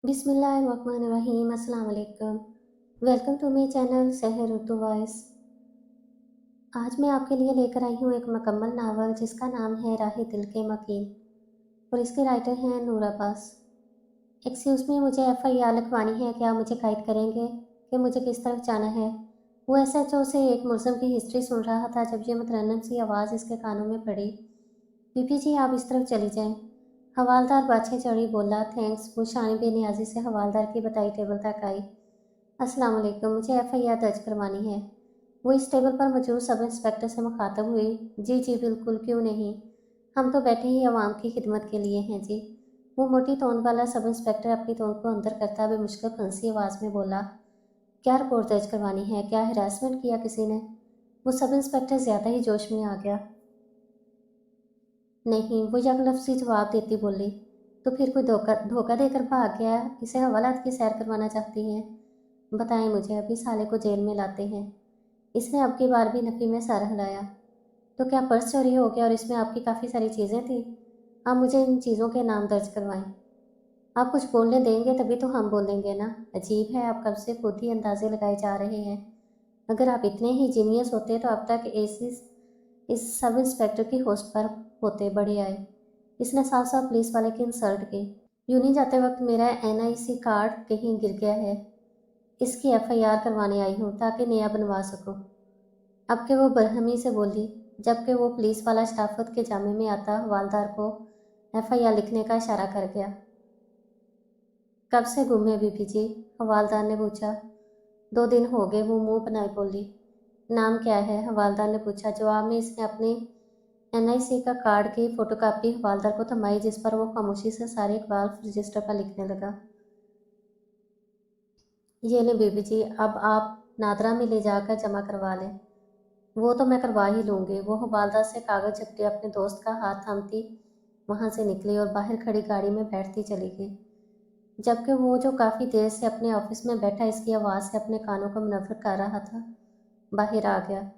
बिस्मिल्लाहिर्रहमानिर्रहीम। अस्सलाम वालेकुम। वेलकम टू माई चैनल सहर उर्दू वॉइस। आज मैं आपके लिए लेकर आई हूँ एक मुकम्मल नावल जिसका नाम है राह दिल के मकीन और इसके राइटर हैं नूर अब्बास। एक्सक्यूज़ मी, मुझे एफआईआर लिखवानी है, क्या आप मुझे गाइड करेंगे कि मुझे किस तरफ जाना है? वो एसएचओ से एक मुलज़िम की हिस्ट्री सुन रहा था जब ये मुतरन्नम सी आवाज़ इसके कानों में पड़ी। बीपी जी, आप इस तरफ चली जाएं। हवालदार बाछे चढ़ी बोला, थैंक्स। वो शानी बेनियाजी से हवालदार की बताई टेबल तक आई। अस्सलाम वालेकुम, मुझे एफआईआर दर्ज करवानी है। वो इस टेबल पर मौजूद सब इंस्पेक्टर से मुखातब हुई। जी जी बिल्कुल, क्यों नहीं, हम तो बैठे ही अवाम की खिदमत के लिए हैं जी। वो मोटी तोन वाला सब इंस्पेक्टर अपनी तोन को अंदर करता बेमुश्किल फंसी आवाज़ में बोला, क्या रिपोर्ट दर्ज करवानी है? क्या हरासमेंट किया किसी ने? वो सब इंस्पेक्टर ज़्यादा ही जोश में आ गया। नहीं, वो यक लफ्ज़ी जवाब देती बोली, तो फिर कोई धोखा धोखा देकर भाग गया? इसे हवालात की सैर करवाना चाहती हैं? बताएं मुझे, अभी साले को जेल में लाते हैं। इसने अब की बार भी नफ़ी में सर हिलाया। तो क्या पर्स चोरी हो गया और इसमें आपकी काफ़ी सारी चीज़ें थी? आप मुझे इन चीज़ों के नाम दर्ज करवाएं। आप कुछ बोलने देंगे तभी तो हम बोलेंगे ना। अजीब है, आप कब से खुद ही अंदाजे लगाए जा रहे हैं। अगर आप इतने ही जीनियस होते तो अब तक इस सब इंस्पेक्टर की पोस्ट पर होते, बड़े आए। इसने साफ साफ पुलिस वाले की इंसल्ट की। यूं नहीं जाते वक्त मेरा एनआईसी कार्ड कहीं गिर गया है, इसकी एफआईआर करवाने आई हूँ ताकि नया बनवा सकूँ। अब के वो बरहमी से बोली, जबकि वो पुलिस वाला शराफत के जामे में आता हवालदार को एफआईआर लिखने का इशारा कर गया। कब से गुम है बीपी जी? हवालदार ने पूछा। 2 दिन हो गए, वो मुंह बनाए बोली। नाम क्या है? हवालदार ने पूछा। जवाब में इसने अपनी एनआईसी का कार्ड की फोटोकॉपी हवालदार को थमाई, जिस पर वो खामोशी से सारे इकबाल रजिस्टर पर लिखने लगा। ये लें बीबी जी, अब आप नादरा में ले जाकर जमा करवा लें। वो तो मैं करवा ही लूँगी। वो हवालदार से कागज़ झपटे अपने दोस्त का हाथ थामती वहाँ से निकली और बाहर खड़ी गाड़ी में बैठती चली गई, जबकि वो जो काफ़ी देर से अपने ऑफिस में बैठा इसकी आवाज़ से अपने कानों को मुनव्वर कर रहा था, बाहर आ गया।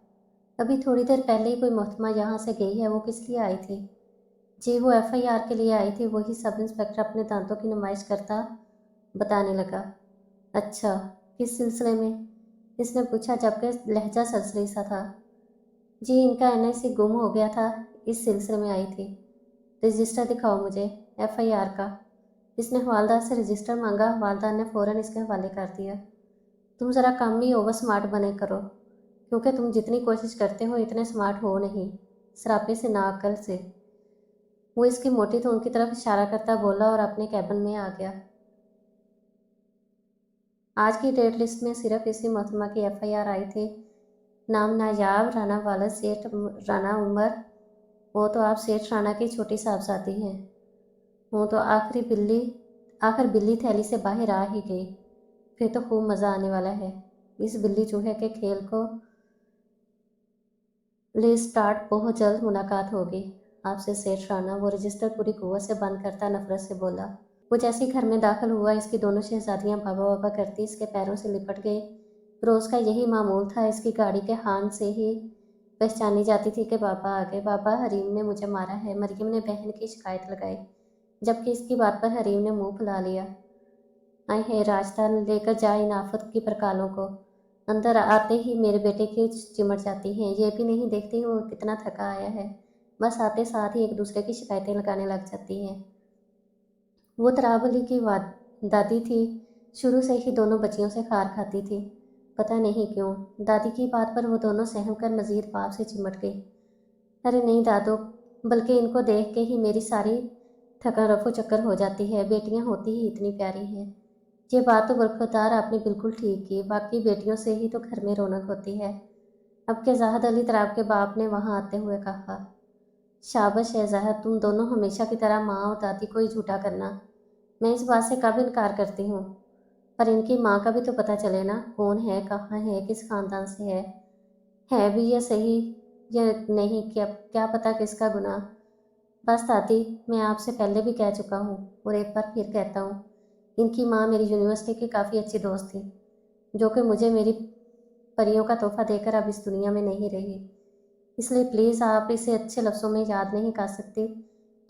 अभी थोड़ी देर पहले ही कोई मोहतरमा यहाँ से गई है, वो किस लिए आई थी? जी, वो एफआईआर के लिए आई थी। वही सब इंस्पेक्टर अपने दांतों की नुमाइश करता बताने लगा। अच्छा, किस सिलसिले में? इसने पूछा, जबकि लहजा सरसरी सा था। जी, इनका एनआईसी गुम हो गया था, इस सिलसिले में आई थी। रजिस्टर दिखाओ मुझे एफआईआर का। इसने हवालदार से रजिस्टर मांगा। हवालदार ने फ़ौरन इसके हवाले कर दिया। तुम ज़रा कम ही ओवर स्मार्ट बने करो, क्योंकि तुम जितनी कोशिश करते हो इतने स्मार्ट हो नहीं, सरापे से ना अक्ल से। वो इसकी मोटी धौन की तरफ इशारा करता बोला और अपने कैबिन में आ गया। आज की डेट लिस्ट में सिर्फ इसी मोहतरमा की एफआईआर आई थी। नाम नायाब राणा वालद सेठ राणा उमर। वो तो आप सेठ राणा की छोटी साहबजादी हैं। वो तो आखिर बिल्ली थैली से बाहर आ ही गई। फिर तो खूब मज़ा आने वाला है। इस बिल्ली चूहे के खेल को ले स्टार्ट। बहुत जल्द मुलाकात होगी आपसे सेठ राणा। वो रजिस्टर पूरी कुव्वत से बंद करता नफरत से बोला। वो जैसे ही घर में दाखिल हुआ, इसकी दोनों शहजादियां बाबा बाबा करती इसके पैरों से लिपट गई। रोज़ का यही मामूल था। इसकी गाड़ी के हान से ही पहचानी जाती थी कि बाबा आ गए। बाबा, हरीम ने मुझे मारा है, मरियम ने बहन की शिकायत लगाई, जबकि इसकी बात पर हरीम ने मुंह फुला लिया। आए हैं राजदार, लेकर जा इन आफत की परकालों को। अंदर आते ही मेरे बेटे की चिमट जाती हैं। ये भी नहीं देखती वो कितना थका आया है, बस आते साथ ही एक दूसरे की शिकायतें लगाने लग जाती हैं। वो तरावली की दादी थी। शुरू से ही दोनों बच्चियों से खार खाती थी, पता नहीं क्यों। दादी की बात पर वो दोनों सहम कर मजीद पाप से चिमट गई। अरे नहीं दादो, बल्कि इनको देख के ही मेरी सारी थकन रफो चक्कर हो जाती है। बेटियां होती ही इतनी प्यारी हैं। ये बात तो बरखुरदार आपने बिल्कुल ठीक की। बाकी बेटियों से ही तो घर में रौनक होती है। अब के जाहद अली तराब के बाप ने वहां आते हुए कहा। शाबाश है जाहद, तुम दोनों हमेशा की तरह माँ और दादी को ही झूठा करना। मैं इस बात से कब इनकार करती हूँ, पर इनकी माँ का भी तो पता चले ना, कौन है, कहाँ है, किस खानदान से है भी ये सही या नहीं, क्या क्या पता किसका गुनाह। बस दादी, मैं आपसे पहले भी कह चुका हूँ और एक बार फिर कहता हूँ, इनकी माँ मेरी यूनिवर्सिटी की काफ़ी अच्छी दोस्त थी, जो कि मुझे मेरी परियों का तोहफा देकर अब इस दुनिया में नहीं रही। इसलिए प्लीज़, आप इसे अच्छे लफ्ज़ों में याद नहीं कर सकती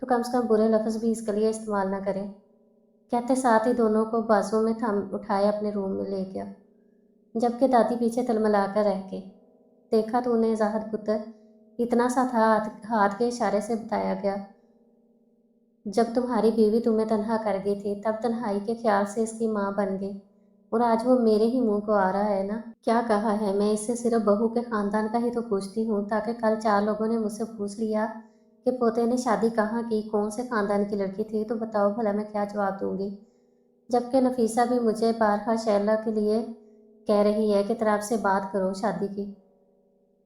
तो कम से कम बुरे लफ्ज़ भी इसके लिए इस्तेमाल ना करें। कहते साथ ही दोनों को बाजुओं में थाम उठाए अपने रूम में ले गया, जबकि दादी पीछे तलमला कर रह गई। देखा तो उन्हें ज़ाहिद पुत्र, इतना सा था, हाथ के इशारे से बताया गया। जब तुम्हारी बीवी तुम्हें तन्हा कर गई थी तब तन्हाई के ख्याल से इसकी माँ बन गई, और आज वो मेरे ही मुंह को आ रहा है ना। क्या कहा है, मैं इससे सिर्फ बहू के खानदान का ही तो पूछती हूँ, ताकि कल 4 लोगों ने मुझसे पूछ लिया कि पोते ने शादी कहाँ की, कौन से खानदान की लड़की थी, तो बताओ भला मैं क्या जवाब दूंगी। जबकि नफीसा भी मुझे बारहा शैला के लिए कह रही है कि तरफ से बात करो शादी की।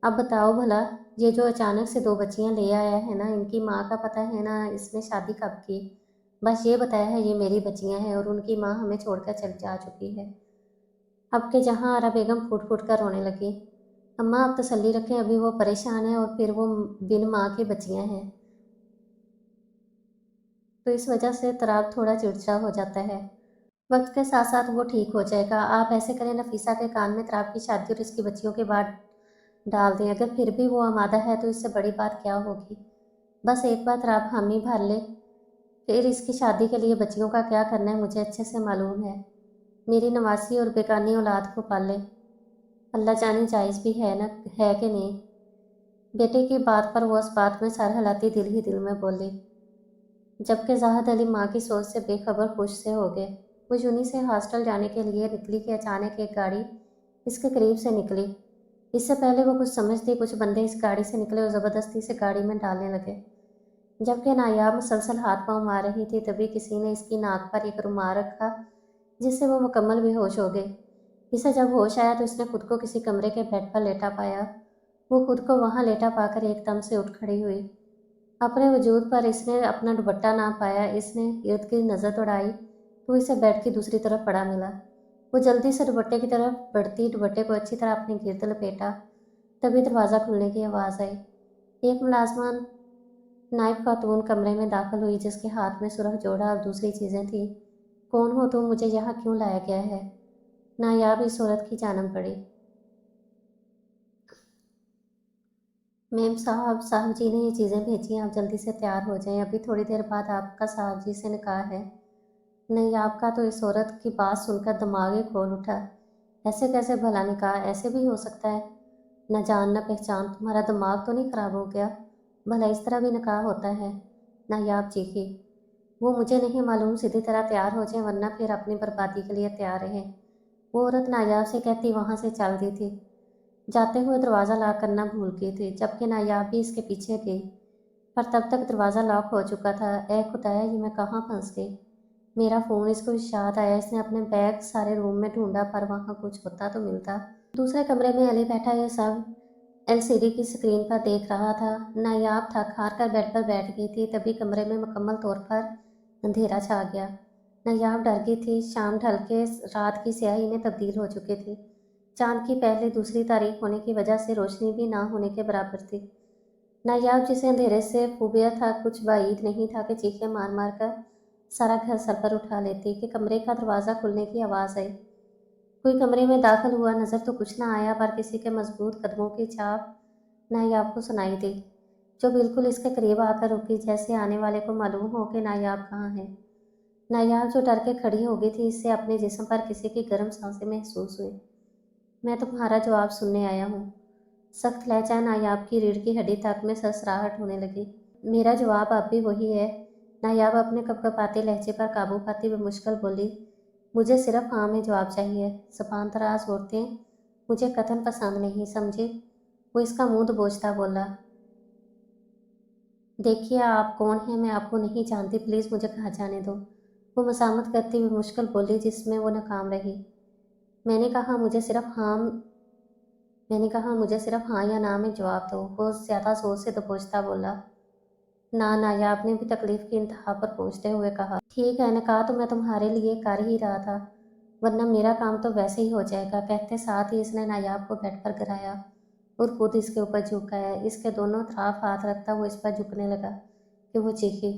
अब बताओ भला, ये जो अचानक से 2 बच्चियां ले आया है ना, इनकी माँ का पता है ना इसने शादी कब की। बस ये बताया है ये मेरी बच्चियां हैं और उनकी माँ हमें छोड़कर चल जा चुकी है। अब के जहाँ आरा बेगम फूट फूट कर रोने लगी। अम्मा आप तसल्ली रखें, अभी वो परेशान है और फिर वो बिन माँ की बच्चियां हैं, तो इस वजह से तराब थोड़ा चिड़चिड़ा हो जाता है। वक्त के साथ साथ वो ठीक हो जाएगा। आप ऐसे करें, नफीसा के कान में तराब की शादी और इसकी बच्चियों के बाद डाल दें। अगर फिर भी वो आमादा है तो इससे बड़ी बात क्या होगी। बस एक बात आप हामी भर ले, फिर इसकी शादी के लिए बच्चियों का क्या करना है मुझे अच्छे से मालूम है। मेरी नवासी और बेगानी औलाद को पाले, अल्लाह जाने जायज़ भी है ना, है कि नहीं। बेटे की बात पर वो उस बात में सर हिलाती दिल ही दिल में बोली, जबकि जाहिद अली माँ की सोच से बेखबर खुश से हो गए। वो यूनी से हॉस्टल जाने के लिए निकली कि अचानक एक गाड़ी इसके करीब से निकली। इससे पहले वो कुछ समझती, कुछ बंदे इस गाड़ी से निकले और ज़बरदस्ती से गाड़ी में डालने लगे। जबकि नायाब मुसलसल हाथ पाँव मार रही थी, तभी किसी ने इसकी नाक पर एक रुमाल रखा, जिससे वो मुकम्मल बेहोश हो गई। इसे जब होश आया तो इसने खुद को किसी कमरे के बेड पर लेटा पाया। वो खुद को वहाँ लेटा पाकर एकदम से उठ खड़ी हुई। अपने वजूद पर इसने अपना दुपट्टा ना पाया। इसने इर्द गिर्द नज़र दौड़ाई तो इसे बेड की दूसरी तरफ पड़ा मिला। वो जल्दी से दुपट्टे की तरफ बढ़ती दुपट्टे को अच्छी तरह अपने गिर्द लपेटा, तभी दरवाज़ा खुलने की आवाज़ आई। एक मुलाजमान नायब खातून कमरे में दाखिल हुई, जिसके हाथ में सुरख जोड़ा और दूसरी चीज़ें थी। कौन हो तुम, मुझे यहाँ क्यों लाया गया है। नायाब इस औरत की जानम पड़ी। मेम साहब, साहब जी ने ये चीज़ें भेजी हैं, आप जल्दी से तैयार हो जाएं, अभी थोड़ी देर बाद आपका साहब जी से निकाह है। नहीं, आपका तो इस औरत की बात सुनकर दिमाग ही खोल उठा। ऐसे कैसे भला निकाह, ऐसे भी हो सकता है। न जान न पहचान, तुम्हारा दिमाग तो नहीं खराब हो गया। भला इस तरह भी निकाह होता है। नायाब चीखी। वो मुझे नहीं मालूम, सीधी तरह तैयार हो जाए वरना फिर अपनी बर्बादी के लिए तैयार रहे। वो औरत नायाब से कहती वहाँ से चल दी थी। जाते हुए दरवाज़ा लॉक करना भूल गई थी, जबकि नायाब भी इसके पीछे गई, पर तब तक दरवाज़ा लॉक हो चुका था। ए खुदाया, ये मैं कहाँ फंस गई। मेरा फ़ोन, इसको याद आया। इसने अपने बैग सारे रूम में ढूंढा, पर वहाँ कुछ होता तो मिलता। दूसरे कमरे में अली बैठा ये सब एलसीडी की स्क्रीन पर देख रहा था। नायाब थक हार कर बेड पर बैठ गई थी, तभी कमरे में मुकम्मल तौर पर अंधेरा छा गया। नायाब डर गई थी। शाम ढल के रात की स्याही में तब्दील हो चुकी थी। चांद की पहली दूसरी तारीख होने की वजह से रोशनी भी ना होने के बराबर थी। नायाब, जिसे अंधेरे से फूबिया था, कुछ बाईद नहीं था कि चीखें मार मार कर सारा घर सर पर उठा लेती कि कमरे का दरवाज़ा खुलने की आवाज़ आई। कोई कमरे में दाखिल हुआ नज़र तो कुछ ना आया, पर किसी के मजबूत कदमों की छाप नायाब को सुनाई दी, जो बिल्कुल इसके करीब आकर रुकी, जैसे आने वाले को मालूम हो कि नायाब कहाँ है। नायाब जो डर के खड़ी हो गई थी, इससे अपने जिस्म पर किसी की गर्म सांसें महसूस हुई। मैं तुम्हारा जवाब सुनने आया हूँ। सख्त लहजा नायाब की रीढ़ की हड्डी तक में सरसराहट होने लगी। मेरा जवाब अब भी वही है। नायाब अपने कपकपाते लहजे पर काबू पाती बमुश्किल बोली, मुझे सिर्फ हाँ में जवाब चाहिए। ज़बान दराज औरतें मुझे कतन पसंद नहीं, समझे। वो इसका मुंह दबोचता बोला, देखिए आप कौन हैं, मैं आपको नहीं जानती, प्लीज़ मुझे कहा जाने दो। वो मसामत करती हुई मुश्किल बोली, जिसमें वो नाकाम रही। मैंने कहा मुझे सिर्फ हाँ मैंने कहा मुझे सिर्फ हाँ या ना में जवाब दो। वो ज़्यादा जोर से दबोचता बोला, ना। नायाब ने भी तकलीफ की इंतहा पर पहुंचते हुए कहा, ठीक है, निकाह तो मैं तुम्हारे लिए कर ही रहा था, वरना मेरा काम तो वैसे ही हो जाएगा। कहते साथ ही इसने नायाब को बेड पर गिराया और खुद इसके ऊपर झुकाया। इसके दोनों तरफ हाथ रखता वो इस पर झुकने लगा कि वो चीखी,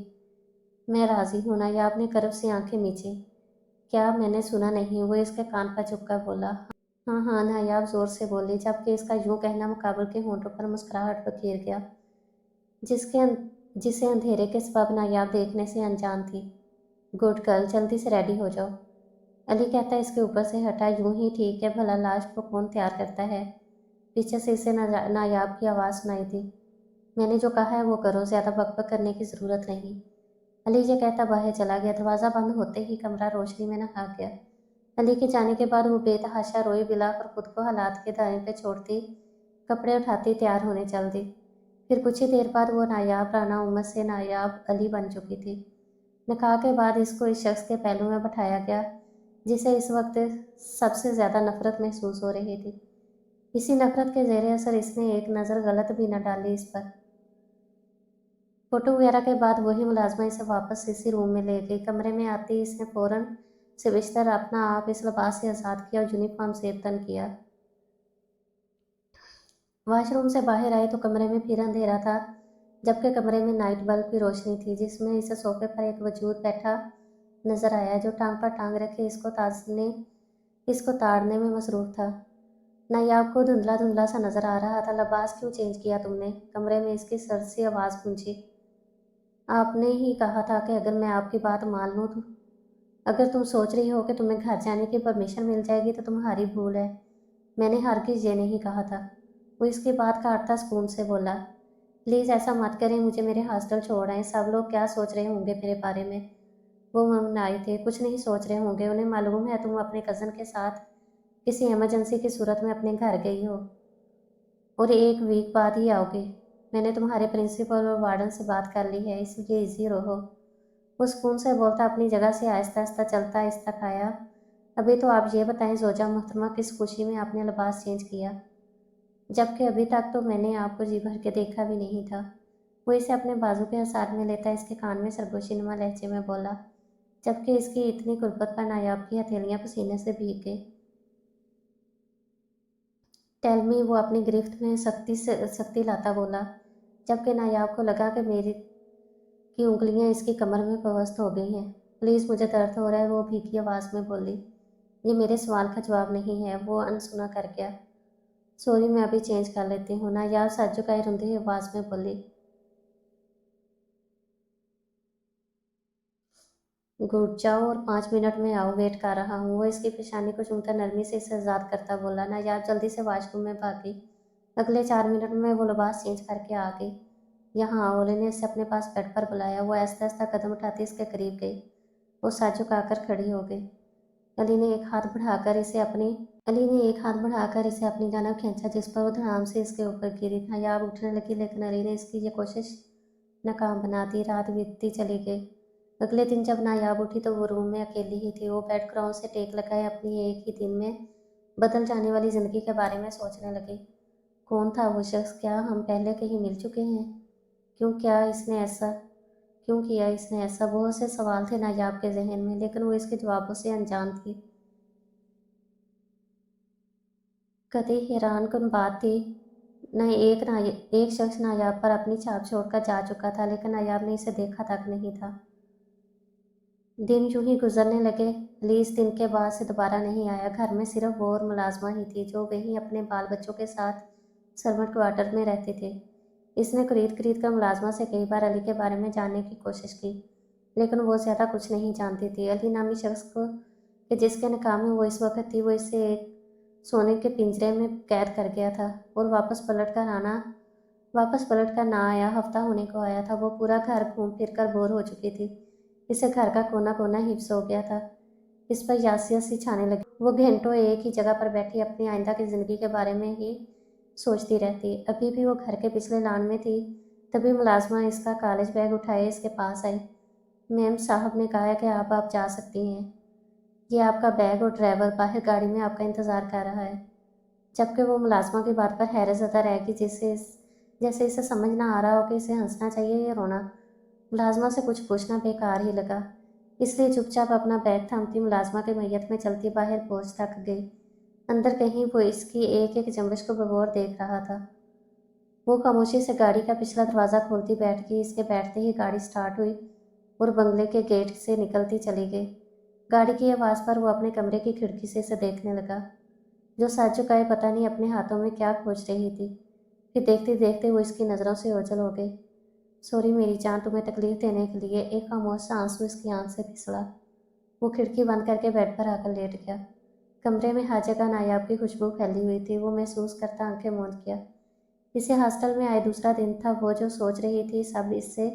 मैं राज़ी हूँ। नायाब ने करब से आंखें मींची। क्या मैंने सुना नहीं, वो इसके कान पर झुककर बोला। हाँ हाँ, नायाब जोर से बोली, जबकि इसका यूं कहना मुकाबल के होंठों पर मुस्कुराहट बखेर गया, जिसे अंधेरे के सबब नायाब देखने से अनजान थी। गुड गर्ल, जल्दी से रेडी हो जाओ। अली कहता इसके ऊपर से हटा, यूं ही ठीक है, भला लाश को कौन तैयार करता है। पीछे से इसे नायाब की आवाज़ सुनाई दी। मैंने जो कहा है वो करो, ज़्यादा बकबक करने की ज़रूरत नहीं। अली ये कहता बाहर चला गया। दरवाज़ा बंद होते ही कमरा रोशनी में नहा गया। अली के जाने के बाद वो बेतहाशा रोई बिलाकर खुद को हालात के दाएं पे छोड़ती, कपड़े उठाती, तैयार होने चल दी। फिर कुछ ही देर बाद वो नायाब राना उम्मत से नायाब अली बन चुकी थी। निकाह के बाद इसको इस शख्स के पहलू में बैठाया गया जिसे इस वक्त सबसे ज़्यादा नफरत महसूस हो रही थी। इसी नफरत के ज़ेर असर इसने एक नज़र गलत भी न डाली इस पर। फोटो वगैरह के बाद वही मुलाजमा इसे वापस इसी रूम में ले गई। कमरे में आती इसने फ़ौरन से बिस्तर अपना आप इस लिबास से आज़ाद किया और यूनिफॉर्म से तन किया। वॉशरूम से बाहर आई तो कमरे में फिर अंधेरा था, जबकि कमरे में नाइट बल्ब की रोशनी थी, जिसमें इसे सोफे पर एक वजूद बैठा नजर आया जो टांग पर टांग रखे इसको ताड़ने में मसरूफ था। नायाब को धुंधला धुंधला सा नजर आ रहा था। लिबास क्यों चेंज किया तुमने? कमरे में इसकी सर्द सी आवाज़ गूंजी। आपने ही कहा था कि अगर मैं आपकी बात मान लूँ तो अगर तुम सोच रही हो कि तुम्हें घर जाने की परमिशन मिल जाएगी तो तुम्हारी भूल है। मैंने हरगिज़ ये नहीं कहा था। वो इसकी बात काटता सुकून से बोला, प्लीज़ ऐसा मत करें, मुझे मेरे हॉस्टल छोड़ आएं। सब लोग क्या सोच रहे होंगे मेरे बारे में? वो ममन आए थे, कुछ नहीं सोच रहे होंगे। उन्हें मालूम है तुम अपने कज़न के साथ किसी इमरजेंसी की सूरत में अपने घर गई हो और एक वीक बाद ही आओगे। मैंने तुम्हारे प्रिंसिपल और वार्डन से बात कर ली है, इसलिए इजी रहो। वो सुकून से बोलता अपनी जगह से आहिस्ता आहिस्ता चलता इस तक आया। अभी तो आप ये बताएं जोजा मोहतरमा, किस खुशी में आपने लिबास चेंज किया, जबकि अभी तक तो मैंने आपको जी भर के देखा भी नहीं था। वो इसे अपने बाजू के हसार में लेता इसके कान में सरगोशी नुमा लहजे में बोला, जबकि इसकी इतनी कुर्बत पर नायाब की हथेलियां पसीने से भीग गई। टेल मी, वो अपनी गिरफ्त में सख्ती लाता बोला, जबकि नायाब को लगा कि मेरी की उंगलियां इसकी कमर में पवस्त हो गई हैं। प्लीज़, मुझे दर्द हो रहा है, वो भीगी आवाज़ में बोली। ये मेरे सवाल का जवाब नहीं है। वो अनसुना कर गया। सॉरी, मैं अभी चेंज कर लेती हूँ। नायाब सर झुकाए रुंधी आवाज़ में बोली। गुड, जाओ और 5 मिनट में आओ, वेट कर रहा हूँ। वो इसकी पेशानी को चूमकर नरमी से इसे आज़ाद करता बोला। नायाब जल्दी से वॉशरूम में भागी। अगले 4 मिनट में वो लिबास चेंज करके आ गई। यहाँ आओ, ओली ने इसे अपने पास बेड पर बुलाया। वो आहिस्ता आहिस्ता कदम उठाती इसके करीब गई। वो सर झुकाकर खड़ी हो गई। अली ने एक हाथ बढ़ाकर इसे अपनी जानब खींचा, जिस पर वो धड़ाम से इसके ऊपर गिरी। नायाब उठने लगी, लेकिन अली ने इसकी ये कोशिश नाकाम बना दी। रात बीतती चली गई। अगले दिन जब नायाब उठी तो वो रूम में अकेली ही थी। वो बेड क्राउन से टेक लगाए अपनी एक ही दिन में बदल जाने वाली ज़िंदगी के बारे में सोचने लगी। कौन था वो शख्स? क्या हम पहले कहीं मिल चुके हैं? क्यों किया इसने ऐसा? बहुत से सवाल थे नायाब के जहन में, लेकिन वो इसके जवाबों से अनजान थी। कभी हैरान कुन बात थी, एक शख्स नायाब पर अपनी छाप छोड़कर जा चुका था, लेकिन नायाब ने इसे देखा तक नहीं था। दिन यूं ही गुजरने लगे। अली इस दिन के बाद से दोबारा नहीं आया। घर में सिर्फ वो और मुलाजमा ही थी, जो वहीं अपने बाल बच्चों के साथ सर्वेंट क्वार्टर में रहते थे। इसने खरीद कर मुलाजमा से कई बार अली के बारे में जानने की कोशिश की, लेकिन वो ज़्यादा कुछ नहीं जानती थी। अली नामी शख्स को कि जिसके निकाह में वो इस वक्त थी, वो इसे एक सोने के पिंजरे में कैद कर गया था और वापस पलट कर ना आया। हफ्ता होने को आया था। वो पूरा घर घूम फिर कर बोर हो चुकी थी। इसे घर का कोना कोना हिफ्स हो गया था। इस पर यासियत सी छाने लगी। वो घंटों एक ही जगह पर बैठी अपनी आइंदा की ज़िंदगी के बारे में ही सोचती रहती। अभी भी वो घर के पिछले लान में थी, तभी मुलाजमा इसका कॉलेज बैग उठाए इसके पास आई। मैम साहब ने कहा है कि आप जा सकती हैं। ये आपका बैग और ड्राइवर बाहर गाड़ी में आपका इंतज़ार कर रहा है। जबकि वो मुलाजमा की बात पर हैरत ज़दा रह गई, जैसे इसे समझ ना आ रहा हो कि इसे हंसना चाहिए या रोना। मुलाजमा से कुछ पूछना बेकार ही लगा, इसलिए चुपचाप अपना बैग थामती मुलाजमा के मैयत में चलती बाहर पहुंच तक गई। अंदर कहीं वो इसकी एक एक जंबिश को बगौर देख रहा था। वो खामोशी से गाड़ी का पिछला दरवाज़ा खोलती बैठ गई। इसके बैठते ही गाड़ी स्टार्ट हुई और बंगले के गेट से निकलती चली गई। गाड़ी की आवाज़ पर वो अपने कमरे की खिड़की से इसे देखने लगा, जो सर झुकाए पता नहीं अपने हाथों में क्या खोज रही थी। फिर देखते देखते वो इसकी नज़रों से ओझल हो गई। सॉरी मेरी जान, तुम्हें तकलीफ देने के लिए। एक खामोश सा आंसू इसकी आंख से फिसला। वो खिड़की बंद करके बेड पर आकर लेट गया। कमरे में हर जगह नायाब की खुशबू फैली हुई थी। वो महसूस करता आंखें मूंद गया। इसे हॉस्टल में आए दूसरा दिन था। वो जो सोच रही थी सब इससे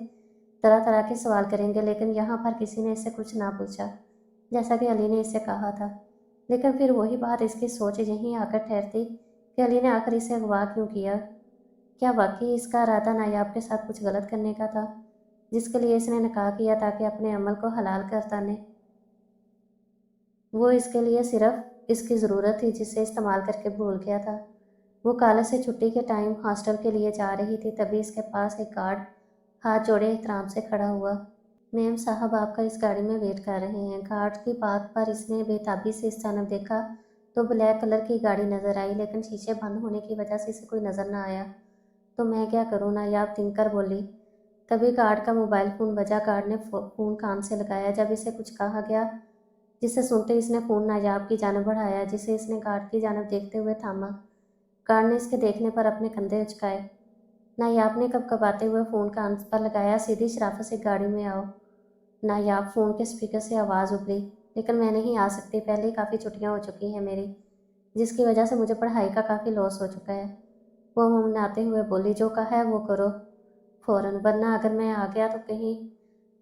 तरह तरह के सवाल करेंगे, लेकिन यहाँ पर किसी ने इससे कुछ ना पूछा, जैसा कि अली ने इससे कहा था। लेकिन फिर वही बात इसकी सोच यहीं आकर ठहरती कि अली ने आखिर इसे अगवा क्यों किया। क्या वाकई इसका इरादा नायाब के साथ कुछ गलत करने का था, जिसके लिए इसने निकाह किया ताकि अपने अमल को हलाल कर ताने? वो इसके लिए सिर्फ इसकी ज़रूरत थी, जिसे इस्तेमाल करके भूल गया था। वो कॉलेज से छुट्टी के टाइम हॉस्टल के लिए जा रही थी, तभी इसके पास एक गार्ड हाथ जोड़े एहतराम से खड़ा हुआ। मेम साहब आपका इस गाड़ी में वेट कर रहे हैं। गार्ड की बात पर इसने बेताबी से इस तरफ देखा तो ब्लैक कलर की गाड़ी नज़र आई, लेकिन शीशे बंद होने की वजह से इसे कोई नज़र ना आया। तो मैं क्या करूँ, नायाब तिनकर बोली। तभी गार्ड का मोबाइल फ़ोन बजा। गार्ड ने फ़ोन कान से लगाया। जब इसे कुछ कहा गया, जिसे सुनते इसने फ़ोन नायाब की जानब बढ़ाया, जिसे इसने गार्ड की जानब देखते हुए थामा। गार्ड ने इसके देखने पर अपने कंधे उचकाए। नायाब ने कबकबाते हुए फ़ोन कान पर लगाया। सीधी शराफत से गाड़ी में आओ। नायाब फ़ोन के स्पीकर से आवाज़ उभरी। लेकिन मैं नहीं आ सकती, पहले ही काफ़ी छुट्टियाँ हो चुकी हैं मेरी, जिसकी वजह से मुझे पढ़ाई का काफ़ी लॉस हो चुका है। वो मुमनाते हुए बोली, जो कहा है वो करो फ़ौरन, वरना अगर मैं आ गया तो कहीं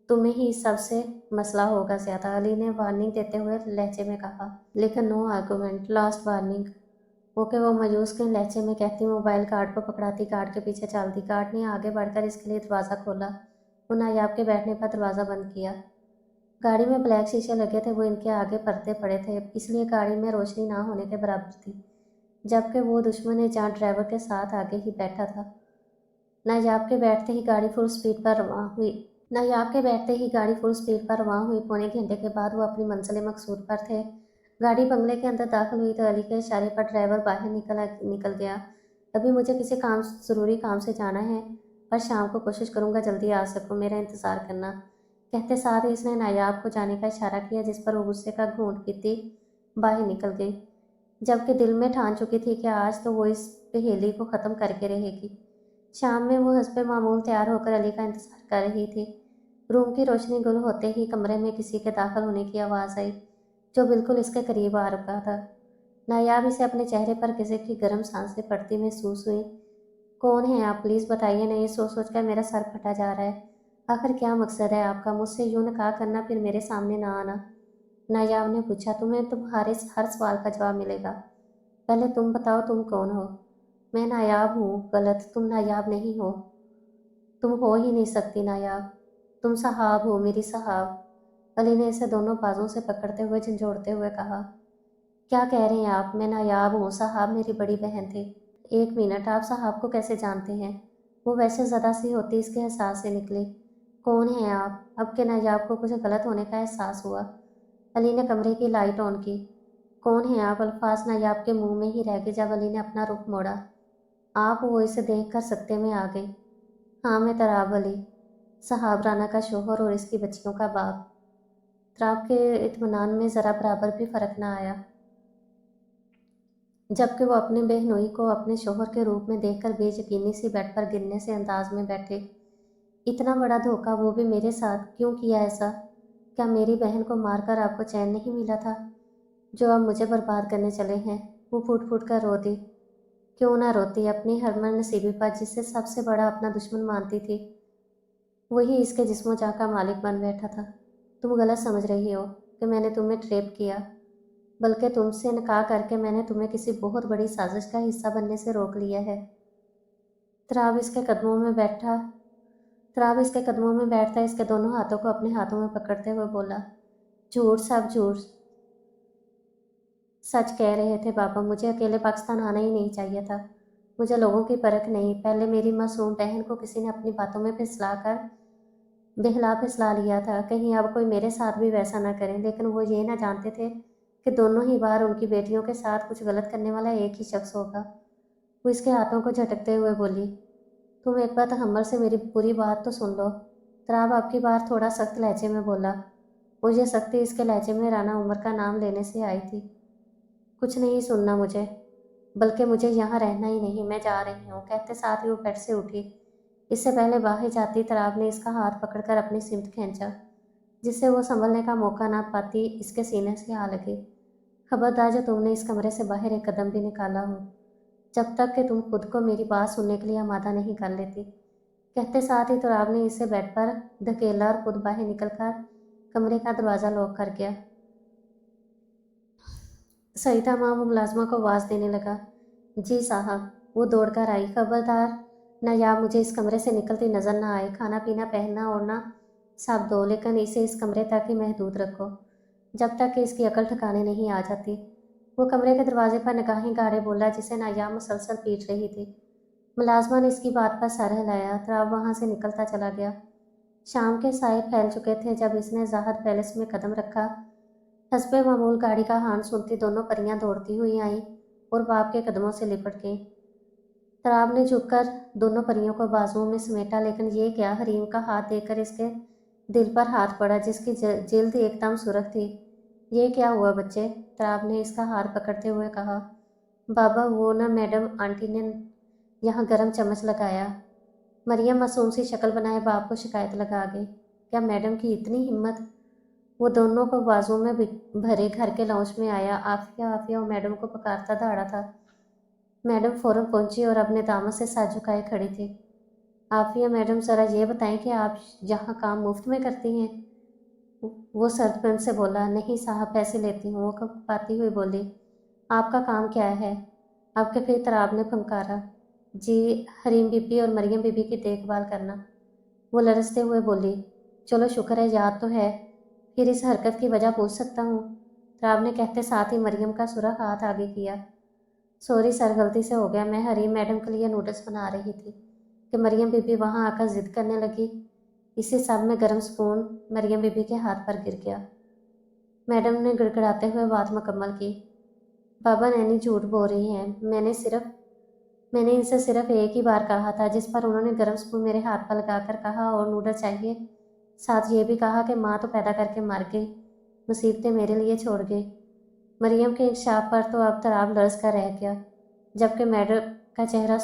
तुम्हें ही इस सब से मसला होगा ज़्यादा। अली ने वार्निंग देते हुए लहजे में कहा। लेकिन no argument, last warning. Okay, वो मायूस के लहजे में कहती मोबाइल गार्ड को पकड़ाती गार्ड के पीछे चलती। गार्ड ने आगे बढ़कर इसके लिए दरवाज़ा खोला। वो नायाब के बैठने पर दरवाज़ा बंद किया। गाड़ी में ब्लैक शीशे लगे थे, वो इनके आगे पर्दे पड़े थे, इसलिए गाड़ी में रोशनी ना होने के बराबर थी, जबकि वो दुश्मन जहाँ ड्राइवर के साथ आगे ही बैठा था। नायाब के बैठते ही गाड़ी फुल स्पीड पर रवाना हुई। पौने घंटे के बाद वो अपनी मंजिल मकसूद पर थे। गाड़ी बंगले के अंदर दाखिल हुई तो अली के इशारे पर ड्राइवर बाहर निकल गया। अभी मुझे किसी ज़रूरी काम से जाना है, पर शाम को कोशिश करूंगा जल्दी आ सकूं, मेरा इंतज़ार करना। कहते साथ ही इसने नायाब को जाने का इशारा किया, जिस पर वो गुस्से का घूंट पीती बाहर निकल गई, जबकि दिल में ठान चुकी थी कि आज तो वो इस पहेली को ख़त्म करके रहेगी। शाम में वो हस्बे मामूल तैयार होकर अली का इंतज़ार कर रही थी। रूम की रोशनी गुल होते ही कमरे में किसी के दाखिल होने की आवाज़ आई, जो बिल्कुल इसके करीब आ रुका था। नायाब इसे अपने चेहरे पर किसी की गर्म सांसें पड़ती महसूस हुई। कौन है आप, प्लीज़ बताइए ना, ये सोच सोच कर मेरा सर फटा जा रहा है। आखिर क्या मकसद है आपका, मुझसे यूँ निकाह करना फिर मेरे सामने ना आना? नायाब ने पूछा। तुम्हें तुम्हारे हर सवाल का जवाब मिलेगा, पहले तुम बताओ तुम कौन हो? मैं नायाब हूँ। गलत, तुम नायाब नहीं हो। तुम हो ही नहीं सकती नायाब। तुम सहाब हो, मेरी सहाब। अली ने इसे दोनों बाजों से पकड़ते हुए झंझोड़ते हुए कहा। क्या कह रहे हैं आप? मैं नायाब हूँ, साहब मेरी बड़ी बहन थी। एक मिनट, आप साहब को कैसे जानते हैं? वो वैसे ज़दा सी होती इसके एहसास से निकली। कौन हैं आप? अब के नायाब को कुछ गलत होने का एहसास हुआ। अली ने कमरे की लाइट ऑन की। कौन हैं आप? अल्फाज नायाब के मुंह में ही रह गए जब अली ने अपना रुख मोड़ा। आप? वो इसे देख कर सकते में आ गई। हाँ, मैं तराब अली, साहब राना का शोहर और इसकी बच्चियों का बाप। तराब के इत्मीनान में ज़रा बराबर भी फ़र्क न आया, जबकि वो अपने बहनोई को अपने शोहर के रूप में देखकर बेयकीनी सी बेड पर गिरने से अंदाज में बैठे। इतना बड़ा धोखा, वो भी मेरे साथ। क्यों किया ऐसा? क्या मेरी बहन को मारकर आपको चैन नहीं मिला था, जो अब मुझे बर्बाद करने चले हैं? वो फूट फूट कर रो दी। क्यों ना रोती, अपनी हरमन नसीबी पर जिसे सबसे बड़ा अपना दुश्मन मानती थी, वही इसके जिस्मो जाँ का मालिक बन बैठा था। तुम गलत समझ रही हो कि मैंने तुम्हें ट्रेप किया, बल्कि तुमसे निकाह करके मैंने तुम्हें किसी बहुत बड़ी साजिश का हिस्सा बनने से रोक लिया है। तराब इसके कदमों में बैठा तराब इसके कदमों में बैठता इसके दोनों हाथों को अपने हाथों में पकड़ते हुए बोला, झूठ, सब झूठ। सच कह रहे थे बाबा, मुझे अकेले पाकिस्तान आना ही नहीं चाहिए था। मुझे लोगों की परख नहीं। पहले मेरी मासूम बहन को किसी ने अपनी बातों में बहला फिसला लिया था, कहीं अब कोई मेरे साथ भी वैसा ना करे। लेकिन वो ये ना जानते थे कि दोनों ही बार उनकी बेटियों के साथ कुछ गलत करने वाला एक ही शख्स होगा। वो इसके हाथों को झटकते हुए बोली, तुम एक बार तहम्मुल से मेरी पूरी बात तो सुन लो। तराब आपकी बार थोड़ा सख्त लहजे में बोला। मुझे सख्ती इसके लहजे में राना उमर का नाम लेने से आई थी। कुछ नहीं सुनना मुझे, बल्कि मुझे यहाँ रहना ही नहीं, मैं जा रही हूँ। कहते साथ ही वो बेड से उठी। اس سے پہلے باہر جاتی تراب نے اس کا ہاتھ پکڑ کر اپنی سمت کھینچا، جس سے وہ سنبھلنے کا موقع نہ پاتی اس کے سینے سے آ لگی۔ خبردار جو تم نے اس کمرے سے باہر ایک قدم بھی نکالا ہو، جب تک کہ تم خود کو میری بات سننے کے لیے آمادہ نہیں کر لیتی۔ کہتے ساتھ ہی تراب نے اسے بیڈ پر دھکیلا اور خود باہر نکل کر کمرے کا دروازہ لاک کر گیا۔ سعیدہ ماں وہ ملازمہ کو آواز دینے لگا۔ جی صاحب۔ وہ دوڑ کر آئی۔ خبردار نایاب مجھے اس کمرے سے نکلتی نظر نہ آئے۔ کھانا پینا پہننا اوڑھنا سب دو، لیکن اسے اس کمرے تک ہی محدود رکھو، جب تک کہ اس کی عقل ٹھکانے نہیں آ جاتی۔ وہ کمرے کے دروازے پر نگاہیں گاڑے بولا، جسے نایاب مسلسل پیٹ رہی تھی۔ ملازمہ نے اس کی بات پر سر ہلایا۔ تراب وہاں سے نکلتا چلا گیا۔ شام کے سائے پھیل چکے تھے جب اس نے زاہد پیلس میں قدم رکھا۔ حسب معمول گاڑی کا ہارن سنتی دونوں پریاں دوڑتی ہوئی آئیں اور باپ کے قدموں سے لپٹ گئیں۔ تراب نے جھک کر دونوں پریوں کو بازوؤں میں سمیٹا، لیکن یہ کیا، حریم کا ہاتھ دیکھ کر اس کے دل پر ہاتھ پڑا، جس کی جلد ایک دم سرخ تھی۔ یہ کیا ہوا بچے؟ تراب نے اس کا ہاتھ پکڑتے ہوئے کہا۔ بابا وہ نہ میڈم آنٹی نے یہاں گرم چمچ لگایا۔ مریم معصوم سی شکل بنائے باپ کو شکایت لگا گئی۔ کیا میڈم کی اتنی ہمت؟ وہ دونوں کو بازو میں بھرے گھر کے لاؤنج میں آیا۔ عافیہ عافیہ وہ میڈم کو پکارتا دھاڑا تھا۔ میڈم فوراً پہنچی اور اپنے دامن سے سر جھکائے کھڑی تھی۔ عافیہ میڈم ذرا یہ بتائیں کہ آپ یہاں کام مفت میں کرتی ہیں؟ وہ سرد پن سے بولا۔ نہیں صاحب، پیسے لیتی ہوں۔ وہ کپاتی ہوئی بولی۔ آپ کا کام کیا ہے؟ آپ کے پھر تراب نے پھنکارا۔ جی حریم بی بی اور مریم بی بی کی دیکھ بھال کرنا۔ وہ لرزتے ہوئے بولی۔ چلو شکر ہے، یاد تو ہے۔ پھر اس حرکت کی وجہ پوچھ سکتا ہوں؟ تراب نے کہتے ساتھ ہی مریم کا سرخ ہاتھ آگے کیا۔ سوری سر، غلطی سے ہو گیا، میں حریم میڈم کے لیے نوڈلس بنا رہی تھی کہ مریم بی بی وہاں آ کر ضد کرنے لگی۔ اسی سب میں گرم سپون مریم بی بی کے ہاتھ پر گر گیا۔ میڈم نے گڑگڑاتے ہوئے بات مکمل کی۔ بابا نینی جھوٹ بول رہی ہیں، میں نے ان سے صرف ایک ہی بار کہا تھا، جس پر انہوں نے گرم سپون میرے ہاتھ پر لگا کر کہا اور نوڈل چاہیے، ساتھ یہ بھی کہا کہ ماں تو پیدا کر کے مر گئی، مصیبتیں میرے لیے چھوڑ گئی۔ مریم کے انکشاف پر تو اب تراب لرز کر رہ گیا، جبکہ میڈم کا چہرہ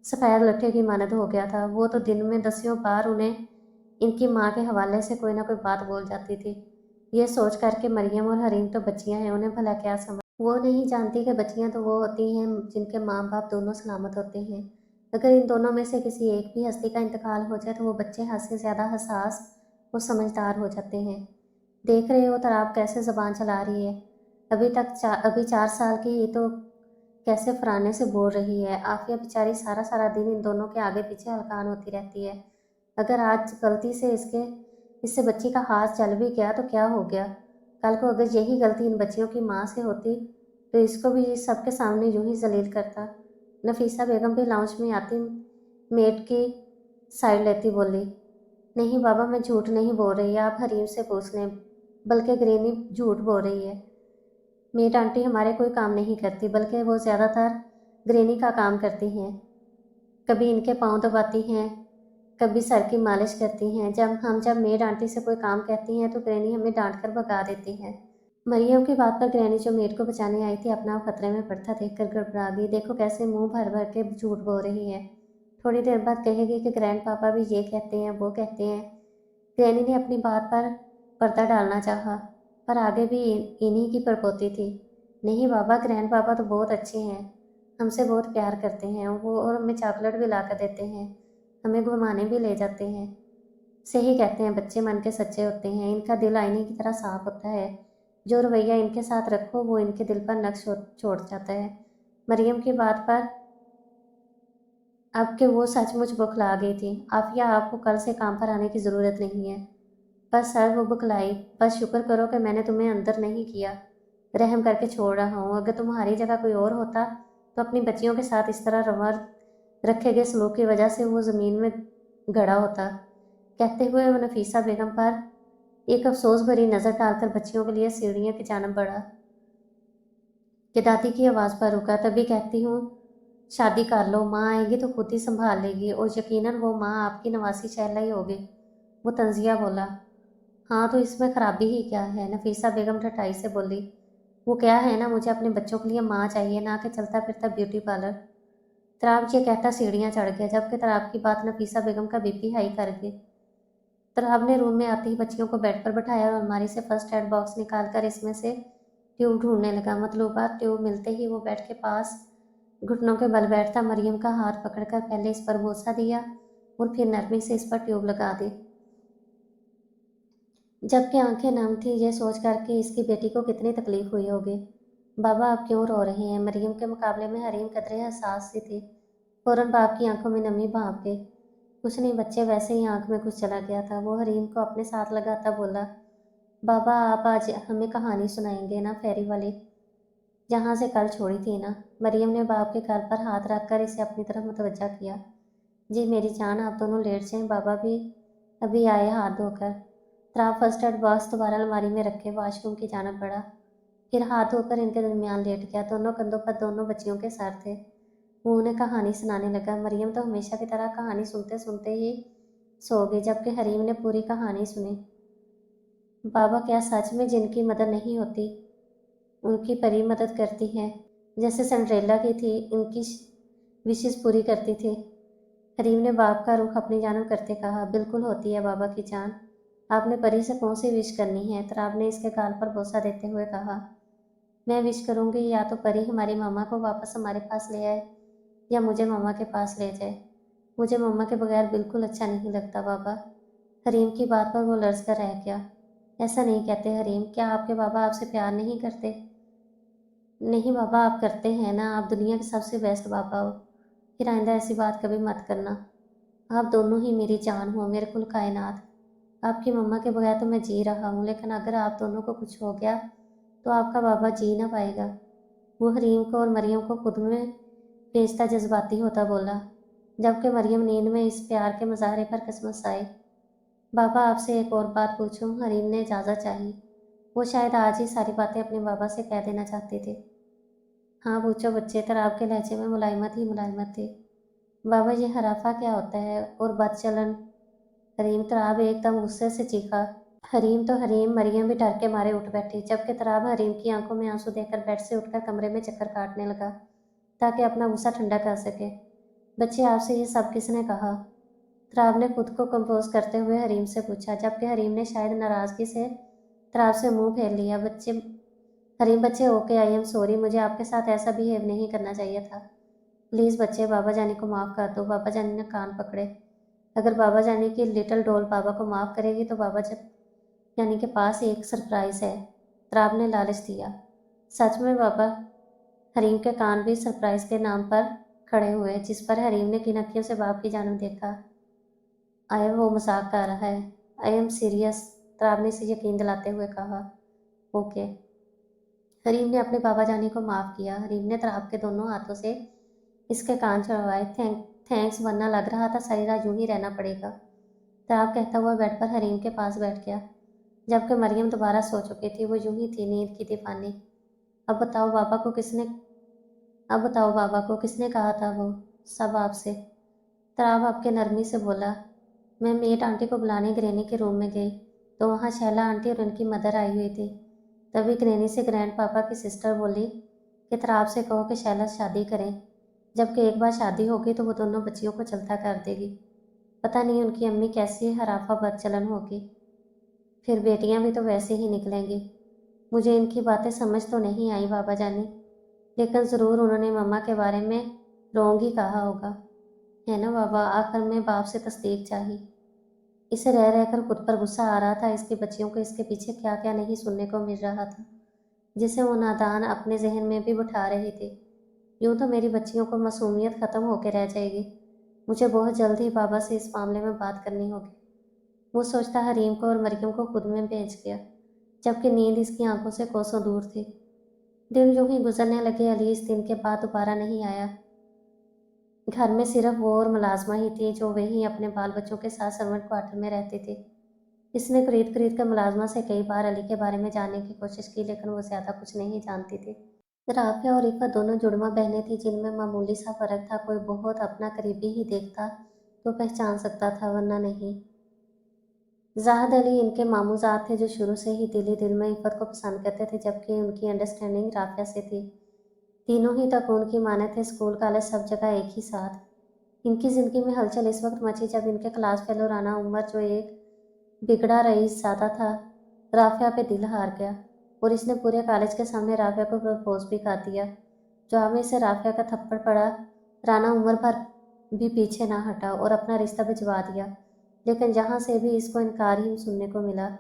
سفید لٹھے کی مانند ہو گیا تھا۔ وہ تو دن میں دسیوں بار انہیں ان کی ماں کے حوالے سے کوئی نہ کوئی بات بول جاتی تھی، یہ سوچ کر کہ مریم اور حریم تو بچیاں ہیں، انہیں بھلا کیا سمجھ۔ وہ نہیں جانتی کہ بچیاں تو وہ ہوتی ہیں جن کے ماں باپ دونوں سلامت ہوتے ہیں۔ اگر ان دونوں میں سے کسی ایک بھی ہستی کا انتقال ہو جائے تو وہ بچے حد سے زیادہ حساس اور سمجھدار ہو جاتے ہیں۔ دیکھ رہے ہو تراب کیسے زبان چلا رہی ہے، ابھی 4 سال کی ہی تو کیسے فرانے سے بول رہی ہے۔ عافیہ بیچاری سارا سارا دن ان دونوں کے آگے پیچھے ہلکان ہوتی رہتی ہے۔ اگر آج غلطی سے اس سے بچی کا ہاتھ چل بھی گیا تو کیا ہو گیا، کل کو اگر یہی غلطی ان بچیوں کی ماں سے ہوتی تو اس کو بھی سب کے سامنے یوں ہی ذلیل کرتا۔ نفیسہ بیگم بھی لاؤنج میں آتی میٹ کی سائڈ لیتی بولی۔ نہیں بابا، میں جھوٹ نہیں بول رہی، آپ حریم سے پوچھ لیں، بلکہ گرینی جھوٹ بول رہی ہے۔ میٹ آنٹی ہمارے کوئی کام نہیں کرتی، بلکہ وہ زیادہ تر گرینی کا کام کرتی ہیں۔ کبھی ان کے پاؤں دباتی ہیں، کبھی سر کی مالش کرتی ہیں۔ جب میڈ آنٹی سے کوئی کام کہتی ہیں تو گرینی ہمیں ڈانٹ کر بھگا دیتی ہے۔ مریم کی بات پر گرینی جو میڈ کو بچانے آئی تھی اپنا خطرے میں پڑتا دیکھ کر گڑبڑا گئی۔ دیکھو کیسے منہ بھر بھر کے جھوٹ بول رہی ہے، تھوڑی دیر بعد کہے گی کہ گرینڈ پاپا بھی یہ کہتے ہیں وہ کہتے ہیں۔ گرینی نے اپنی بات پر پردہ ڈالنا چاہا، پر آگے بھی انہی کی پڑپوتی تھی۔ نہیں بابا، گرینڈ پاپا تو بہت اچھے ہیں، ہم سے بہت پیار کرتے ہیں، وہ اور ہمیں چاکلیٹ بھی لا کر دیتے ہیں، ہمیں گھمانے بھی لے جاتے ہیں۔ صحیح کہتے ہیں، بچے من کے سچے ہوتے ہیں، ان کا دل آئینے کی طرح صاف ہوتا ہے، جو رویہ ان کے ساتھ رکھو وہ ان کے دل پر نقش چھوڑ جاتا ہے۔ مریم کی بات پر اب کہ وہ سچ مچ بکھلا گئی تھی۔ عافیہ، آپ کو کل سے کام پر آنے کی ضرورت نہیں ہے۔ بس سر، وہ بکھلائی، بس شکر کرو کہ میں نے تمہیں اندر نہیں کیا، رحم کر کے چھوڑ رہا ہوں۔ اگر تمہاری جگہ کوئی اور ہوتا تو اپنی بچیوں کے ساتھ اس طرح روا رکھے گئے سلوک کی وجہ سے وہ زمین میں گڑا ہوتا۔ کہتے ہوئے وہ نفیسہ بیگم پر ایک افسوس بھری نظر ڈال کر بچیوں کے لیے سیڑھیوں کی جانب بڑھا کہ دادی کی آواز پر رکا۔ تبھی کہتی ہوں شادی کر لو، ماں آئے گی تو خود ہی سنبھال لے گی، اور یقیناً وہ ماں آپ کی نواسی شہلا ہی ہوگی۔ وہ تنزیہ بولا۔ ہاں تو اس میں خرابی ہی کیا ہے؟ نفیسہ بیگم ٹھٹائی سے بولی۔ وہ کیا ہے نا، مجھے اپنے بچوں کے لیے ماں چاہیے، نہ کہ چلتا پھرتا بیوٹی پارلر۔ तराब ये कहता सीढ़ियाँ चढ़ गया, जबकि तराब की बात नफीसा बेगम का बीपी हाई कर गई। तराब ने रूम में आते ही बच्चियों को बेड पर बैठाया और अलमारी से फर्स्ट एड बॉक्स निकालकर इसमें से ट्यूब ढूंढने लगा। मतलूबा ट्यूब मिलते ही वो बेड के पास घुटनों के बल बैठता, मरियम का हाथ पकड़कर पहले इस पर बोसा दिया और फिर नरमी से इस पर ट्यूब लगा दी, जबकि आंखें नम थी ये सोच कर कि इसकी बेटी को कितनी तकलीफ हुई होगी। बाबा आप क्यों रो रहे हैं? मरियम के मुकाबले में हरीम कदरे हसास सी थी। फौरन बाप की आंखों में नमी भाप गई। कुछ नहीं बच्चे, वैसे ही आंख में कुछ चला गया था। वो हरीम को अपने साथ लगाता बोला, बाबा आप आज हमें कहानी सुनाएंगे ना, फेरी वाली, जहाँ से कल छोड़ी थी ना। मरियम ने बाप के गाल पर हाथ रखकर इसे अपनी तरफ मुतवज्जा किया। जी मेरी जान, आप दोनों लेट जाएं, बाबा भी अभी आए हाथ धोकर। तराब फर्स्ट एड बॉक्स दोबारा अलमारी में रखे वॉशरूम की जाना पड़ा, फिर हाथ धोकर इनके दरमियान लेट गया। दोनों कंधों पर दोनों बच्चियों के सर थे। वो उन्हें कहानी सुनाने लगा। मरियम तो हमेशा की तरह कहानी सुनते सुनते ही सो गई, जबकि हरीम ने पूरी कहानी सुनी। बाबा क्या सच में जिनकी मदद नहीं होती उनकी परी मदद करती है, जैसे सिंड्रेला की थी, इनकी विशेष पूरी करती थी? हरीम ने बाप का रुख अपनी जानब करते कहा, बिल्कुल होती है बाबा की जान। आपने परी से कौन सी विश करनी है? तराब ने इसके गाल पर बोसा देते हुए कहा, मैं विश करूंगी या तो परी हमारी मामा को वापस हमारे पास ले आए या मुझे मामा के पास ले जाए। मुझे मामा के बगैर बिल्कुल अच्छा नहीं लगता बाबा। हरीम की बात पर वो लर्ज कर रह गया। ऐसा नहीं कहते हरीम, क्या आपके बाबा आपसे प्यार नहीं करते? नहीं बाबा, आप करते हैं ना, आप दुनिया के सबसे बेस्ट बाबा हो। फिर आइंदा ऐसी बात कभी मत करना। आप दोनों ही मेरी जान हो, मेरे कुल कायनात। आपकी मम्मा के बगैर तो मैं जी रहा हूँ, लेकिन अगर आप दोनों को कुछ हो गया तो आपका बाबा जी ना पाएगा। वो हरीम को और मरियम को खुद में बेचता जज्बाती होता बोला, जबकि मरियम नींद में इस प्यार के मुजाहरे पर कसमस आई। बाबा आपसे एक और बात पूछूं? हरीम ने इजाज़त चाही। वो शायद आज ही सारी बातें अपने बाबा से कह देना चाहती थी। हाँ पूछो बच्चे, तराब के लहजे में मुलायमत ही मुलायमत थी। बाबा ये हराफा क्या होता है और बदचलन? हरीम तराब एकदम गुस्से से चीखा। हरीम तो हरीम, मरियम भी डर के मारे उठ बैठी, जबकि तराब हरीम की आंखों में आंसू देखकर बेड से उठकर कमरे में चक्कर काटने लगा ताकि अपना गुस्सा ठंडा कर सके। बच्चे आपसे ये सब किसने कहा? तराब ने खुद को कंपोज करते हुए हरीम से पूछा, जबकि हरीम ने शायद नाराजगी से तराब से मुंह फेर लिया। बच्चे हरीम बच्चे ओके, आई एम सॉरी, मुझे आपके साथ ऐसा बिहेव नहीं करना चाहिए था। प्लीज़ बच्चे, बाबा जानी को माफ़ कर दो। बाबा जानी ने कान पकड़े। अगर बाबा जानी की लिटिल डॉल बाबा को माफ़ करेगी तो बाबा जानी के पास एक सरप्राइज़ है। तराब ने लालच दिया। सच में बाबा? हरीम के कान भी सरप्राइज़ के नाम पर खड़े हुए, जिस पर हरीम ने किन अखियों से बाप की जानब देखा। आया वो मजाक कर रहा है। आई एम सीरियस, तराब ने इसे यकीन दिलाते हुए कहा। ओके। हरीम ने अपने बाबा जानी को माफ़ किया। हरीम ने तराब के दोनों हाथों से इसके कान छुड़वाए। थैंक्स, वरना लग रहा था सारी रात यूं ही रहना पड़ेगा। तराब कहता हुआ बेड पर हरीम के पास बैठ गया, जबकि मरियम दोबारा सो चुकी थी। वो यूं ही थी, नींद की दीवानी। अब बताओ बाबा को किसने अब बताओ बाबा को किसने कहा था वो सब आपसे? तराब आपके नरमी से बोला, मैं मेट आंटी को बुलाने ग्रैनी के रूम में गई तो वहाँ शैला आंटी और उनकी मदर आई हुई थी। तभी ग्रैनी से ग्रैंड पापा की सिस्टर बोली कि तराब से कहो कि शैला शादी करें, जबकि एक बार शादी होगी तो वो दोनों बच्चियों को चलता कर देगी। पता नहीं उनकी अम्मी कैसी हराफा बदचलन होगी। फिर बेटियां भी तो वैसे ही निकलेंगी। मुझे इनकी बातें समझ तो नहीं आई बाबा जानी, लेकिन ज़रूर उन्होंने मम्मा के बारे में रोंग ही कहा होगा, है ना बाबा? आखिर में बाप से तस्दीक चाहिए। इसे रह रहकर खुद पर गुस्सा आ रहा था। इसकी बच्चियों को इसके पीछे क्या क्या नहीं सुनने को मिल रहा था, जिसे वो नादान अपने जहन में भी बिठा रही थी। यूं तो मेरी बच्चियों को मासूमियत ख़त्म होकर रह जाएगी। मुझे बहुत जल्द ही बाबा से इस मामले में बात करनी होगी। वो सोचता हरीम को और मरियम को खुद में भेज गया, जबकि नींद इसकी आंखों से कोसों दूर थी। दिन यूं ही गुजरने लगे। अली इस दिन के बाद दोबारा नहीं आया। घर में सिर्फ वो और मुलाजमा ही थी, जो वही अपने बाल बच्चों के साथ सर्वेंट क्वार्टर में रहती थी। इसने खरीद खरीद कर मुलाजमा से कई बार अली के बारे में जानने की कोशिश की, लेकिन वो ज़्यादा कुछ नहीं जानती थी। राफिया और इफ़ा दोनों जुड़वा बहनें थीं, जिनमें मामूली सा फ़र्क था। कोई बहुत अपना करीबी ही देखता तो पहचान सकता था, वरना नहीं। जाहिद अली इनके मामूजात थे, जो शुरू से ही दिल में इफ़त को पसंद करते थे, जबकि उनकी अंडरस्टैंडिंग राफिया से थी। तीनों ही तक उनकी माने थे, स्कूल कॉलेज सब जगह एक ही साथ। इनकी ज़िंदगी में हलचल इस वक्त मची जब इनके क्लास फेलो राना उमर, जो एक बिगड़ा रईस ज़्यादा था, राफिया पे दिल हार गया और इसने पूरे कॉलेज के सामने राफिया को प्रपोज भी कर दिया। जवाब में इसे राफिया का थप्पड़ पड़ा। राना उमर भर भी पीछे ना हटा और अपना रिश्ता भिजवा दिया, लेकिन जहाँ से भी इसको इनकार ही सुनने को मिला,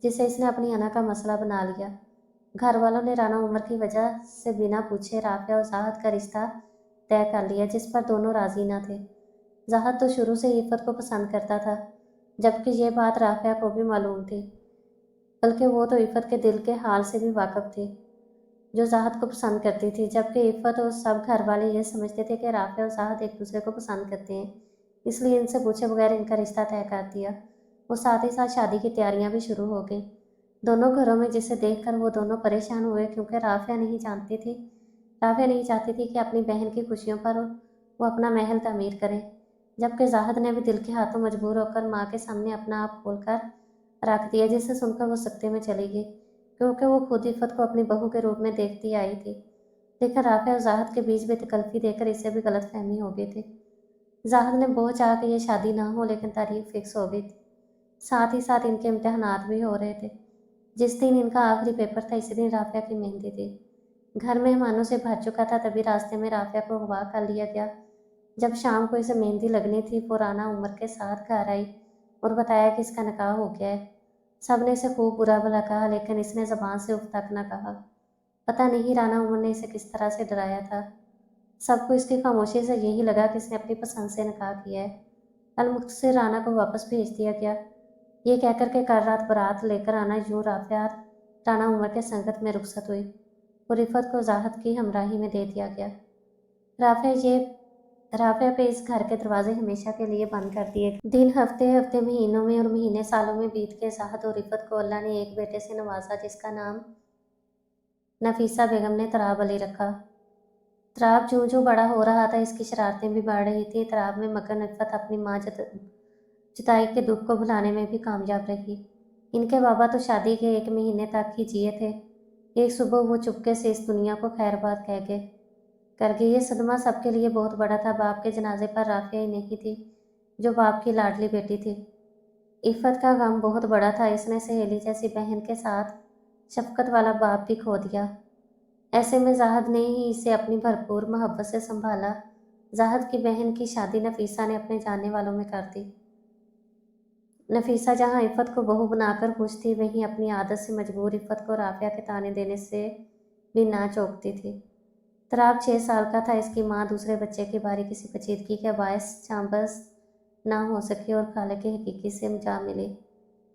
जिसे इसने अपनी अना का मसला बना लिया। घर वालों ने राना उमर की वजह से बिना पूछे राफिया और जाहद का रिश्ता तय कर लिया, जिस पर दोनों राजी न थे। जाहद तो शुरू से इफ़त को पसंद करता था, जबकि ये बात राफिया को भी मालूम थी, बल्कि वो तो इफ़त के दिल के हाल से भी वाकफ़ थी, जो जाहद को पसंद करती थी। जबकि इफ़त और सब घर वाले ये समझते थे कि राफिया और जाहद एक दूसरे को पसंद करते हैं, इसलिए इनसे पूछे बगैर इनका रिश्ता तय कर दिया। वो साथ ही साथ शादी की तैयारियां भी शुरू हो गई दोनों घरों में, जिसे देखकर वो दोनों परेशान हुए, क्योंकि राफिया नहीं चाहती थी कि अपनी बहन की खुशियों पर वो अपना महल तामीर करे, जबकि जाहद ने भी दिल के हाथों मजबूर होकर माँ के सामने अपना आप खोलकर रख दिया, जिसे सुनकर वो सख्ते में चली गई, क्योंकि वो खुद इफ़त को अपनी बहू के रूप में देखती आई थी। लेकिन राफिया और जाहद के बीच बेतकल्फी देकर इसे भी गलतफहमी हो गई थी। जाहद ने बहुत चाहा कि ये शादी ना हो, लेकिन तारीख फिक्स हो गई थी। साथ ही साथ इनके इम्तहानात भी हो रहे थे। जिस दिन इनका आखिरी पेपर था, इसी दिन राफिया की मेहंदी थी। घर मेहमानों से भर चुका था, तभी रास्ते में राफिया को अगवा कर लिया गया। जब शाम को इसे मेहंदी लगनी थी, वो राना उमर के साथ घर आई और बताया कि इसका निकाह हो गया है। सब ने इसे खूब बुरा भला कहा, लेकिन इसने ज़बान से उफ तक न कहा। पता नहीं राना उमर ने इसे किस तरह से डराया था। सबको इसकी खामोशी से यही लगा कि इसने अपनी पसंद से निकाह किया है। अलमुख्तसिर राना को वापस भेज दिया गया, ये कहकर के कल रात बारात लेकर आना। यूँ राफिया राना उमर के संगत में रुखसत हुई और इफ़त को जाहद की हमराही में दे दिया गया। राफिया पे इस घर के दरवाजे हमेशा के लिए बंद कर दिए गए। दिन हफ्ते हफ्ते, महीनों में और महीने सालों में बीत के जाहद और इफ़त को अल्लाह ने एक बेटे से नवाजा, जिसका नाम नफीसा बेगम ने तराब अली रखा। तराब जो जो बड़ा हो रहा था, इसकी शरारतें भी बढ़ रही थी। तराब में मगन इफ़त अपनी माँ जुदाई के दुख को भुलाने में भी कामयाब रही। इनके बाबा तो शादी के एक महीने तक ही जिए थे। एक सुबह वो चुपके से इस दुनिया को खैरबाद कह गए कर गए। ये सदमा सबके लिए बहुत बड़ा था। बाप के जनाजे पर राफिया ही नहीं थी, जो बाप की लाडली बेटी थी। इफ़त का गम बहुत बड़ा था। इसने सहेली जैसी बहन के साथ शफकत वाला बाप भी खो दिया। ऐसे में जाहद ने ही इसे अपनी भरपूर मोहब्बत से संभाला। जाहद की बहन की शादी नफीसा ने अपने जानने वालों में कर दी। नफीसा जहाँ इफ़त को बहू बनाकर खुश थी, वहीं अपनी आदत से मजबूर इफ़त को राफिया के ताने देने से भी ना चौंकती थी। तराब 6 साल का था। इसकी माँ दूसरे बच्चे की बारी किसी पेचीदगी के बायस चांबस ना हो सकी और खाले के हकीकी से जा मिली।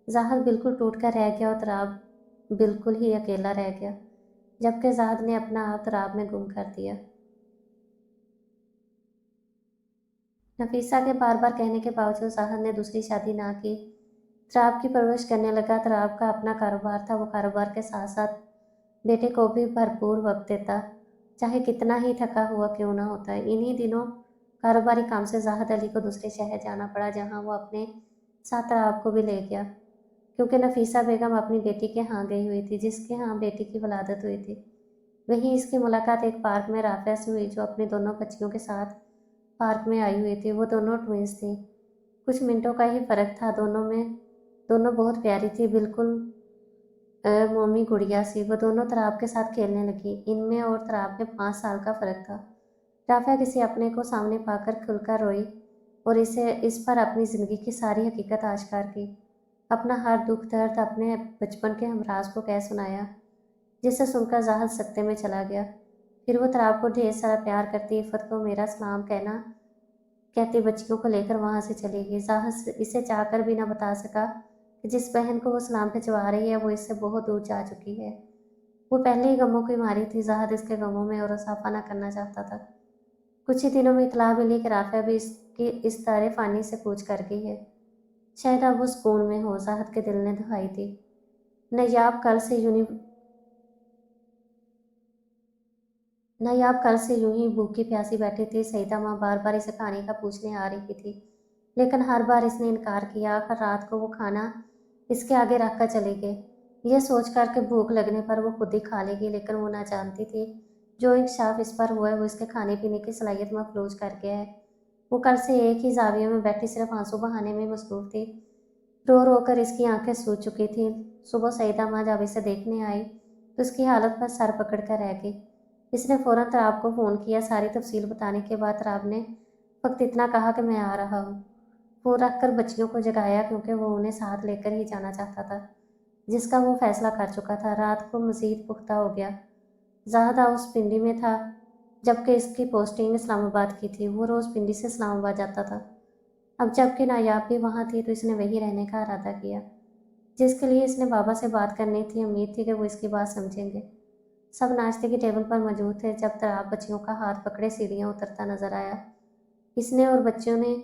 जाहद बिल्कुल टूट कर रह गया और तराब बिल्कुल ही अकेला रह गया, जबकि जाहद ने अपना आप तराब में गुम कर दिया। नफीसा के बार बार कहने के बावजूद जाहद ने दूसरी शादी ना की। तराब की परवरिश करने लगा। तराब का अपना कारोबार था। वो कारोबार के साथ साथ बेटे को भी भरपूर वक्त देता, चाहे कितना ही थका हुआ क्यों ना होता। इन्हीं दिनों कारोबारी काम से जाहद अली को दूसरे शहर जाना पड़ा, जहां वो अपने साथ तराब को भी ले गया, क्योंकि नफीसा बेगम अपनी बेटी के यहाँ गई हुई थी, जिसके यहाँ बेटी की वलादत हुई थी। वहीं इसकी मुलाकात एक पार्क में राफिया से हुई, जो अपनी दोनों बच्चियों के साथ पार्क में आई हुई थी। वो दोनों ट्विंस थी। कुछ मिनटों का ही फर्क था दोनों में। दोनों बहुत प्यारी थी, बिल्कुल मोमी गुड़िया सी। वो दोनों तराब के साथ खेलने लगी। इनमें और तराब में 5 साल का फर्क था। राफिया किसी अपने को सामने पाकर खुलकर रोई और इस पर अपनी ज़िंदगी की सारी हकीकत आश्कार की। अपना हर दुख दर्द अपने बचपन के हमराज को कह सुनाया, जिसे सुनकर जाहद सकते में चला गया। फिर वो तराब को ढेर सारा प्यार करती, इफ़त को मेरा सलाम कहती बच्चियों को लेकर वहाँ से चली गई। जाहद इसे चाहकर भी न बता सका कि जिस बहन को वो सलाम भिजवा रही है, वो इससे बहुत दूर जा चुकी है। वो पहले ही गमों की मारी थी। जाहद इसके गमों में और इजाफा न करना चाहता था। कुछ ही दिनों में इतला मिली कि राफिया भी इसकी इस तारे फानी से कूच कर गई है। शायद अब वो सुकून में हो। जाहद के दिल ने दुहाई दी, नयाब कल से यूं ही भूखी प्यासी बैठी थी। सईदा माँ बार बार इसे खाने का पूछने आ रही थी, लेकिन हर बार इसने इनकार किया। आखिर रात को वो खाना इसके आगे रख कर चली गई, यह सोच कर कि भूख लगने पर वो खुद ही खा लेगी, लेकिन वो ना जानती थी जो इंकशाफ इस पर हुआ है वो इसके खाने पीने की सलाहियत मफलूज कर गया है। वो कल से एक ही जाविये में बैठी सिर्फ आंसू बहाने में मसरूफ थी। रो रो कर इसकी आंखें सूज चुकी थीं। सुबह सईदा माँ जब इसे देखने आई तो उसकी हालत पर सर पकड़ कर रह गई। इसने फ़ौरन तराब को फ़ोन किया। सारी तफसील बताने के बाद तराब ने फक्त इतना कहा कि मैं आ रहा हूँ। फ़ोन रख कर बच्चियों को जगाया क्योंकि वो उन्हें साथ लेकर ही जाना चाहता था, जिसका वो फैसला कर चुका था। रात को मज़ीद पुख्ता हो गया। ज़ाहदा उस पिंडी में था जबकि इसकी पोस्टिंग इस्लामाबाद की थी। वो रोज़ पिंडी से इस्लामाबाद जाता था। अब जबकि नायाब भी वहाँ थी तो इसने वहीं रहने का इरादा किया, जिसके लिए इसने बाबा से बात करनी थी। उम्मीद थी कि वो इसकी बात समझेंगे। सब नाश्ते की टेबल पर मौजूद थे जब तराब बच्चियों का हाथ पकड़े सीढ़ियाँ उतरता नजर आया। इसने और बच्चियों ने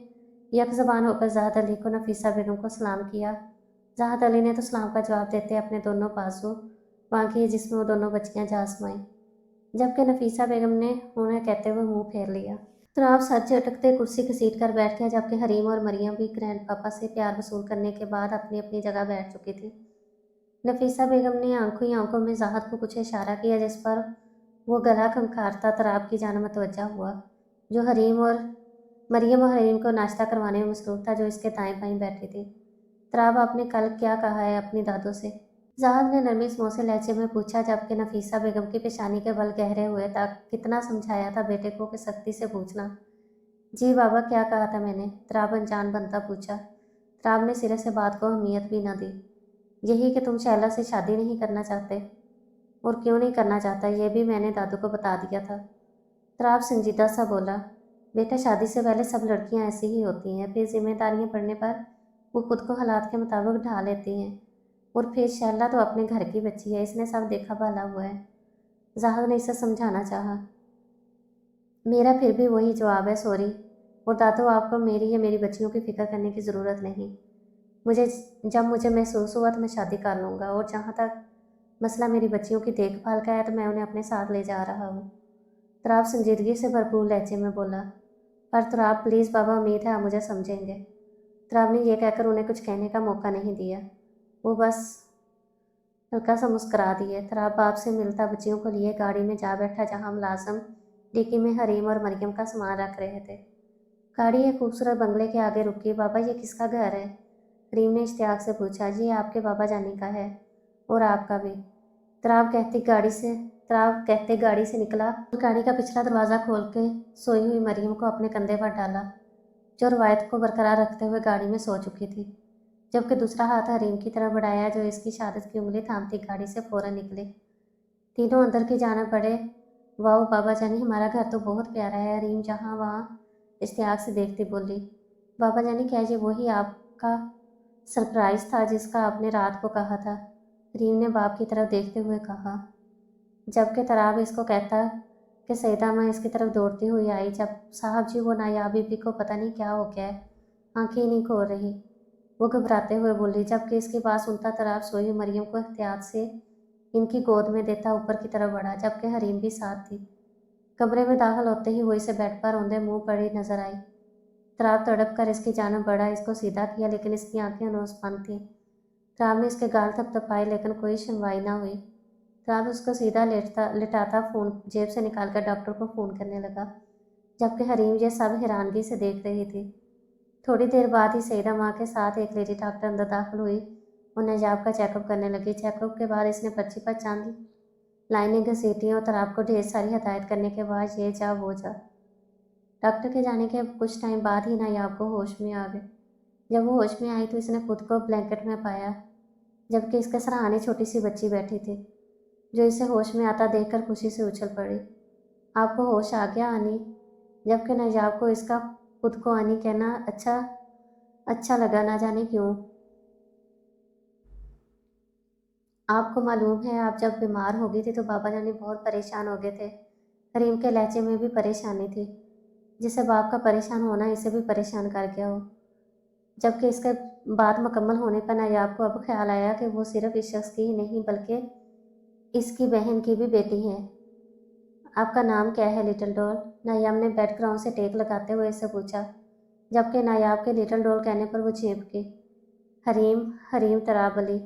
यक ज़बान होकर ज़ाहद अली को नफीसा बेगम को सलाम किया। ज़ाहद अली ने तो सलाम का जवाब देते अपने दोनों बाजू बांके जिसमें वो दोनों बच्चियाँ जा समाईं, जबकि नफीसा बेगम ने उन्हें कहते हुए मुंह फेर लिया। तराब सर झटकते कुर्सी घसीट कर बैठ गया, जबकि हरीम और मरियम भी ग्रैंड पापा से प्यार वसूल करने के बाद अपनी अपनी जगह बैठ चुकी थी। नफीसा बेगम ने आंखों ही आंखों में ज़ाहद को कुछ इशारा किया, जिस पर वो गला खंखारता तराब की जान मतवज्जा हुआ, जो मरियम और हरीम को नाश्ता करवाने में मसरूफ था, जो इसके दाएं बाएं बैठी थी। तराब, आपने कल क्या कहा है अपनी दादों से? ज़ाहद ने नरमी समोसे लहजे में पूछा, जबकि नफीसा बेगम की पेशानी के बल गहरे हुए था। कितना समझाया था बेटे को कि सख्ती से पूछना। जी बाबा, क्या कहा था मैंने? तराब अनजान बनता पूछा। तराब ने सिरे से बात को अहमियत भी न दी। यही कि तुम शैला से शादी नहीं करना चाहते। और क्यों नहीं करना चाहता ये भी मैंने दादू को बता दिया था। तराब संजीदा सा बोला, बेटा शादी से पहले सब लड़कियां ऐसी ही होती हैं, फिर जिम्मेदारियां पड़ने पर वो खुद को हालात के मुताबिक ढाल लेती हैं। और फिर शैला तो अपने घर की बच्ची है, इसने सब देखा भाला हुआ है। ज़ाहद ने इसे समझाना चाहा। मेरा फिर भी वही जवाब है, सॉरी। और दादू, आपको मेरी या मेरी बच्चियों की फिक्र करने की ज़रूरत नहीं। जब मुझे महसूस हुआ तो मैं शादी कर लूँगा। और जहाँ तक मसला मेरी बच्चियों की देखभाल का है तो मैं उन्हें अपने साथ ले जा रहा हूँ। तराब संजीदगी से भरपूर लहजे में बोला। पर तराब प्लीज़ बाबा, उम्मीद है आप मुझे समझेंगे। तराब ने यह कहकर उन्हें कुछ कहने का मौका नहीं दिया। वो बस हल्का सा मुस्करा दिए। तराब बाप से मिलता बच्चियों को लिए गाड़ी में जा बैठा, जहाँ मुलाजम डिक्की में हरीम और मरियम का सामान रख रहे थे। गाड़ी एक खूबसूरत बंगले के आगे रुकी। बाबा, ये किसका घर है? हरीम ने इश्तियाक से पूछा। जी, आपके बाबा जानी का है, और आपका भी। तराब कहते गाड़ी से निकला और गाड़ी का पिछला दरवाज़ा खोल के सोई हुई मरियम को अपने कंधे पर डाला, जो रवायत को बरकरार रखते हुए गाड़ी में सो चुकी थी, जबकि दूसरा हाथ हरीम की तरफ बढ़ाया, जो इसकी शहादत की उंगली थामती गाड़ी से फौरन निकले। तीनों अंदर की जानिब बढ़े। वाह बाबा जानी, हमारा घर तो बहुत प्यारा है। हरीम जहाँ वहाँ इश्तियाक से देखती बोली। बाबा जानी, क्या ये वही आपका सरप्राइज था जिसका आपने रात को कहा था? हरीम ने बाप की तरफ देखते हुए कहा, जबकि तराब इसको कहता कि सईदा माँ इसकी तरफ दौड़ती हुई आई। जब साहब जी, वो नायाब बीबी को पता नहीं क्या हो गया है, आंखें ही नहीं खोल रही, वो घबराते हुए बोली। जबकि इसकी बात सुनता तराब सोई मरियम को एहतियात से इनकी गोद में देता ऊपर की तरफ बढ़ा, जबकि हरीम भी साथ थी। कमरे में दाखिल होते ही वो इसे बेड पर औंधे मुंह पड़ी नजर आई। तराब तड़प कर इसकी जानब बढ़ा, इसको सीधा किया, लेकिन इसकी आंखें अनोस बंद थीं। तराब ने इसके गाल थपथपाए, लेकिन कोई सुनवाई ना हुई। तराब उसको सीधा लिटाता फ़ोन जेब से निकालकर डॉक्टर को फ़ोन करने लगा, जबकि हरीम ये सब हैरानगी से देख रही थी। थोड़ी देर बाद ही सईदा माँ के साथ एक लेडी डॉक्टर अंदर दाखिल हुई और नजाब का चेकअप करने लगी। चेकअप के बाद इसने पर्ची पर चंद लाइनें घसीटी और तराब को ढेर सारी हदायत करने के बाद ये जा वो जा। डॉक्टर के जाने के कुछ टाइम बाद ही नायाब को होश में आ गए। जब वो होश में आई तो इसने खुद को ब्लैंकेट में पाया, जबकि इसके सराहने छोटी सी बच्ची बैठी थी, जो इसे होश में आता देखकर खुशी से उछल पड़ी। आपको होश आ गया आनी? जबकि नजाब को इसका खुद को आनी कहना अच्छा लगा, ना जाने क्यों। आपको मालूम है, आप जब बीमार हो गई थी तो बाबा जानी बहुत परेशान हो गए थे। करीम के लहजे में भी परेशानी थी, जिसे बाप का परेशान होना इसे भी परेशान कर गया हो। जबकि इसके बात मुकम्मल होने पर नायाब को अब ख्याल आया कि वो सिर्फ इस शख्स की ही नहीं बल्कि इसकी बहन की भी बेटी है। आपका नाम क्या है लिटिल डॉल? नायाब ने बेड ग्राउंड से टेक लगाते हुए इसे पूछा, जबकि नायाब के लिटिल डॉल कहने पर वो चीख गई। हरीम तराब अली।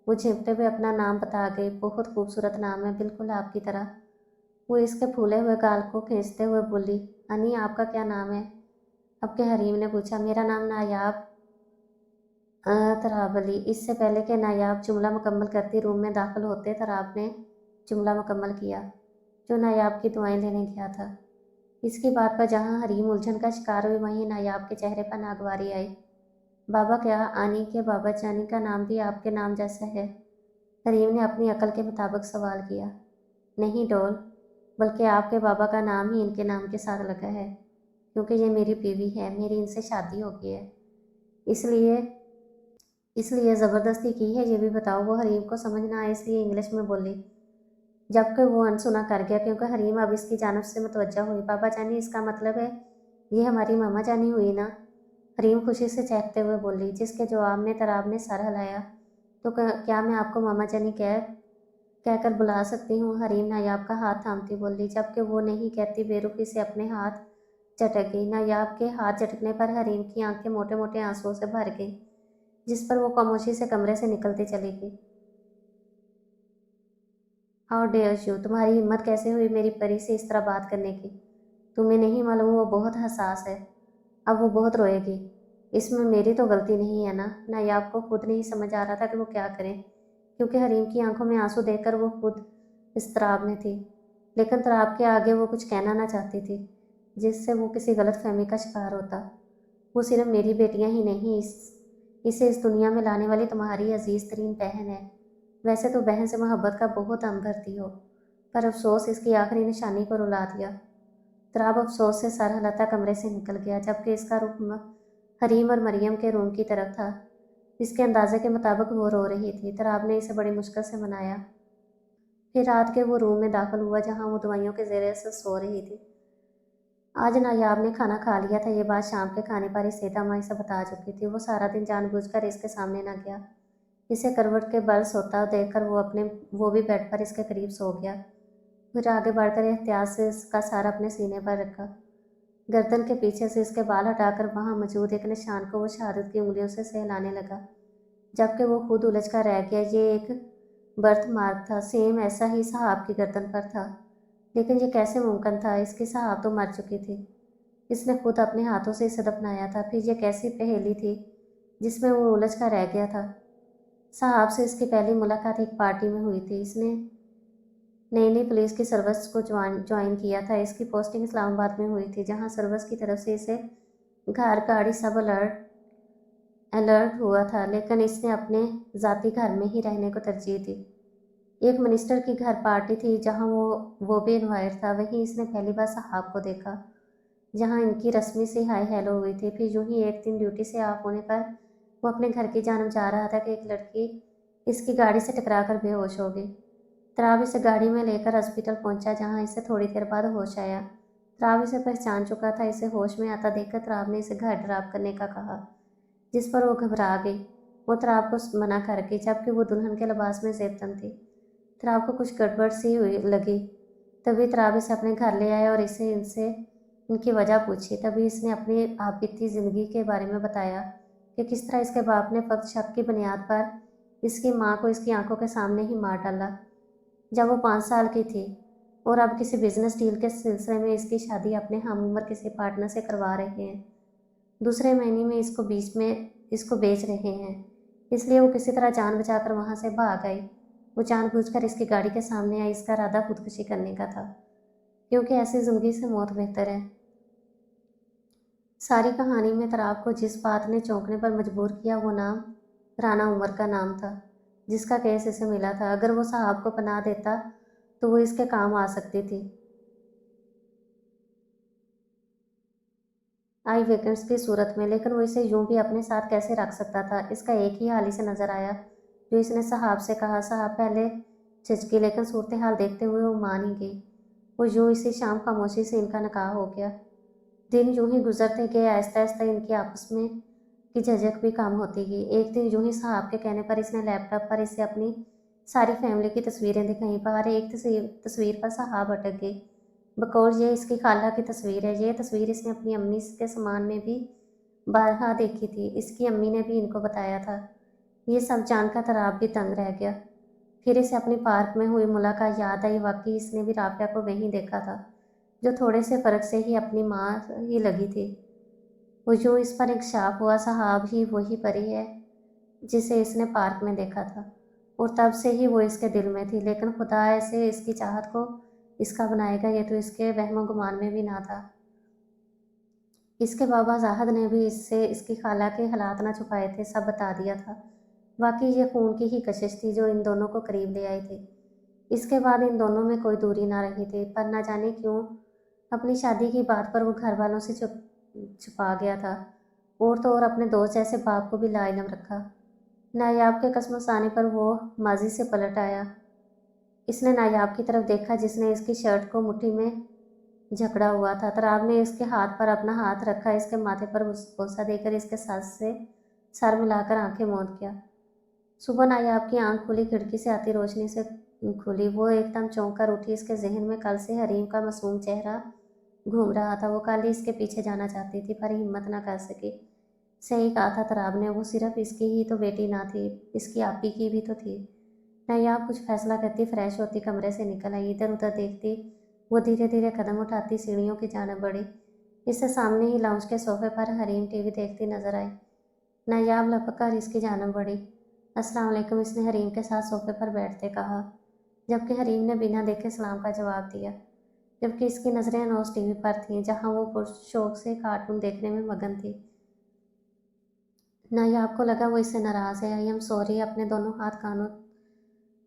वो झिपटे हुए अपना नाम बता गई। बहुत खूबसूरत नाम है, बिल्कुल आपकी तरह। वो इसके फूले हुए गाल को खींचते हुए बोली, अनी आपका क्या नाम है? अब के हरीम ने पूछा, मेरा नाम नायाब तराब अली। इससे पहले कि नायाब जुमला मुकम्मल करती रूम में दाखिल होते, तराब ने जुमला मुकम्मल किया, जो नायाब की दुआएं लेने गया था। इसकी बात पर जहाँ हरीम उलझन का शिकार हुई, वहीं नायाब के चेहरे पर नागवारी आई। बाबा, क्या आनी के बाबा जानी का नाम भी आपके नाम जैसा है? हरीम ने अपनी अकल के मुताबिक सवाल किया। नहीं डोल, बल्कि आपके बाबा का नाम ही इनके नाम के साथ लगा है, क्योंकि ये मेरी बीवी है, मेरी इनसे शादी हो गई है। इसलिए इसलिए ज़बरदस्ती की है, ये भी बताओ। वो हरीम को समझ ना आए इसलिए इंग्लिश में बोली, जबकि वो अनसुना कर गया, क्योंकि हरीम अब इसकी जानब से मुतवज्जा हुई। बाबा जानी, इसका मतलब है ये हमारी मामा जानी हुई ना? हरीम खुशी से चहकते हुए बोली, जिसके जवाब में तराब ने सर हिलाया। तो क्या मैं आपको मामा जानी कहकर बुला सकती हूँ? हरीम नायाब का हाथ थामती बोली, जबकि वो नहीं कहती बेरुखी से अपने हाथ झटकी। नायाब के हाथ झटकने पर हरीम की आंखें मोटे मोटे आंसुओं से भर गई, जिस पर वो खामोशी से कमरे से निकलती चली गई। हाउ डेयर यू, तुम्हारी हिम्मत कैसे हुई मेरी परी से इस तरह बात करने की? तुम्हें नहीं मालूम वो बहुत हसास है, अब वो बहुत रोएगी। इसमें मेरी तो गलती नहीं है ना? नायाब को खुद नहीं समझ आ रहा था कि वो क्या करें, क्योंकि हरीम की आंखों में आंसू देखकर वो खुद इस्तराब में थी, लेकिन तराब के आगे वो कुछ कहना ना चाहती थी जिससे वो किसी गलत फहमी का शिकार होता। वो सिर्फ मेरी बेटियां ही नहीं, इसे इस दुनिया में लाने वाली तुम्हारी अजीज तरीन बहन है। वैसे तो बहन से मोहब्बत का बहुत अम भरती हो, पर अफसोस इसकी आखिरी निशानी को रुला दिया। तराब अफसोस से सर हिलाता कमरे से निकल गया, जबकि इसका रुख हरीम और मरियम के रूम की तरफ था। इसके अंदाजे के मुताबिक वो रो रही थी। तराब ने इसे बड़ी मुश्किल से मनाया। फिर रात के वो रूम में दाखिल हुआ जहाँ वो दवाइयों के ज़रिए से सो रही थी। आज नायाब ने खाना खा लिया था, ये बात शाम के खाने पर इस सीता माई से बता चुकी थी। वो सारा दिन जानबूझकर इसके सामने न गया। इसे करवट के बल सोता देखकर वो भी बेड पर इसके करीब सो गया। फिर आगे बढ़कर एहतियात से इसका सार अपने सीने पर रखा। गर्दन के पीछे से इसके बाल हटाकर वहां मौजूद एक निशान को वो शहादत की उंगलियों से सहलाने लगा, जबकि वो खुद उलझ कर रह गया। ये एक बर्थ मार्क था, सेम ऐसा ही साहब की गर्दन पर था। लेकिन ये कैसे मुमकिन था? इसकी साहब तो मर चुकी थी, इसने खुद अपने हाथों से इसे दफनाया था। फिर ये कैसी पहेली थी जिसमें वो उलझ कर रह गया था? साहब से इसकी पहली मुलाकात एक पार्टी में हुई थी। इसने नई नई पुलिस की सर्विस को ज्वाइन किया था। इसकी पोस्टिंग इस्लामाबाद में हुई थी, जहां सर्विस की तरफ से इसे घर गाड़ी सब अलर्ट हुआ था, लेकिन इसने अपने ज़ाती घर में ही रहने को तरजीह दी। एक मिनिस्टर की घर पार्टी थी जहां वो भी इन्वाइट था। वहीं इसने पहली बार साहब को देखा, जहां इनकी रस्मी से हाय हेलो हुई थी। फिर यूं ही एक दिन ड्यूटी से ऑफ होने पर वो अपने घर की जानब जा रहा था कि एक लड़की इसकी गाड़ी से टकरा कर बेहोश हो गई। तराब इसे गाड़ी में लेकर हॉस्पिटल पहुंचा, जहां इसे थोड़ी देर बाद होश आया। तराब इसे पहचान चुका था। इसे होश में आता देखकर तराब ने इसे घर ड्रॉप करने का कहा, जिस पर वो घबरा गई। वो तराब को मना कर गई, जबकि वो दुल्हन के लिबास में ज़ेबतन थी। तराब को कुछ गड़बड़ सी हुई लगी। तभी तराब इसे अपने घर ले आया और इनसे इनकी वजह पूछी। तभी इसने अपनी आप बीती ज़िंदगी के बारे में बताया कि किस तरह इसके बाप ने फक्त शक की बुनियाद पर इसकी माँ को इसकी आंखों के सामने ही मार डाला जब वो 5 साल की थी, और अब किसी बिजनेस डील के सिलसिले में इसकी शादी अपने हम उम्र किसी पार्टनर से करवा रहे हैं। दूसरे महीने में इसको बीच में इसको बेच रहे हैं। इसलिए वो किसी तरह जान बचाकर वहाँ से भाग आई। वो जानबूझकर इसकी गाड़ी के सामने आई। इसका इरादा खुदकुशी करने का था, क्योंकि ऐसी ज़िंदगी से मौत बेहतर है। सारी कहानी में तराब को जिस बात ने चौंकने पर मजबूर किया, वो नाम राना उमर का नाम था, जिसका केस इसे मिला था। अगर वो साहब को पनाह देता तो वो इसके काम आ सकती थी। आई वेकेंट्स की सूरत में, लेकिन वो इसे यूं भी अपने साथ कैसे रख सकता था? इसका एक ही हाल इसे नजर आया, जो इसने साहब से कहा। साहब पहले झिझकी, लेकिन सूरत हाल देखते हुए वो मान ही गई। वो यूं इसी शाम खामोशी से इनका निकाह हो गया। दिन यूं ही गुजरते गए। आहिस्ता आहिस्ता इनकी आपस में की झिझक भी कम होती गई। एक दिन यूं ही साहब के कहने पर इसने लैपटॉप पर इसे अपनी सारी फैमिली की तस्वीरें दिखाई। पर एक तस्वीर पर साहब अटक गई। बकौल ये इसकी खाला की तस्वीर है। ये तस्वीर इसने अपनी अम्मी के सामान में भी बारहा देखी थी। इसकी अम्मी ने भी इनको बताया था। ये सब जानकर तराब भी तंग रह गया। फिर इसे अपनी पार्क में हुई मुलाकात याद आई। वाकई इसने भी राफिया को वहीं देखा था, जो थोड़े से फर्क से ही अपनी माँ ही लगी थी। वो यूं इस पर एक छाप हुआ साहब ही वही परी है जिसे इसने पार्क में देखा था, और तब से ही वो इसके दिल में थी। लेकिन खुदा ऐसे इसकी चाहत को इसका बनाएगा, ये तो इसके वहमो गुमान में भी ना था। इसके बाबा जाहद ने भी इससे इसकी खाला के हालात ना छुपाए थे, सब बता दिया था। वाकई ये खून की ही कशिश थी जो इन दोनों को करीब ले आई थी। इसके बाद इन दोनों में कोई दूरी ना रही थी, पर न जाने क्यों अपनी शादी की बात पर वो घर वालों से छुपा गया था, और तो और अपने दोस्त जैसे बाप को भी लाइलम रखा। नायाब के कस्मों आने पर वो माजी से पलट आया। इसने नायाब की तरफ देखा जिसने इसकी शर्ट को मुट्ठी में जकड़ा हुआ था। तराब ने इसके हाथ पर अपना हाथ रखा, इसके माथे पर बोसा देकर इसके सास से सर मिलाकर आंखें मूंद किया। सुबह नायाब की आंख खुली, खिड़की से आती रोशनी से खुली। वो एकदम चौंक कर उठी। इसके जहन में कल से हरीम का मासूम चेहरा घूम रहा था। वो कल ही इसके पीछे जाना चाहती थी, पर हिम्मत ना कर सकी। सही कहा था तराब ने, वो सिर्फ इसकी ही तो बेटी ना थी, इसकी आपी की भी तो थी। नायाब कुछ फैसला करती फ्रेश होती कमरे से निकल आई। इधर उधर देखती वो धीरे धीरे कदम उठाती सीढ़ियों की जाने बढ़ी। इससे सामने ही लाउंज के सोफे पर हरीम टीवी देखती नजर आई। नायाब लपक कर इसकी जानिब बढ़ी। अस्सलाम वालेकुम, इसने हरीम के साथ सोफे पर बैठते कहा, जबकि हरीम ने बिना देखे सलाम का जवाब दिया। जबकि इसकी नज़रें नोज टीवी पर थीं, जहां वो पुरशौक से कार्टून देखने में मगन थी। नायाब को लगा वो इससे नाराज़ है। आई एम सॉरी, अपने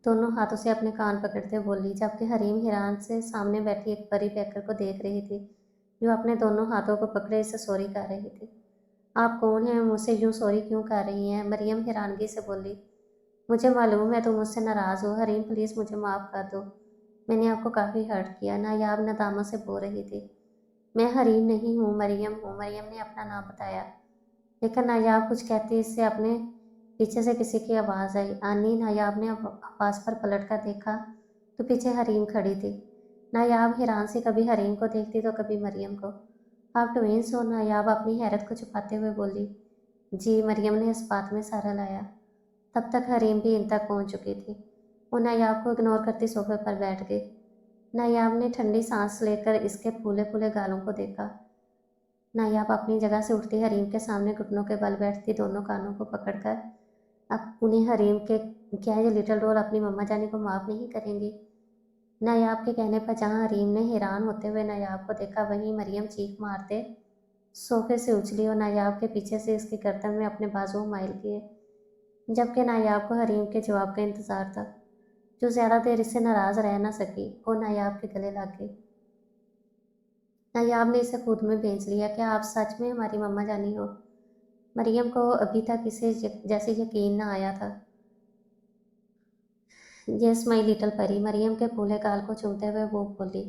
दोनों हाथों से अपने कान पकड़ते बोली, जबकि हरीम हैरान से सामने बैठी एक परी पैकर को देख रही थी, जो अपने दोनों हाथों को पकड़े इससे सॉरी कर रही थी। आप कौन हैं, मुझसे यूँ सॉरी क्यों कर रही हैं? मरियम हैरानगी से बोली। मुझे मालूम है तुम मुझसे नाराज़ हो हरीम, प्लीज़ मुझे माफ़ कर दो, मैंने आपको काफ़ी हर्ट किया। नायाब नदामत से बोल रही थी। मैं हरीम नहीं हूँ, मरियम हूँ। मरियम ने अपना नाम बताया। लेकिन नायाब कुछ कहती इससे अपने पीछे से किसी की आवाज़ आई, आनी। नायाब ने आवाज़ पर पलट कर देखा तो पीछे हरीम खड़ी थी। नायाब हैरान से कभी हरीम को देखती तो कभी मरियम को। आप ट्विंस हो? नायाब अपनी हैरत को छुपाते हुए बोली। जी, मरियम ने इस बात में सर हिलाया। तब तक हरीम भी इन तक पहुंच चुकी थी। वो नायाब को इग्नोर करती सोफे पर बैठ गई। नायाब ने ठंडी सांस लेकर इसके फूले फूले गालों को देखा। नायाब अपनी जगह से उठती हरीम के सामने घुटनों के बल बैठती, दोनों कानों को पकड़कर। अब उन्हें हरीम के क्या ये लिटिल डॉल अपनी मम्मा जानी को माफ़ नहीं करेंगी? नायाब के कहने पर जहाँ हरीम ने हैरान होते हुए नायाब को देखा, वहीं मरियम चीख मारते सोफे से उछली और नायाब के पीछे से इसकी गर्दन में अपने बाजू माइल किए, जबकि नायाब को हरीम के जवाब का इंतज़ार था, जो ज़्यादा देर इससे नाराज़ रह न सकी। वो नायाब के गले लग गई। नायाब ने इसे खुद में भेज लिया। क्या आप सच में हमारी मम्मा जानी हो? मरियम को अभी तक इसे जैसे यकीन न आया था। यस माई लिटिल परी, मरियम के फूले गाल को चूमते हुए वो बोली,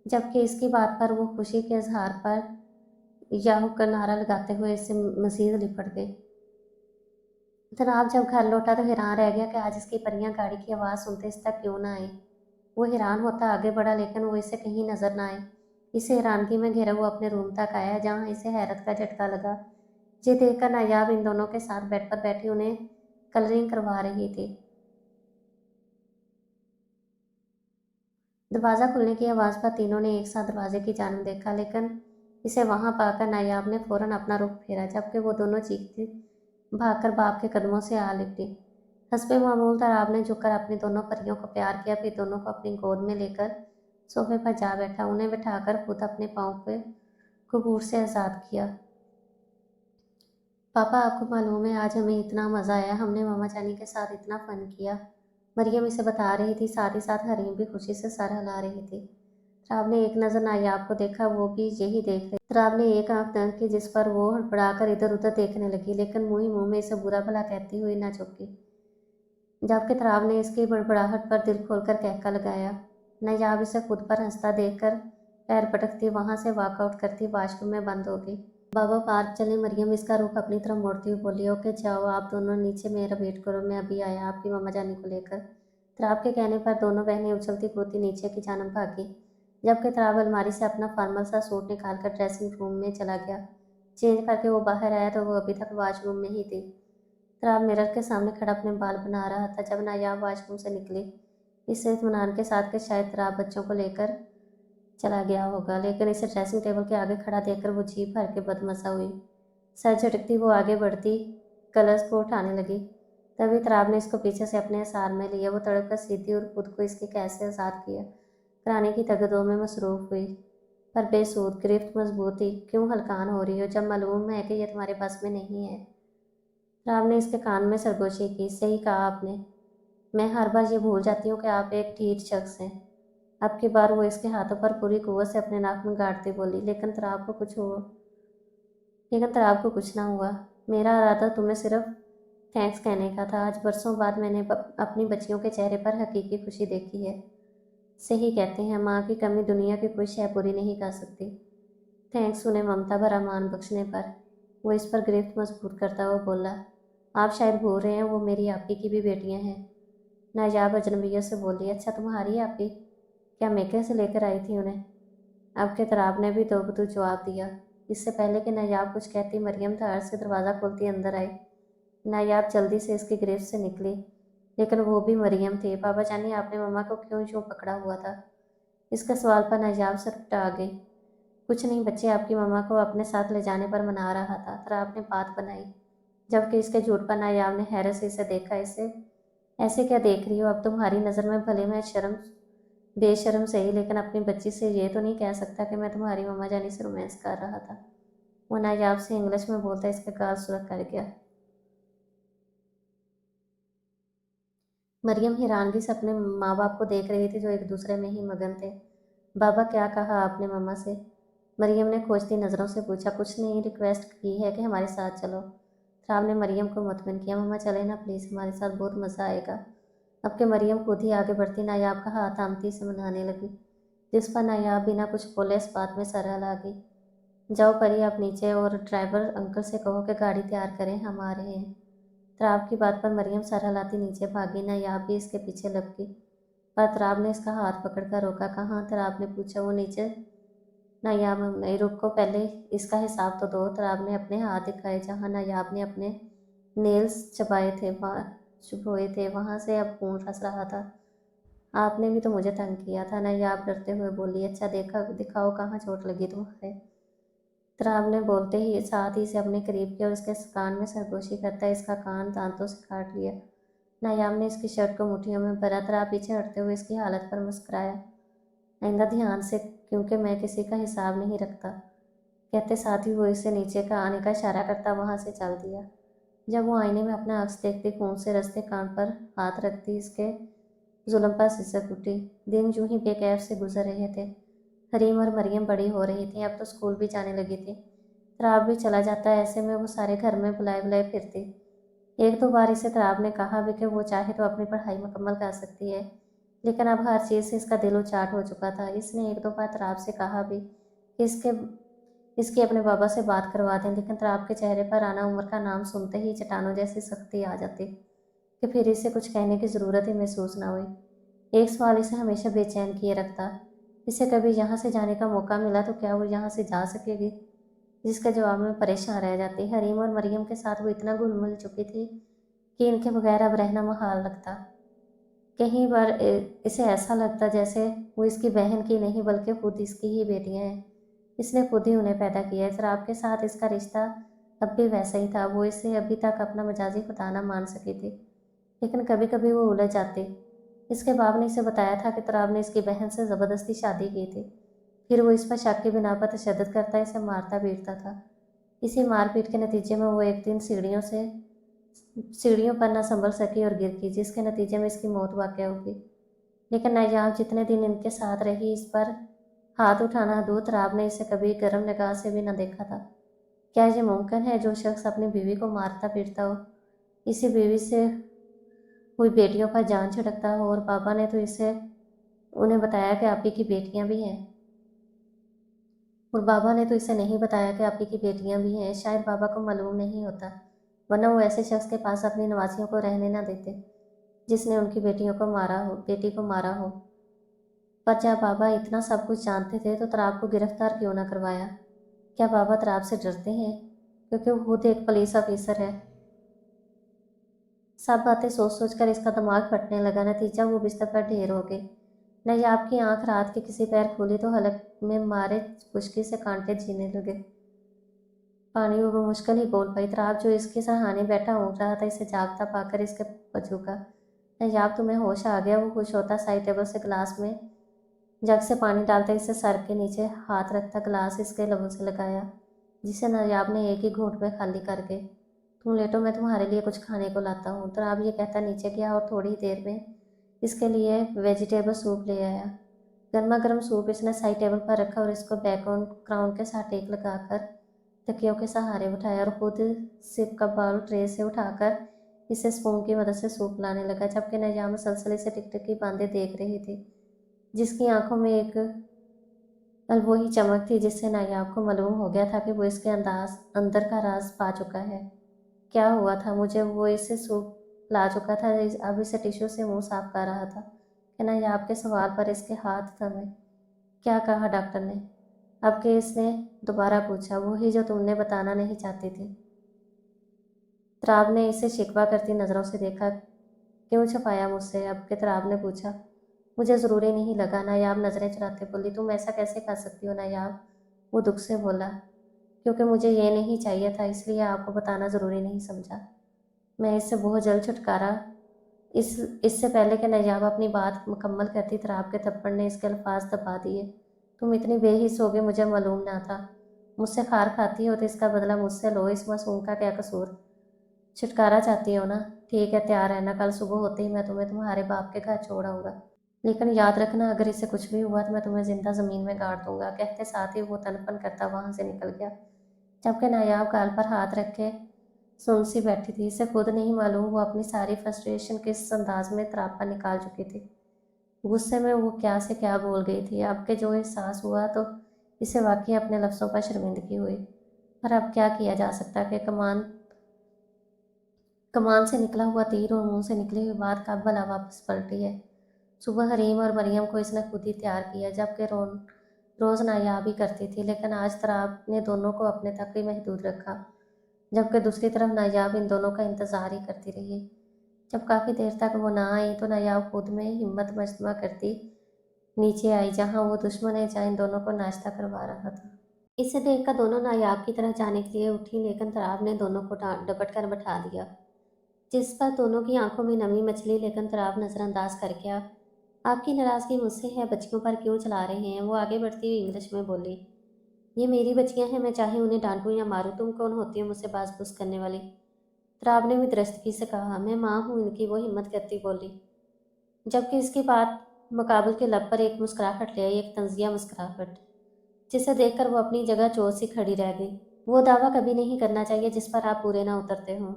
जबकि इसकी बात पर वो खुशी के इजहार पर याहू का नारा लगाते हुए इससे मजीद लिपट गई। जनाब जब घर लौटा तो हैरान रह गया कि आज इसकी परियां गाड़ी की आवाज़ सुनते इस तक क्यों ना आई। वो हैरान होता आगे बढ़ा, लेकिन वो इसे कहीं नजर ना आए। इसे हैरानगी में घिरा हुआ अपने रूम तक आया, जहाँ इसे हैरत का झटका लगा। ये देखकर नायाब इन दोनों के साथ बेड पर बैठी उन्हें कलरिंग करवा रही थी। दरवाज़ा खुलने की आवाज़ पर तीनों ने एक साथ दरवाजे की जानिब देखा, लेकिन इसे वहां पाकर नायाब ने फौरन अपना रुख फेरा, जबकि वो दोनों चीखती भागकर बाप के कदमों से आ लिपटी। हस्बे मामूल तराब ने झुककर अपनी दोनों परियों को प्यार किया, फिर दोनों को अपनी गोद में लेकर सोफे पर जा बैठा, उन्हें बिठाकर खुद अपने पाँव पे कुबूर से आज़ाद किया। पापा, आपको मालूम है आज हमें इतना मज़ा आया, हमने मामा जानी के साथ इतना फन किया। मरियम इसे बता रही थी, साथ ही साथ हरीम भी खुशी से सर हिला रही थी। तराब ने एक नज़र नायाब को देखा, वो भी यही देख रही। तराब ने एक आंख दंग की, जिस पर वो हड़बड़ाकर इधर उधर देखने लगी, लेकिन मुंह ही मुंह में इसे बुरा भला कहती हुई न चुकी, जबकि तराब ने इसकी बड़बड़ाहट पर दिल खोलकर कहका लगाया। नायाब इसे खुद पर हंसता देखकर पैर पटकती वहां से वॉकआउट करती वॉशरूम में बंद हो गई। बाबा पार्क चले? मरियम इसका रुख अपनी तरफ मोड़ती हुई बोली। ओके जाओ, आप दोनों नीचे मेरा वेट करो, मैं अभी आया आपकी मम्मा जानी को लेकर। तराब के कहने पर दोनों बहनें उछलती कूदती नीचे की जानब भागी, जबकि तराब अलमारी से अपना फॉर्मल सा सूट निकालकर ड्रेसिंग रूम में चला गया। चेंज करके वो बाहर आया तो वो अभी तक वॉशरूम में ही थी। तराब मिरर के सामने खड़ा अपने बाल बना रहा था जब नायाब वाशरूम से निकली, इससे इत्मीनान के साथ कि शायद तराब बच्चों को लेकर चला गया होगा, लेकिन इसे ड्रेसिंग टेबल के आगे खड़ा देखकर वो जी भर के बदमजा हुई। सर झटकती वो आगे बढ़ती कलर्स को उठाने लगी। तभी तराब ने इसको पीछे से अपने असार में लिया। वो तड़प कर सीधी और खुद को इसके कैसे आज़ाद किया कराने की तगदों में मसरूफ़ हुई। पर बेसूद, गिरफ्त मजबूत थी। क्यों हलकान हो रही हो जब मालूम है कि यह तुम्हारे बस में नहीं है। तराब ने इसके कान में सरगोशी की। सही कहा आपने, मैं हर बार ये भूल जाती हूँ कि आप एक ढीठ शख्स हैं। अब की बार वो इसके हाथों पर पूरी कुव्वत से अपने नाक में गाड़ती बोली, लेकिन तराब को कुछ ना हुआ। मेरा इरादा तुम्हें सिर्फ थैंक्स कहने का था। आज बरसों बाद मैंने अपनी बच्चियों के चेहरे पर हकीकी खुशी देखी है। सही कहते हैं, माँ की कमी दुनिया की कोई शय पूरी नहीं कर सकती। थैंक्स उन्हें ममता भरा मान बख्शने पर। वो इस पर गिरफ्त मजबूत करता हुआ बोला, आप शायद भूल रहे हैं वो मेरी आपी की भी बेटियां हैं। नायाब अजनबियों से बोली, अच्छा तुम्हारी आपी, क्या मेके से लेकर आई थी उन्हें। अब के तराब ने भी दो बदू जवाब दिया। इससे पहले कि नायाब कुछ कहती, मरियम धड़ से दरवाज़ा खोलती अंदर आई। नायाब जल्दी से इसकी गिरफ्त से निकली, लेकिन वो भी मरियम थी। बाबा जाने आपने मम्मा को क्यों यूँ पकड़ा हुआ था। इसके सवाल पर नायाब सरपटा गई। कुछ नहीं बच्चे, आपकी मम्मा को अपने साथ ले जाने पर मना रहा था। तराब ने बात बनाई, जबकि इसके झूठ पर नायाब ने हैरत से इसे देखा। इसे ऐसे क्या देख रही हो, अब तुम्हारी नज़र में भले मैं बेशर्म सही, लेकिन अपनी बच्ची से ये तो नहीं कह सकता कि मैं तुम्हारी मम्मा जानी से रोमांस कर रहा था। वो नायाब से इंग्लिश में बोलता इसके गाल सुलग कर गया। मरियम हैरानगी से अपने माँ बाप को देख रही थी जो एक दूसरे में ही मगन थे। बाबा क्या कहा आपने मम्मा से। मरियम ने खोजती नज़रों से पूछा। कुछ नहीं, रिक्वेस्ट की है कि हमारे साथ चलो। ख्वाब ने मरियम को मुतमिन किया। मम्मा चले ना प्लीज़, हमारे साथ बहुत मज़ा आएगा। अब के मरियम खुद ही आगे बढ़ती नायाब का हाथ थामती से मनाने लगी, जिस पर नायाब बिना कुछ बोले इस बात में सरल आ गई। जाओ परी, आप नीचे और ड्राइवर अंकल से कहो कि गाड़ी तैयार करें, हम आ रहे हैं। तराब की बात पर मरियम सर हिलाती नीचे भागी। नायाब भी इसके पीछे लपकी, पर तराब ने इसका हाथ पकड़कर रोका। कहाँ, तराब ने पूछा। वो नीचे। नायाब नहीं, रुको, पहले इसका हिसाब तो दो। तराब ने अपने हाथ दिखाए जहाँ नायाब ने अपने नेल्स चुभोए थे, वहाँ से अब खून रस रहा था। आपने भी तो मुझे तंग किया था। नायाब डरते हुए बोली, अच्छा दिखाओ कहाँ चोट लगी तुम्हारे। तराब ने बोलते ही साथ ही से अपने करीब किया और इसके कान में सरगोशी करता इसका कान दांतों से काट लिया। नायाब ने इसकी शर्ट को मुट्ठियों में भरा। तराब पीछे हटते हुए इसकी हालत पर मुस्कुराया। आइंदा ध्यान से, क्योंकि मैं किसी का हिसाब नहीं रखता। कहते साथ ही वो इसे नीचे का आने का इशारा करता वहाँ से चल दिया। जब वो आईने में अपना अक्स देखती, खून से रस्ते कान पर हाथ रखती, इसके जुल्म पर सिसक उठी। दिन यूं ही बेकैफ से गुजर रहे थे। हरीम और मरियम बड़ी हो रही थी, अब तो स्कूल भी जाने लगी थी। तराब भी चला जाता, ऐसे में वो सारे घर में बुलाए बुलाए फिरती। एक दो बार इसे तराब ने कहा भी कि वो चाहे तो अपनी पढ़ाई मुकम्मल कर सकती है, लेकिन अब हर चीज़ से इसका दिल उचाट हो चुका था। इसने एक दो बार तराब से कहा भी कि इसकी अपने बाबा से बात करवा दें, लेकिन तराब के चेहरे पर राना उमर का नाम सुनते ही चट्टानों जैसी सख्ती आ जाती कि फिर इसे कुछ कहने की ज़रूरत ही महसूस ना हुई। एक सवाल इसे हमेशा बेचैन किए रखता, इसे कभी यहाँ से जाने का मौका मिला तो क्या वो यहाँ से जा सकेगी, जिसके जवाब में परेशान रह जाती। हरीम और मरियम के साथ वो इतना घुल मिल चुकी थी कि इनके बगैर अब रहना मुहाल लगता। कहीं बार इसे ऐसा लगता जैसे वो इसकी बहन की नहीं बल्कि खुद इसकी ही बेटियां हैं। इसने खुद ही उन्हें पैदा किया है। शराब के साथ इसका रिश्ता अब भी वैसा ही था। वो इसे अभी तक अपना मजाजी खुदा ना मान सकी थी, लेकिन कभी कभी वो उलझ जाती। इसके बाप ने इसे बताया था कि तराब ने इसकी बहन से ज़बरदस्ती शादी की थी। फिर वो इस पर शक की बिना पर तशद्दुद करता, इसे मारता पीटता था। इसी मारपीट के नतीजे में वो एक दिन सीढ़ियों पर न संभल सकी और गिर गई, जिसके नतीजे में इसकी मौत वाक़ होगी। लेकिन नायाब जितने दिन इनके साथ रही, इस पर हाथ उठाना दूर, तराब ने इसे कभी गर्म निगाह से भी न देखा था। क्या ये मुमकिन है जो शख्स अपनी बीवी को मारता पीटता हो, इसी बीवी से हुई बेटियों पर जान छिड़कता हो। और बाबा ने तो इसे उन्हें बताया कि आपी की बेटियां भी हैं। और बाबा ने तो इसे नहीं बताया कि आपी की बेटियां भी हैं। शायद बाबा को मालूम नहीं होता, वरना वो ऐसे शख्स के पास अपनी नवासियों को रहने न देते जिसने उनकी बेटी को मारा हो। पर जब बाबा इतना सब कुछ जानते थे तो तराब को गिरफ्तार क्यों न करवाया। क्या बाबा तराब से डरते हैं क्योंकि वो खुद एक पुलिस ऑफिसर है। सब बातें सोच सोच कर इसका दिमाग फटने लगा। नतीजा वो बिस्तर पर ढेर हो गई। नैयाब की आंख रात के किसी पैर खुली तो हलक में मारे खुशकी से कांटे जीने लगे। पानी वो मुश्किल ही बोल पाई। तराब जो इसके सहाने बैठा ऊँग रहा था, इसे जागता पाकर इसके पछूका। नैयाब, तुम्हें होश आ गया? वो खुश होता साइड टेबल से गिलास में जग से पानी डालता, इसे सर के नीचे हाथ रखता गिलास इसके लबों से लगाया, जिसे नायाब ने एक ही घूंट में खाली करके। तुम लेटो, मैं तुम्हारे लिए कुछ खाने को लाता हूँ। तो आप ये कहता नीचे गया और थोड़ी देर में इसके लिए वेजिटेबल सूप ले आया। गर्मा गर्म सूप इसने साइड टेबल पर रखा और इसको बैकग्राउंड क्राउन के साथ टेक लगाकर तकियों के सहारे उठाया और खुद सिप का बाउल ट्रे से उठाकर इसे स्पून की मदद से सूप लाने लगा, जबकि नैया मुसलसल से टिकटिकी बांधे देख रही थी, जिसकी आंखों में एक अलवोही चमक थी, जिससे नायाब को मालूम हो गया था कि वो इसके अंदर का राज पा चुका है। क्या हुआ था? मुझे वो इसे सूप ला चुका था, अब इसे टिश्यू से मुंह साफ कर रहा था कि नायाब के सवाल पर इसके हाथ थमे। क्या कहा डॉक्टर ने? अब के इसने दोबारा पूछा। वही जो तुमने बताना नहीं चाहती थी। तराब ने इसे शिकवा करती नज़रों से देखा। क्यों छुपाया मुझसे? अब के तराब ने पूछा। मुझे ज़रूरी नहीं लगा। नायाब नज़रें चुराते बोली। तुम ऐसा कैसे कर सकती हो नायाब? वो दुख से बोला। क्योंकि मुझे ये नहीं चाहिए था, इसलिए आपको बताना ज़रूरी नहीं समझा। मैं इससे बहुत जल्द छुटकारा इससे पहले कि नायाब अपनी बात मुकम्मल करती, तराब के थप्पड़ ने इसके अल्फाज दबा दिए। तुम इतनी बेहिस होगी, मुझे मालूम ना था। मुझसे खार खाती हो तो इसका बदला मुझसे लो। इस मासूम का क्या कसूर? छुटकारा चाहती हो ना? ठीक है, तैयार रहना। कल सुबह होते ही मैं तुम्हें तुम्हारे बाप के घर छोड़ आऊँगा, लेकिन याद रखना, अगर इसे कुछ भी हुआ तो मैं तुम्हें जिंदा ज़मीन में गाड़ दूंगा। कहते साथ ही वो तनपन करता वहां से निकल गया, जबकि नायाब गाल पर हाथ रखे सुन सी बैठी थी। इसे खुद नहीं मालूम वो अपनी सारी फ्रस्ट्रेशन किस अंदाज में तराप पर निकाल चुकी थी। गुस्से में वो क्या से क्या बोल गई थी। अब के जो एहसास हुआ तो इसे वाकई अपने लफ्ज़ों पर शर्मिंदगी हुई। पर अब क्या किया जा सकता कि कमान से निकला हुआ तीर और मुंह से निकली हुई बात कब भला वापस पलटी है। सुबह हरीम और मरियम को इसने खुद ही तैयार किया, जबकि रोज़ नायाब ही करती थी, लेकिन आज तराब ने दोनों को अपने तक ही महदूद रखा, जबकि दूसरी तरफ नायाब इन दोनों का इंतज़ार ही करती रही। जब काफ़ी देर तक वो ना आई तो नायाब खुद में हिम्मत मजमा करती नीचे आई, जहाँ वो दुश्मन है, जहाँ इन दोनों को नाश्ता करवा रहा था। इसे देखकर दोनों नायाब की तरफ जाने के लिए उठी, लेकिन तराब ने दोनों को डपट कर बैठा दिया, जिस पर दोनों की आंखों में नमी मचली। लेकिन तराब नज़रअंदाज कर गया। आपकी नाराज़गी मुझसे है, बच्चियों पर क्यों चला रहे हैं? वो आगे बढ़ती हुई इंग्लिश में बोली। ये मेरी बच्चियां हैं, मैं चाहे उन्हें डांटूं या मारूं। तुम कौन होती हो मुझसे बाज बुस करने वाली? तराब ने भी दरस्तगी से कहा। मैं माँ हूँ इनकी, वो हिम्मत करती बोली, जबकि इसकी बात मुकाबल के लब पर एक मुस्कुराहट ले आई, एक तंजिया मुस्कुराहट, जिसे देखकर वो अपनी जगह चोर सी खड़ी रह गई। वो दावा कभी नहीं करना चाहिए जिस पर आप पूरे ना उतरते हों।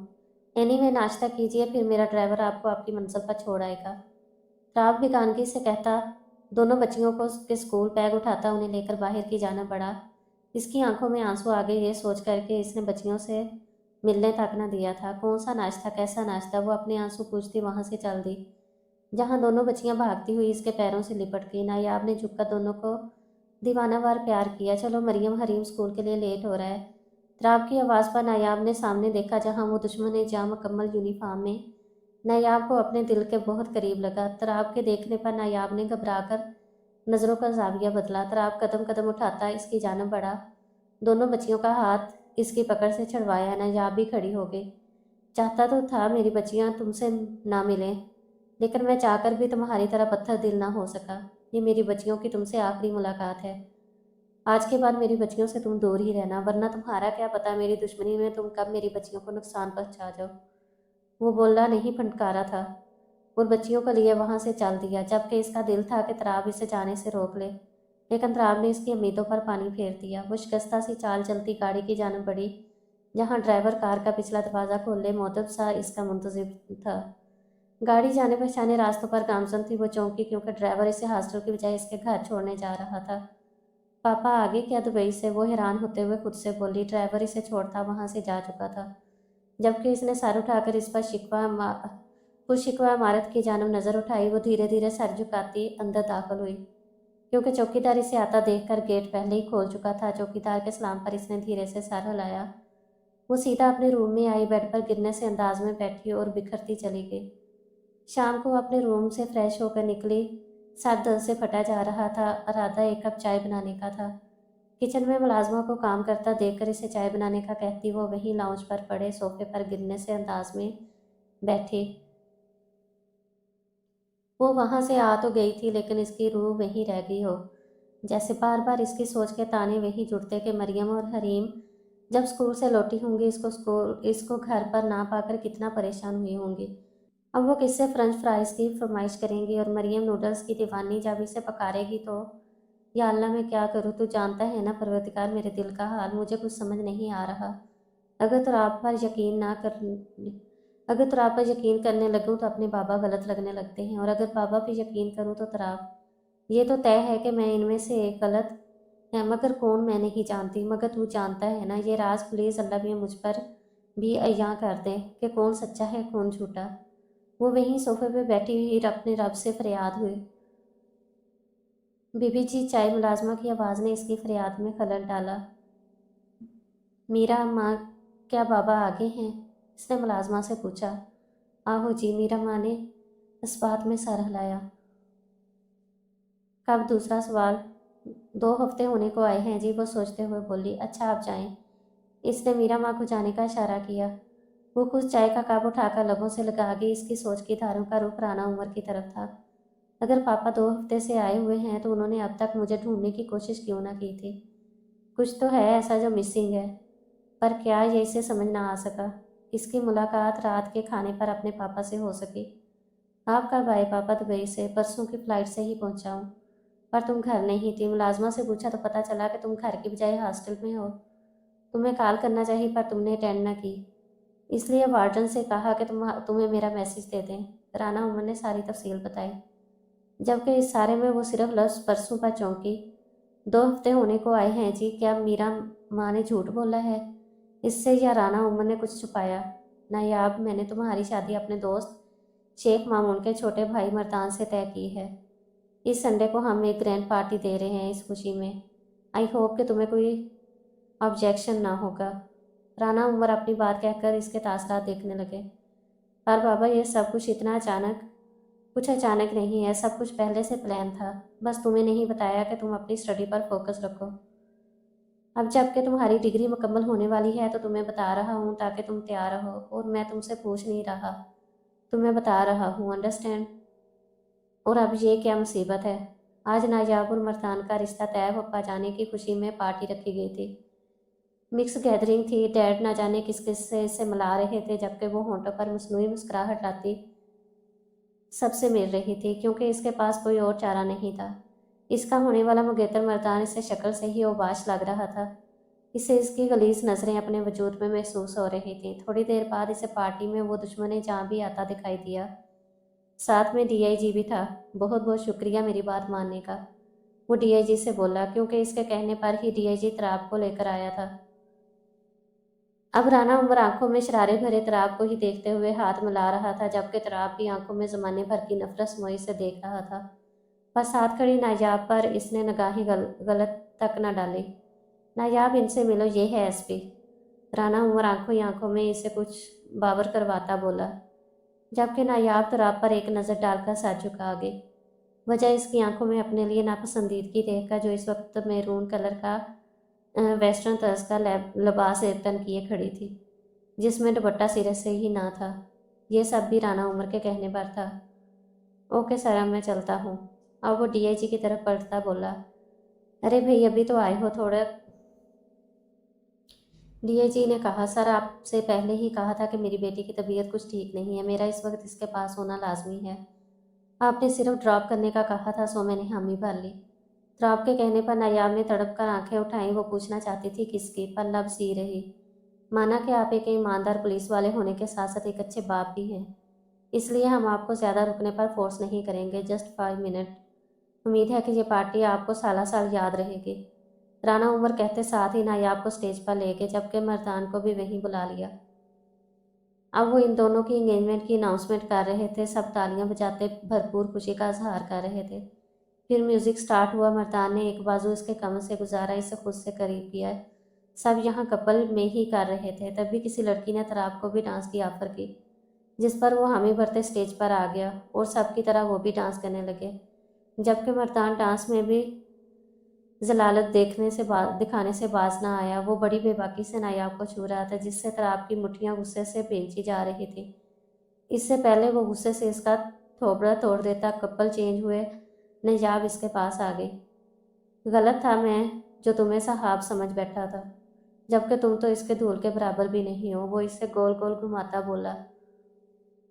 एनीवे, नाश्ता कीजिए, फिर मेरा ड्राइवर आपको आपकी मंजिल पर छोड़ आएगा। राव बेगानगी से कहता दोनों बच्चियों को के स्कूल बैग उठाता उन्हें लेकर बाहर की जाना पड़ा। इसकी आंखों में आंसू आ गए ये सोच कर के इसने बच्चियों से मिलने तक न दिया था। कौन सा नाश्ता, कैसा नाश्ता? वो अपने आंसू पूछती वहां से चल दी, जहां दोनों बच्चियां भागती हुई इसके पैरों से लिपट गई। नायाब ने झुककर दोनों को दीवानावार प्यार किया। चलो मरियम, हरीम स्कूल के लिए लेट हो रहा है। तराब की आवाज़ पर नायाब ने सामने देखा, जहां वो दुश्मन ने जहाँ मुकम्मल यूनिफॉर्म में नायाब को अपने दिल के बहुत करीब लगा। तराब के देखने पर नायाब ने घबराकर नज़रों का जाविया बदला। तराब कदम कदम उठाता इसकी जानब बढ़ा, दोनों बच्चियों का हाथ इसकी पकड़ से छुड़वाया। नायाब भी खड़ी हो गई। चाहता तो था मेरी बच्चियां तुमसे ना मिलें, लेकिन मैं चाहकर भी तुम्हारी तरह पत्थर दिल ना हो सका। ये मेरी बच्चियों की तुमसे आखिरी मुलाकात है। आज के बाद मेरी बच्चियों से तुम दूर ही रहना, वरना तुम्हारा क्या पता मेरी दुश्मनी में तुम कब मेरी बच्चियों को नुकसान पहुंचा जाओ। वो बोलना नहीं, फटकारा था और बच्चियों को लिए वहां से चल दिया, जबकि इसका दिल था कि तराब इसे जाने से रोक ले, लेकिन तराब ने इसकी उम्मीदों पर पानी फेर दिया। वो शिकस्ता सी चाल चलती गाड़ी की जानब बढ़ी, जहां ड्राइवर कार का पिछला दरवाज़ा खोले मोहतब सा इसका मुंतजिर था। गाड़ी जाने पहचाने रास्तों पर गामजन थी। वो चौंकी क्योंकि ड्राइवर इसे हॉस्टल की बजाय इसके घर छोड़ने जा रहा था। पापा आगे क्या दुबई से? वो हैरान होते हुए खुद से बोली। ड्राइवर इसे छोड़ता वहां से जा चुका था, जबकि इसने सर उठाकर इस पर शिकवा इमारत की जानब नज़र उठाई। वो धीरे धीरे सर झुकाती अंदर दाखिल हुई, क्योंकि चौकीदार इसे आता देखकर गेट पहले ही खोल चुका था। चौकीदार के सलाम पर इसने धीरे से सर हिलाया। वो सीधा अपने रूम में आई, बेड पर गिरने से अंदाज में बैठी और बिखरती चली गई। शाम को अपने रूम से फ्रेश होकर निकली। सर दर्द से फटा जा रहा था। इरादा एक कप चाय बनाने का था। किचन में मुलाजमा को काम करता देखकर इसे चाय बनाने का कहती वो वहीं लाउंज पर पड़े सोफे पर गिरने से अंदाज में बैठी। वो वहां से आ तो गई थी, लेकिन इसकी रूह वहीं रह गई हो। जैसे बार बार इसकी सोच के ताने वहीं जुड़ते कि मरियम और हरीम जब स्कूल से लौटी होंगी इसको घर पर ना पाकर कितना परेशान हुई होंगी। अब वो किससे फ्रेंच फ्राइज की फरमाइश करेंगी और मरियम नूडल्स की दीवानी जब इसे पकारेगी तो। या अल्लाह मैं क्या करूँ, तू जानता है ना परवरदिगार मेरे दिल का हाल, मुझे कुछ समझ नहीं आ रहा। अगर तो आप पर यकीन ना कर अगर तो आप पर यकीन करने लगूँ तो अपने बाबा गलत लगने लगते हैं, और अगर बाबा पे यकीन करूँ तो तराब। ये तो तय है कि मैं इनमें से एक गलत है, मगर कौन मैं नहीं जानती, मगर तू जानता है ना। ये राज प्लीज़ अल्लाह भी मुझ पर भी अय्या कर दे कि कौन सच्चा है कौन झूठा। वो वहीं सोफे पे बैठी हुई अपने रब से फरियाद हुई। बीबी जी चाय। मुलाजमा की आवाज़ ने इसकी फरियाद में खलल डाला। मीरा माँ, क्या बाबा आगे हैं? इसने मुलाजमा से पूछा। आहो जी, मीरा माँ ने इस बात में सर हिलाया। कब? दूसरा सवाल। 2 हफ्ते होने को आए हैं जी, वो सोचते हुए बोली। अच्छा आप जाएं। इसने मीरा माँ को जाने का इशारा किया। वो खुद चाय का कप उठाकर लबों से लगा गई। इसकी सोच की धारों का रुख राना उमर की तरफ था। अगर पापा 2 हफ्ते से आए हुए हैं तो उन्होंने अब तक मुझे ढूंढने की कोशिश क्यों ना की थी? कुछ तो है ऐसा जो मिसिंग है, पर क्या ये इसे समझ ना आ सका। इसकी मुलाकात रात के खाने पर अपने पापा से हो सकी। आप कब आए पापा? दुबई से। परसों की फ़्लाइट से ही पहुंचा हूँ। पर तुम घर नहीं थी। मुलाजमा से पूछा तो पता चला कि तुम घर की बजाय हॉस्टल में हो। तुम्हें कॉल करना चाहिए पर तुमने अटेंड न की, इसलिए वार्डन से कहा कि तुम्हें मेरा मैसेज दे दें। राना उमर ने सारी तफसील बताई, जबकि इस सारे में वो सिर्फ लफ्ज़ परसों पर चौंकी। 2 हफ्ते होने को आए हैं जी, क्या मीरा माँ ने झूठ बोला है इससे, या राना उमर ने कुछ छुपाया? नायाब, मैंने तुम्हारी शादी अपने दोस्त शेख मामून के छोटे भाई मर्दान से तय की है। इस संडे को हम एक ग्रैंड पार्टी दे रहे हैं इस खुशी में। आई होप कि तुम्हें कोई ऑब्जेक्शन ना होगा। राना उमर अपनी बात कहकर इसके तासरात देखने लगे। पर बाबा ये सब कुछ इतना अचानक? कुछ अचानक नहीं है, सब कुछ पहले से प्लान था। बस तुम्हें नहीं बताया कि तुम अपनी स्टडी पर फोकस रखो। अब जबकि तुम्हारी डिग्री मुकम्मल होने वाली है तो तुम्हें बता रहा हूँ ताकि तुम तैयार रहो, और मैं तुमसे पूछ नहीं रहा, तुम्हें बता रहा हूँ। अंडरस्टैंड? और अब ये क्या मुसीबत है? आज नायाब और मर्दान का रिश्ता तय हो पा जाने की खुशी में पार्टी रखी गई थी। मिक्स गैदरिंग थी। डैड ना जाने किस किस से इसे मिला रहे थे, जबकि वो होंठों पर मसनूई मुस्कुराहट लाती सबसे मिल रही थी, क्योंकि इसके पास कोई और चारा नहीं था। इसका होने वाला मुगेतर मर्दान इसे शक्ल से ही ओबाश लग रहा था। इसे इसकी गलीज नज़रें अपने वजूद में महसूस हो रही थी। थोड़ी देर बाद इसे पार्टी में वो दुश्मन जहाँ भी आता दिखाई दिया। साथ में डीआईजी भी था। बहुत बहुत शुक्रिया मेरी बात मानने का, वो डीआईजी से बोला, क्योंकि इसके कहने पर ही डीआईजी तराब को लेकर आया था। अब राना उमर आंखों में शरारे भरे तराब को ही देखते हुए हाथ मिला रहा था, जबकि तराब भी आंखों में ज़माने भर की नफरत मोई से देख रहा था। बस हाथ खड़ी नायाब पर इसने निगाहें गलत तक न डाली। नायाब, इनसे मिलो, ये है एसपी। राना उमर आंखों ही आंखों में इसे कुछ बावर करवाता बोला, जबकि नायाब तराब पर एक नज़र डालकर सर झुका गई। वजह इसकी आंखों में अपने लिए नापसंदीदगी देखकर, जो इस वक्त मैरून कलर का वेस्टर्न तर्ज का लिबास तन किए खड़ी थी, जिसमें दुपट्टा सिरे से ही ना था। ये सब भी राना उमर के कहने पर था। ओके सर, अब मैं चलता हूँ। अब वो डीआईजी की तरफ बढ़ता बोला, अरे भाई अभी तो आए हो थोड़ा। डीआईजी ने कहा, सर आपसे पहले ही कहा था कि मेरी बेटी की तबीयत कुछ ठीक नहीं है, मेरा इस वक्त इसके पास होना लाजमी है। आपने सिर्फ ड्रॉप करने का कहा था, सो मैंने हामी भर ली। ड्रॉप के कहने पर नायाब ने तड़प कर आंखें उठाई। वो पूछना चाहती थी किसकी, पर लब सी रही। माना कि आप एक ईमानदार पुलिस वाले होने के साथ साथ एक अच्छे बाप भी हैं, इसलिए हम आपको ज़्यादा रुकने पर फोर्स नहीं करेंगे। Just 5 minute. उम्मीद है कि ये पार्टी आपको साला साल याद रहेगी। राना उमर कहते साथ ही नायाब को स्टेज पर ले गए, जबकि मर्दान को भी वहीं बुला लिया। अब वो इन दोनों की इंगेजमेंट की अनाउंसमेंट कर रहे थे। सब तालियां बजाते भरपूर खुशी का इजहार कर रहे थे। फिर म्यूज़िक स्टार्ट हुआ। मर्दान ने एक बाजू इसके कमर से गुजारा, इसे खुद से करीब किया, सब यहाँ कपल में ही कर रहे थे, तभी किसी लड़की ने तराब को भी डांस की ऑफर की, जिस पर वो हामी भरते स्टेज पर आ गया और सब की तरह वो भी डांस करने लगे। जबकि मर्दान डांस में भी जलालत दिखाने से बाज ना आया। वो बड़ी बेबाकी से नायाब को छू रहा था, जिससे तराब की मुट्ठियां गुस्से से भींची जा रही थी। इससे पहले वो गुस्से से इसका थोबड़ा तोड़ देता, कपल चेंज हुए, नायाब इसके पास आ गई। गलत था मैं जो तुम्हें साहब समझ बैठा था, जबकि तुम तो इसके धूल के बराबर भी नहीं हो। वो इससे गोल गोल घुमाता बोला।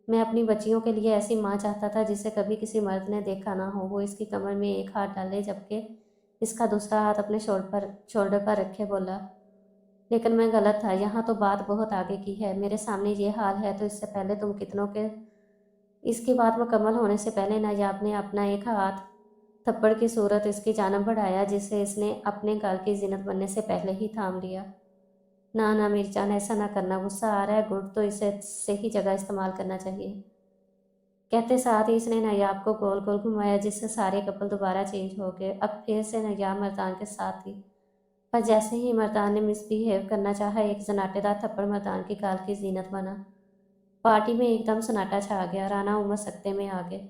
मैं अपनी बच्चियों के लिए ऐसी माँ चाहता था जिसे कभी किसी मर्द ने देखा ना हो। वो इसकी कमर में एक हाथ डाले, जबकि इसका दूसरा हाथ अपने शोल्डर पर रखे बोला, लेकिन मैं गलत था। यहाँ तो बात बहुत आगे की है। मेरे सामने ये हाल है तो इससे पहले तुम कितनों के। इसकी बात मुकम्मल होने से पहले नायाब ने अपना एक हाथ थप्पड़ की सूरत इसकी जानब बढ़ाया, जिसे इसने अपने गाल की जिनत बनने से पहले ही थाम लिया। ना ना मीरजान, ऐसा ना करना। गुस्सा आ रहा है, गुट तो इसे सही जगह इस्तेमाल करना चाहिए। कहते साथ ही इसने नायाब को गोल गोल घुमाया, जिससे सारे कपल दोबारा चेंज हो गए। अब फिर से नायाब मर्दान के साथ थी, पर जैसे ही मर्दान ने मिसबिहेव करना चाहा, एक जनाटेदार थप्पड़ मर्दान की गाल की जीनत बना। पार्टी में एकदम सन्नाटा छा गया। राना उमर सकते में आ गए।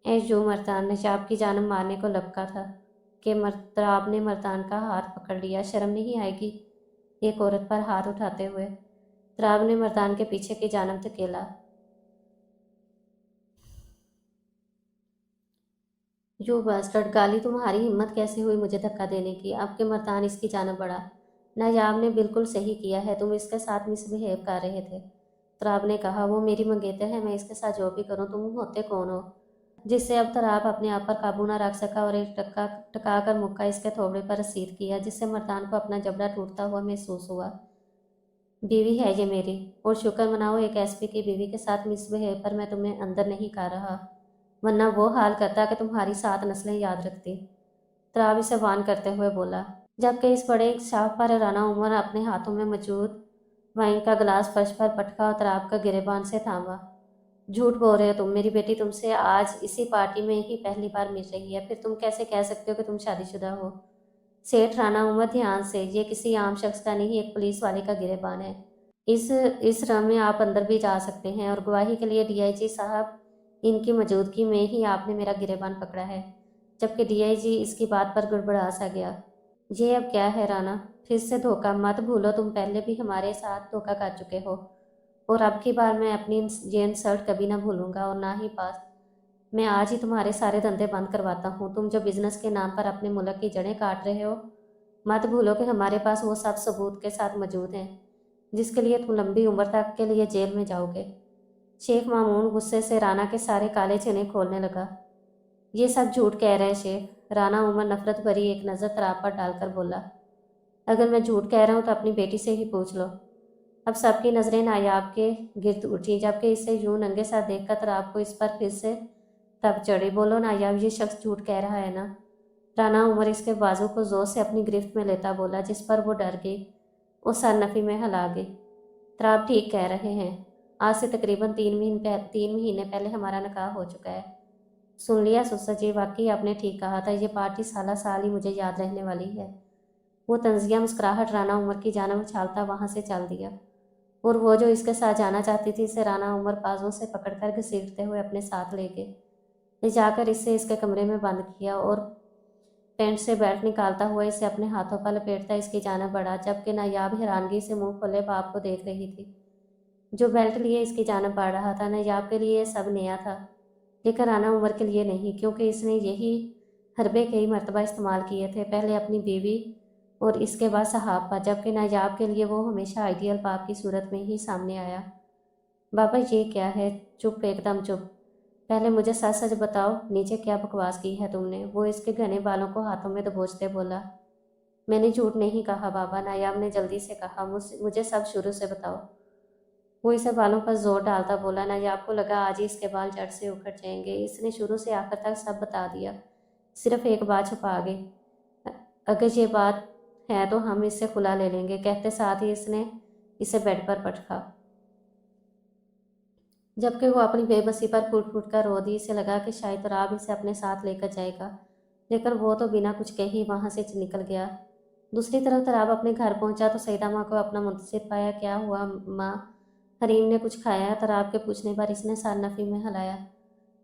ए जो मर्दान नायाब की जानब मारने को लपका था कि मर्दाब ने मर्दान का हाथ पकड़ लिया। शर्म नहीं आएगी एक औरत पर हाथ उठाते हुए? तराब ने मर्दान के पीछे की जानब धकेला। यू बास्टर्ड, गाली तुम्हारी हिम्मत कैसे हुई मुझे धक्का देने की? आपके मर्दान इसकी जानब बढ़ा। नायाब ने बिल्कुल सही किया है, तुम इसके साथ मिसबिहेव कर रहे थे। तराब ने कहा, वो मेरी मंगेतर है, मैं इसके साथ जो भी करूं। तुम होते कौन हो? जिससे अब तराब अपने आप पर काबू न रख सका और एक टका कर मुक्का इसके थोबड़े पर रसीद किया, जिससे मर्दान को अपना जबड़ा टूटता हुआ महसूस हुआ। बीवी है ये मेरी, और शुक्र मनाओ एक एसपी की बीवी के साथ मिसबिहेव पर मैं तुम्हें अंदर नहीं कर रहा, वरना वो हाल करता कि तुम्हारी 7 नस्लें याद रखती। तराब इसे वान करते हुए बोला, जबकि इस बड़े इंकशाफ पर राना उमर अपने हाथों में मौजूद वाइन का गिलास फर्श पर पटका और तराब का गिरेबान से थामा। झूठ बोल रहे हो तुम। मेरी बेटी तुमसे आज इसी पार्टी में ही पहली बार मिल रही है, फिर तुम कैसे कह सकते हो कि तुम शादीशुदा हो? सेठ राना उमर, ध्यान से, ये किसी आम शख्स का नहीं, एक पुलिस वाले का गिरेबान है। इस रम में आप अंदर भी जा सकते हैं, और गवाही के लिए डीआईजी साहब, इनकी मौजूदगी में ही आपने मेरा गिरेबान पकड़ा है। जबकि डीआईजी इसकी बात पर गड़बड़ा सा गया। ये अब क्या है राना? फिर से धोखा? मत भूलो तुम पहले भी हमारे साथ धोखा कर चुके हो, और अब की बार मैं अपनी ये इंसल्ट कभी ना भूलूंगा, और ना ही पास। मैं आज ही तुम्हारे सारे धंधे बंद करवाता हूँ। तुम जो बिजनेस के नाम पर अपने मुल्क की जड़ें काट रहे हो, मत भूलो कि हमारे पास वो सब सबूत के साथ मौजूद हैं, जिसके लिए तुम लंबी उम्र तक के लिए जेल में जाओगे। शेख मामून गुस्से से राना के सारे काले चने खोलने लगा। ये सब झूठ कह रहे हैं शेख। राना उमर नफरत भरी एक नज़र तराब पर डालकर बोला, अगर मैं झूठ कह रहा हूँ तो अपनी बेटी से ही पूछ लो। अब सबकी नज़रें नायाब के गिर्द उठी, जबकि इसे यूं नंगे साथ देखकर तराब को इस पर फिर से तब चढ़ी। बोलो नायाब, ये शख्स झूठ कह रहा है ना? राना उमर इसके बाजू को जोर से अपनी गिरफ्त में लेता बोला, जिस पर वो डर गई और सरनफी में हिला गई। तराब ठीक कह रहे हैं। आज से तकरीबन 3 महीने पहले हमारा निकाह हो चुका है। सुन लिया सुसर जी, वाकई आपने ठीक कहा था। ये पार्टी साला साल ही मुझे याद रहने वाली है। वो तंजिया मुस्कुराहट राना उमर की जानब उछालता वहाँ से चल दिया, और वो जो इसके साथ जाना चाहती थी इसे राना उमर बाजों से पकड़कर घसीटते हुए अपने साथ ले गए, ले जाकर इससे इसके कमरे में बंद किया, और पेंट से बेल्ट निकालता हुआ इसे अपने हाथों पर लपेटता इसकी जानब बढ़ा। जबकि नायाब हैरानगी से मुंह खोले बाप को देख रही थी, जो बेल्ट लिए इसकी जानब बढ़ रहा था। नायाब के लिए यह सब नया था, लेकिन राना उमर के लिए नहीं, क्योंकि इसने यही हरबे कई मरतबा इस्तेमाल किए थे, पहले अपनी बीवी और इसके बाद साहब पर। जबकि नायाब के लिए वो हमेशा आइडियल बाप की सूरत में ही सामने आया। बाबा ये क्या है? चुप, एकदम चुप। पहले मुझे सच सच बताओ, नीचे क्या बकवास की है तुमने? वो इसके घने बालों को हाथों में दबोचते बोला, मैंने झूठ नहीं कहा बाबा। नायाब ने जल्दी से कहा, मुझे सब शुरू से बताओ। वो इसे बालों पर जोर डालता बोला। नायाब को लगा आज ही इसके बाल जड़ से उखड़ जाएंगे। इसने शुरू से आखिर तक सब बता दिया, सिर्फ एक बात छुपा गई। अगर ये बात है तो हम इससे खुला ले लेंगे। कहते साथ ही इसने इसे बेड पर पटका, जबकि वो अपनी बेबसी पर फूट फूट कर रो दी। इसे लगा कि शायद तराब इसे अपने साथ लेकर जाएगा, लेकिन वो तो बिना कुछ कहे ही वहाँ से निकल गया। दूसरी तरफ तराब अपने घर पहुंचा तो सईदा माँ को अपना मुंतजिर पाया। क्या हुआ माँ? हरीम ने कुछ खाया? तराब के पूछने पर इसने सर नफी में हिलाया,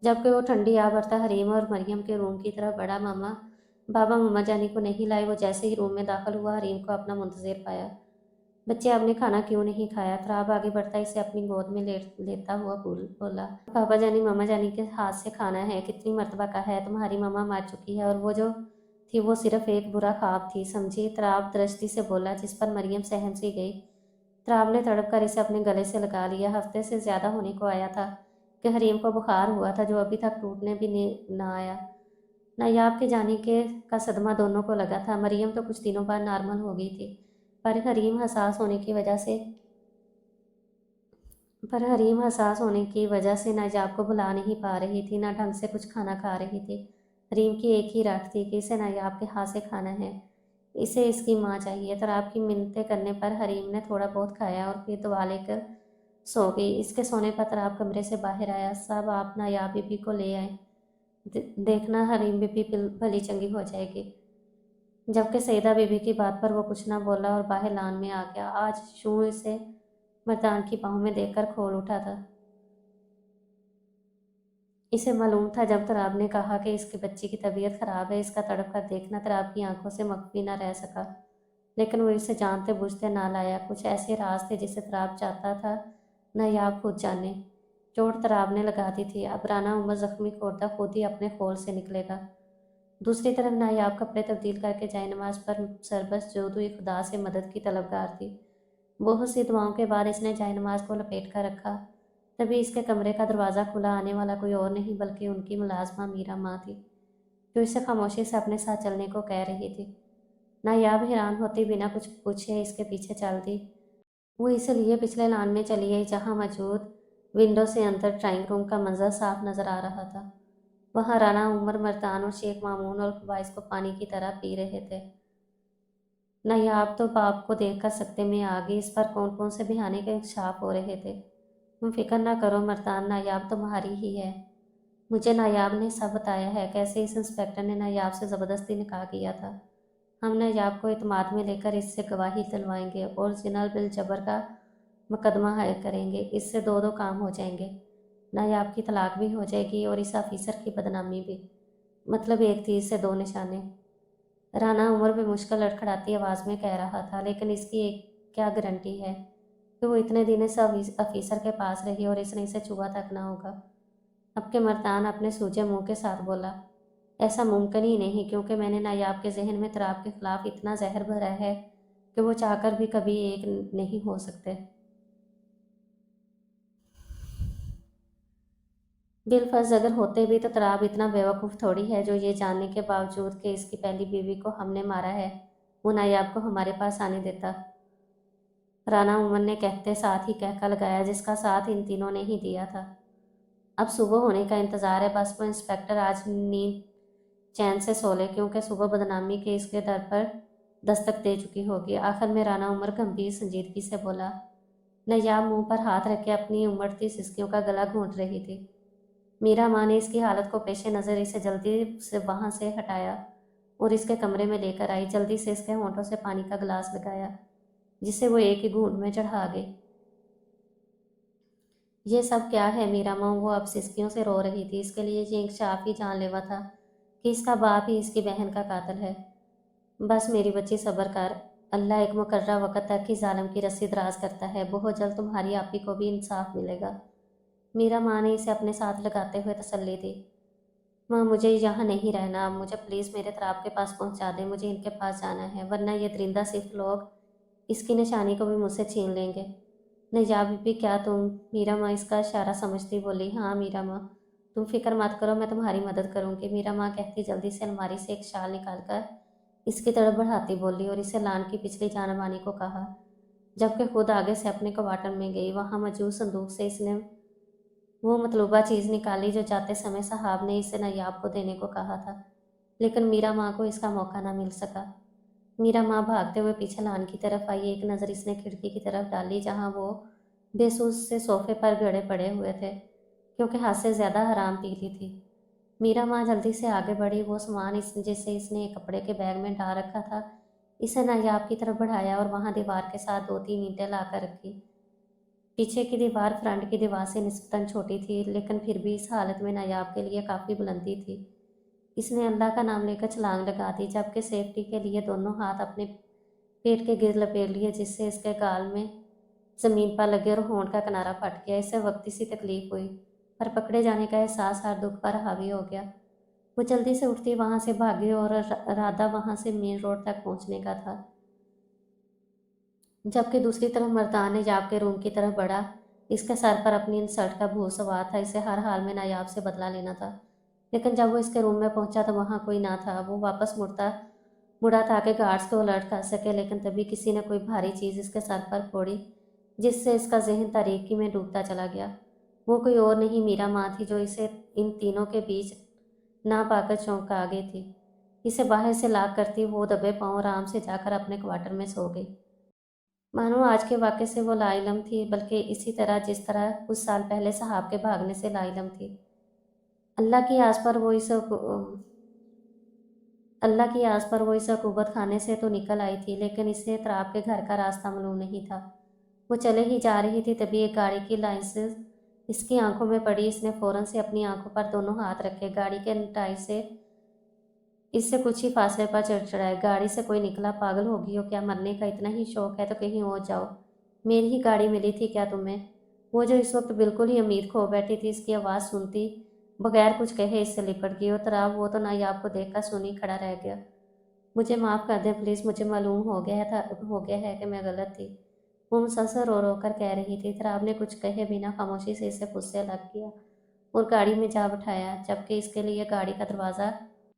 जबकि वो ठंडी आ भरता हरीम और मरियम के रूम की तरफ बढ़ा। मामा, बाबा मम्मा जानी को नहीं लाए। वो जैसे ही रूम में दाखिल हुआ हरीम को अपना मुंतजिर पाया। बच्चे, आपने खाना क्यों नहीं खाया? तराब आगे बढ़ता इसे अपनी गोद में लेता हुआ बोला, पापा जानी मम्मा जानी के हाथ से खाना है। कितनी मरतबा का है, तुम्हारी मम्मा मर चुकी है और वो जो थी वो सिर्फ एक बुरा ख्वाब थी, समझी? तराब दृष्टि से बोला, जिस पर मरियम सहम सी गई। तराब ने तड़प कर इसे अपने गले से लगा लिया। हफ्ते से ज्यादा होने को आया था कि हरीम को बुखार हुआ था, जो अभी तक टूटने भी न आया। नायाब के जाने के का सदमा दोनों को लगा था। मरियम तो कुछ दिनों बाद नॉर्मल हो गई थी, पर हरीम हसास होने की वजह से नायाब को बुला नहीं पा रही थी, ना ढंग से कुछ खाना खा रही थी। हरीम की एक ही रात थी कि इसे नायाब के हाथ से खाना है, इसे इसकी माँ चाहिए। तराब की मिन्नतें करने पर हरीम ने थोड़ा बहुत खाया और फिर दुआ लेकर सो गई। इसके सोने पर तराब कमरे से बाहर आया। सब आप नायाब बीबी को ले आए, देखना हरीम बीबी भली चंगी हो जाएगी। जबकि सईदा बीबी की बात पर वो कुछ न बोला और बाहर लान में आ गया। आज शू इसे मर्दान की बाहों में देखकर खोल उठा था। इसे मालूम था जब तराब ने कहा कि इसकी बच्ची की तबीयत खराब है, इसका तड़प कर देखना तराब की आंखों से मख्फी न रह सका। लेकिन वो इसे जानते बूझते ना लाया। कुछ ऐसे राज थे जिसे तराब चाहता था नायाब खुद जाने। चोट तराब ने लगा दी थी, अब राना उमर जख्मी खोरदा खुद ही अपने खोल से निकलेगा। दूसरी तरफ नायाब कपड़े तब्दील करके जाए नमाज पर सरबस जोदुई खुदा से मदद की तलबगार थी। बहुत सी दुआओं के बाद इसने जाए नमाज को लपेट कर रखा। तभी इसके कमरे का दरवाज़ा खुला। आने वाला कोई और नहीं बल्कि उनकी मुलाजमा मीरा माँ थी, जो इसे खामोशी से अपने साथ चलने को कह रही थी। नायाब हैरान होती बिना कुछ पूछे इसके पीछे चल दी। वो इसे लिए पिछले लान में चली गई, जहाँ मौजूद विंडो से अंदर ड्राइंग रूम का मंजर साफ नजर आ रहा था। वहाँ राना उमर मर्दान और शेख मामून और खुबाइस को पानी की तरह पी रहे थे। नायाब तो बाप को देखकर सकते में आ गई। इस पर कौन कौन से बहाने के इंकशाफ हो रहे थे। तुम फिक्र ना करो मर्दान, नायाब तुम्हारी ही है। मुझे नायाब ने सब बताया है, कैसे इस इंस्पेक्टर ने नायाब से ज़बरदस्ती निकाह किया था। हम नायाब को इत्मीनान में लेकर इससे गवाही दिलवाएंगे और जिना बिल जबर का मुकदमा हायर करेंगे। इससे दो दो काम हो जाएंगे, नायाब की तलाक भी हो जाएगी और इस ऑफिसर की बदनामी भी। मतलब एक तीर से दो निशाने। राना उमर भी मुश्किल लड़खड़ाती आवाज़ में कह रहा था, लेकिन इसकी एक क्या गारंटी है कि वो इतने दिन से ऑफिसर के पास रही और इसने इसे छुआ तक ना होगा। अब के मर्दान अपने सूजे मुंह के साथ बोला, ऐसा मुमकिन ही नहीं, क्योंकि मैंने नायाब के जहन में तराब के खिलाफ इतना जहर भरा है कि वो चाहकर भी कभी एक नहीं हो सकते। बिलफर्ज अगर होते भी तो तराब इतना बेवकूफ़ थोड़ी है जो ये जानने के बावजूद कि इसकी पहली बीवी को हमने मारा है, वो नायाब को हमारे पास आने देता। राना उमर ने कहते साथ ही कहका लगाया, जिसका साथ इन तीनों ने ही दिया था। अब सुबह होने का इंतज़ार है, बस वो इंस्पेक्टर आज नींद चैन से सो ले, क्योंकि सुबह बदनामी के इसके दर पर दस्तक दे चुकी होगी। आखिर में राना उमर गंभीर संजीदगी से बोला। नयाब मुंह पर हाथ रख के अपनी उमड़ती सिसकियों का गला घूंट रही थी। मीरा माँ ने इसकी हालत को पेशे नज़र इसे जल्दी से वहाँ से हटाया और इसके कमरे में लेकर आई। जल्दी से इसके होंठों से पानी का गिलास लगाया, जिसे वो एक ही घूंट में चढ़ा गई। ये सब क्या है मीरा माँ? वो अब सिसकियों से रो रही थी। इसके लिए ये इंकशाफ ही जानलेवा था कि इसका बाप ही इसकी बहन का कातिल है। बस मेरी बच्ची सब्र कर, अल्लाह एक मुकर्रा वक़्त तक ही जालिम की रस्सी दराज करता है। बहुत जल्द तुम्हारी आपी को भी इंसाफ मिलेगा। मीरा माँ ने इसे अपने साथ लगाते हुए तसल्ली दी। माँ, मुझे यहाँ नहीं रहना, अब मुझे प्लीज़ मेरे तराब के पास पहुँचा दें। मुझे इनके पास जाना है, वरना ये दरिंदा सिर्फ लोग इसकी निशानी को भी मुझसे छीन लेंगे। नजाब भी क्या तुम? मीरा माँ इसका इशारा समझती बोली, हाँ मीरा माँ, तुम फिक्र मत करो, मैं तुम्हारी मदद करूँगी। मीरा माँ कहती जल्दी से अलमारी से एक शाल निकालकर इसकी तरफ बढ़ाती बोली और इसे लान की पिछली जानब आने को कहा, जबकि खुद आगे से अपने क्वार्टर में गई। वहाँ मौजूद संदूक से इसने वो मतलूबा चीज़ निकाली जो जाते समय साहब ने इसे नयाब को देने को कहा था, लेकिन मीरा माँ को इसका मौका न मिल सका। मीरा माँ भागते हुए पीछे लान की तरफ आई। एक नज़र इसने खिड़की की तरफ डाली, जहाँ वो बेसूस से सोफे पर गड़े पड़े हुए थे, क्योंकि हाथ से ज़्यादा हराम पीली थी। मीरा माँ जल्दी से आगे बढ़ी। वो सामान जिसे इसने एक कपड़े के बैग में डाल रखा था इसे नायाब की तरफ बढ़ाया और वहाँ दीवार के साथ 2-3 ईंटें लाकर रखी। पीछे की दीवार फ्रंट की दीवार से निस्बतन छोटी थी, लेकिन फिर भी इस हालत में नायाब के लिए काफ़ी बुलंदी थी। इसने अल्लाह का नाम लेकर छलांग लगा दी, जबकि सेफ्टी के लिए दोनों हाथ अपने पेट के गिर लपेट लिए, जिससे इसके गाल में ज़मीन पर लगे और होंठ का किनारा फट गया। इससे वक्ती सी तकलीफ हुई, पर पकड़े जाने का एहसास हर दुख पर हावी हो गया। वो जल्दी से उठती वहाँ से भागी और राधा वहाँ से मेन रोड तक पहुँचने का था, जबकि दूसरी तरफ मर्दान नायाब के रूम की तरफ बढ़ा। इसके सर पर अपनी इंसल्ट का भूत सवार था। इसे हर हाल में नायाब से बदला लेना था। लेकिन जब वो इसके रूम में पहुंचा तो वहाँ कोई ना था। वो वापस मुड़ा था कि गार्ड्स को अलर्ट कर सके, लेकिन तभी किसी ने कोई भारी चीज़ इसके सर पर फोड़ी, जिससे इसका जहन तारीकी में डूबता चला गया। वो कोई और नहीं, मीरा माँ थी, जो इसे इन तीनों के बीच ना पाकर चौंक आ गई थी। इसे बाहर से लाक करती वो दबे पांव आराम से जाकर अपने क्वार्टर में सो गई। मानो आज के वाक़ये से वो लाइलम थी, बल्कि इसी तरह जिस तरह कुछ साल पहले साहब के भागने से लाइलम थी। अल्लाह की आस पर वो इस अल्लाह की आस पर वो इस अकूबत खाने से तो निकल आई थी, लेकिन इसे तराब के घर का रास्ता मालूम नहीं था। वो चले ही जा रही थी, तभी एक गाड़ी की लाइन से इसकी आंखों में पड़ी। इसने फौरन से अपनी आंखों पर दोनों हाथ रखे, गाड़ी के टायर से इससे कुछ ही फासले पर चढ़ाए। गाड़ी से कोई निकला, पागल होगी हो क्या? मरने का इतना ही शौक है तो कहीं और जाओ। मेरी ही गाड़ी मिली थी क्या तुम्हें? वो जो इस वक्त बिल्कुल ही उम्मीद खो बैठी थी, इसकी आवाज़ सुनती बगैर कुछ कहे इससे लिपट गई। और तराब वो तो नायाब को देखकर सुनी खड़ा रह गया। मुझे माफ़ कर दें प्लीज़, मुझे मालूम हो गया है कि मैं गलत थी। वो मुसलसल रो रो कर कह रही थी। तराब ने कुछ कहे बिना खामोशी से इसे खुद से अलग किया और गाड़ी में जा बिठाया, जबकि इसके लिए गाड़ी का दरवाज़ा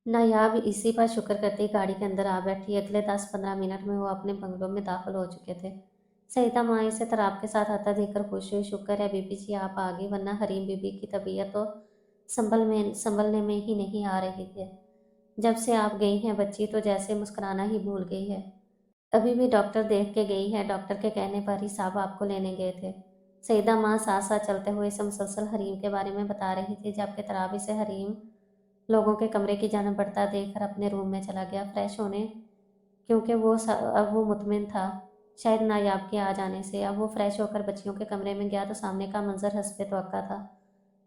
नायाब इसी पर शुक्र करती गाड़ी के अंदर आ बैठी। अगले 10-15 मिनट में वो अपने बंगलों में दाखिल हो चुके थे। सईदा माँ इसे तराब के साथ आता देखकर खुश हुई। शुक्र है बीबी जी आप आ गई, वरना हरीम बीबी की तबीयत तो संभलने में ही नहीं आ रही थी। जब से आप गई हैं बच्ची तो जैसे मुस्कुराना ही भूल गई है। अभी भी डॉक्टर देख के गई है, डॉक्टर के कहने पर ही साहब आपको लेने गए थे। सईदा माँ साथ साथ चलते हुए इसे मुसलसल हरीम के बारे में बता रही थी, जबकि तराब इसे हरीम लोगों के कमरे की जानिब बढ़ता देखकर अपने रूम में चला गया फ्रेश होने, क्योंकि अब वो मुतमिन था शायद नायाब के आ जाने से। अब वो फ्रेश होकर बच्चियों के कमरे में गया तो सामने का मंजर हस्बे तवक्का था।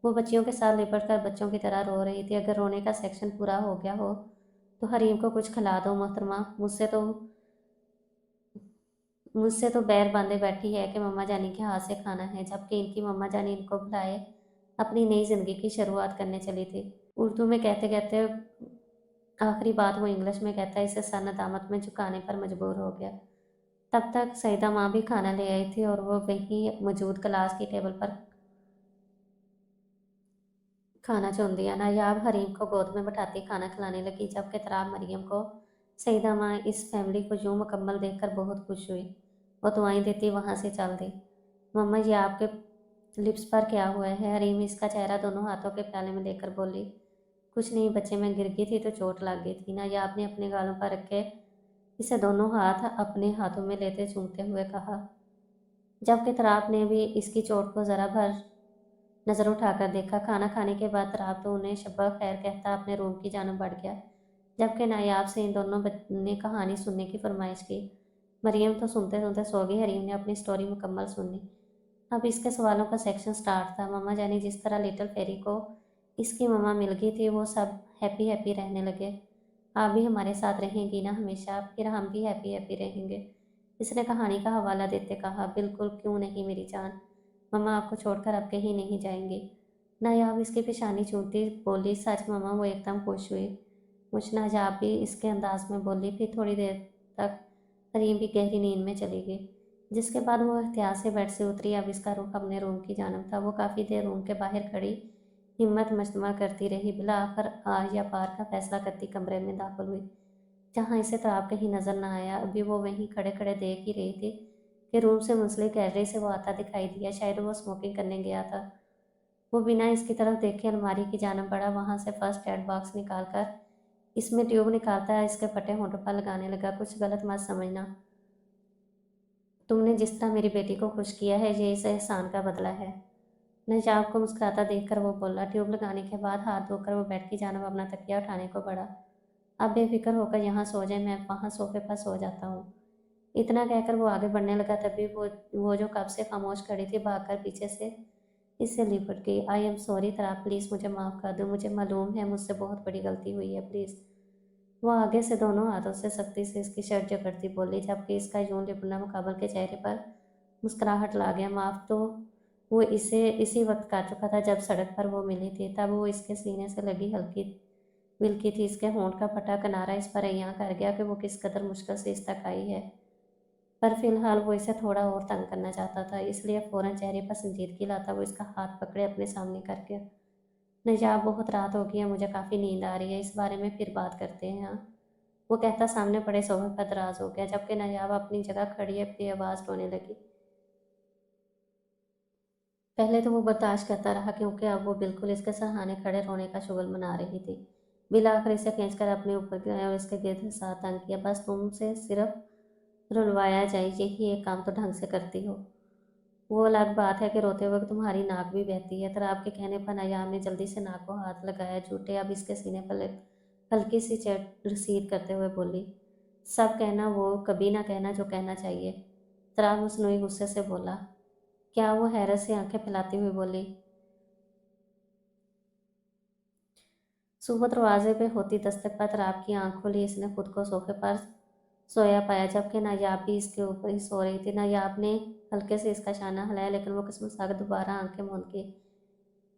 वो बच्चियों के साथ लिपट कर बच्चों की तरह रो रही थी। अगर रोने का सेक्शन पूरा हो गया हो तो हरीम को कुछ खिला दो मोहतरमा, मुझसे तो बैर बांधे बैठी है कि मम्मा जानी के हाथ से खाना है, जबकि इनकी मम्मा जानी इनको बुलाए अपनी नई ज़िंदगी की शुरुआत करने चली थी। उर्दू में कहते कहते आखिरी बात वो इंग्लिश में कहता है। इसे सर नदामत में झुकाने पर मजबूर हो गया। तब तक सईदा माँ भी खाना ले आई थी और वो वहीं मौजूद क्लास की टेबल पर खाना चुन दिया। नायाब हरीम को गोद में बैठाती खाना खिलाने लगी, जबकि तराब मरियम को सईदा माँ इस फैमिली को यूं मुकम्मल देखकर बहुत खुश हुई। वो दुआएं देती वहाँ से चल दी। मम्मा ये आपके लिप्स पर क्या हुआ है? हरीम इसका चेहरा दोनों हाथों के प्याले में लेकर बोली। कुछ नहीं बच्चे, मैं गिर गई थी तो चोट लग गई थी। नायाब ने अपने गालों पर रखे इसे दोनों हाथ अपने हाथों में लेते चूमते हुए कहा, जबकि तराब ने भी इसकी चोट को ज़रा भर नज़र उठाकर देखा। खाना खाने के बाद तराब तो उन्हें शब्बा खैर कहता अपने रूम की जानब बढ़ गया, जबकि नायाब से इन दोनों ने कहानी सुनने की फरमाइश की। मरियम तो सुनते सुनते सो गई। हरीम ने अपनी स्टोरी मुकम्मल सुनी। अब इसके सवालों का सेक्शन स्टार्ट था। मम्मा जानी जिस तरह लिटिल फेरी को इसकी मम्मा मिल गई थी, वो सब हैप्पी हैप्पी रहने लगे। आप भी हमारे साथ रहेंगी ना हमेशा? फिर हम भी हैप्पी हैप्पी रहेंगे। इसने कहानी का हवाला देते कहा। बिल्कुल, क्यों नहीं मेरी जान। मम्मा आपको छोड़कर अब कहीं नहीं जाएंगी। नायाब इसकी पेशानी चूमती बोली, सच मम्मा? वो एकदम खुश हुई। मुझ नायाब भी इसके अंदाज में बोली। फिर थोड़ी देर तक हरीम भी गहरी नींद में चली गई, जिसके बाद वो एहतियात से बेड से उतरी। अब इसका रुख अपने रूम की जानब था। वो काफ़ी देर रूम के बाहर खड़ी हिम्मत मजमा करती रही। बिला आखिर आर या पार का फैसला करती कमरे में दाखिल हुई, जहाँ इसे तराब कहीं नजर न आया। अभी वो वहीं खड़े खड़े देख ही रही थी कि रूम से मुंसलिक गैलरी से वो आता दिखाई दिया। शायद वो स्मोकिंग करने गया था। वो बिना इसकी तरफ देखे अलमारी की जानब बढ़ा, वहाँ से फर्स्ट एड बॉक्स निकाल कर इसमें ट्यूब निकालता है, इसके फटे होंठों पर लगाने लगा। कुछ गलत मत समझना, तुमने जिस तरह मेरी बेटी को खुश किया है ये इस एहसान का बदला है। नजाब को मुस्कुराता देखकर वो बोला। ट्यूब लगाने के बाद हाथ धोकर वो बेड की जानब अपना तकिया उठाने को बढ़ा। आप बेफिक्र होकर यहाँ सो जाए, मैं वहाँ सोफे पर सो जाता हूँ। इतना कहकर वो आगे बढ़ने लगा, तभी वो जो कब से खामोश खड़ी थी भागकर पीछे से इससे लिपट गई। आई एम सॉरी तराब, प्लीज़ मुझे माफ़ कर दो, मुझे मालूम है मुझसे बहुत बड़ी गलती हुई है, प्लीज़। वो आगे से दोनों हाथों से सख्ती से इसकी शर्ट जकड़ती बोली, जबकि इसका यूं लिपटना मुकाबल के चेहरे पर मुस्कुराहट ला गया। माफ़ तो वो इसे इसी वक्त कर चुका था जब सड़क पर वो मिली थी। तब वो इसके सीने से लगी हल्की विल्की थी। इसके होंठ का फटा किनारा इस पर अय्यां कर गया कि वो किस कदर मुश्किल से इस तक आई है। पर फिलहाल वो इसे थोड़ा और तंग करना चाहता था, इसलिए फ़ौरन चेहरे पर संजीदगी लाता वो इसका हाथ पकड़े अपने सामने करके, नजाब बहुत रात हो गई है, मुझे काफ़ी नींद आ रही है, इस बारे में फिर बात करते हैं हाँ। वो कहता सामने पड़े सोफे पर दराज हो गया, जबकि नजाब अपनी जगह खड़ी अपनी आवाज़ रोने लगी। पहले तो वो बर्दाश्त करता रहा, क्योंकि अब वो बिल्कुल इसके सराहने खड़े रोने का शुगल मना रही थी। बिल आखिर इसे खींचकर अपने ऊपर गिराया और इसके गिर्द साथ तंग किया। बस तुमसे सिर्फ रुलवाया जाए, यही एक काम तो ढंग से करती हो। वो अलग बात है कि रोते वक्त तुम्हारी नाक भी बहती है। तराब के कहने पर नयाम ने जल्दी से नाक को हाथ लगाया। झूठे अब इसके सीने पर हल्की सी चेट रसीद करते हुए बोली, सब कहना वो कभी ना कहना जो कहना चाहिए। तराब मसनूई गुस्से से बोला, क्या? वो हैरत से आंखें फैलाती हुई बोली। सुबह दरवाजे पे होती दस्तक पर तराब की आंख खुली। इसने खुद को सोफे पर सोया पाया, जबकि नायाब भी इसके ऊपर ही सो रही थी। नायाब ने हल्के से इसका शाना हिलाया, लेकिन वो किस्मत दोबारा आंखें मूंद के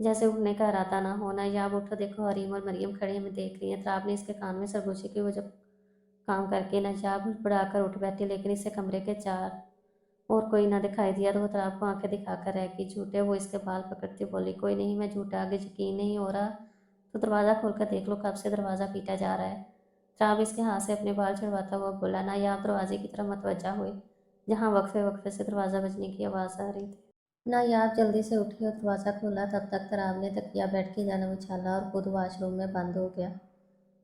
जैसे उठने का इरादा ना हो। नायाब उठो, देखो हरीम और मरियम खड़ी हमें देख रही है। तराब ने इसके कान में सरगोशी की, वो जब काम करके नायाब बढ़ाकर उठ बैठी, लेकिन इसे कमरे के चार और कोई ना दिखाई दिया तो वो तराब को आंखें दिखाकर रह गई। झूठे, वो इसके बाल पकड़ती बोली, कोई नहीं, मैं झूठा, आगे यकीन नहीं हो रहा तो दरवाज़ा खोलकर देख लो, कब से दरवाज़ा पीटा जा रहा है। तराब इसके हाथ से अपने बाल छुड़वाता हुआ बोला। नायाब दरवाजे की तरफ मतवज्जा हुई, जहाँ वक्फे वक्फे से दरवाज़ा बजने की आवाज़ आ रही थी। नायाब जल्दी से उठी और दरवाज़ा खोला। तब तक तराब ने तकिया बेड की जानिब उछाला और खुद वॉशरूम में बंद हो गया।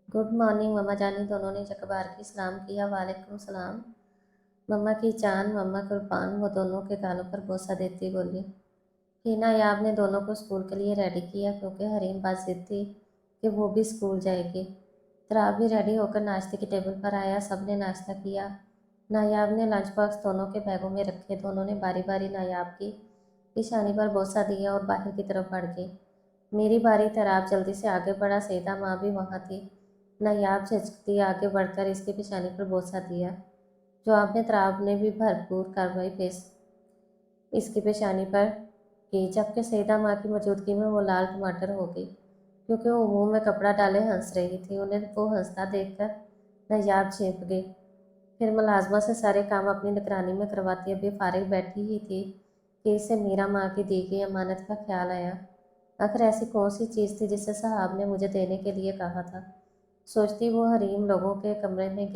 गुड मॉर्निंग मम्मा जानी, दोनों ने जकबार की सलाम किया। वालेकुम सलाम मम्मा की जान, मम्मा कुर्बान, वो दोनों के गालों पर बोसा देती बोली। फिर नायाब ने दोनों को स्कूल के लिए रेडी किया, क्योंकि हरीम बात जिद थी कि वो भी स्कूल जाएगी। तराब भी रेडी होकर नाश्ते की टेबल पर आया। सब ने नाश्ता किया। नायाब ने लंच बॉक्स दोनों के बैगों में रखे। दोनों ने बारी बारी नायाब की पेशानी पर बोसा दिया और बाहर की तरफ बढ़ गई। मेरी बारी। तराब जल्दी से आगे बढ़ा। सईदा माँ भी वहाँ थी। नायाब झिझकती आगे बढ़कर इसकी पेशानी पर बोसा दिया। जवाब में तराब ने भी भरपूर कार्रवाई पेश इसकी पेशानी पर की, जबकि सईदा माँ की मौजूदगी में वो लाल टमाटर हो गई, क्योंकि वो मुंह में कपड़ा डाले हंस रही थी। उन्हें वो हंसता देखकर नायाब चीख गई। फिर मुलाजमा से सारे काम अपनी निगरानी में करवाती अभी फारिग बैठी ही थी कि इसे मीरा माँ की दी गई अमानत का ख्याल आया। आखिर ऐसी कौन सी चीज़ थी जिसे साहब ने मुझे देने के लिए कहा था। सोचती वो हरीम लोगों के कमरे में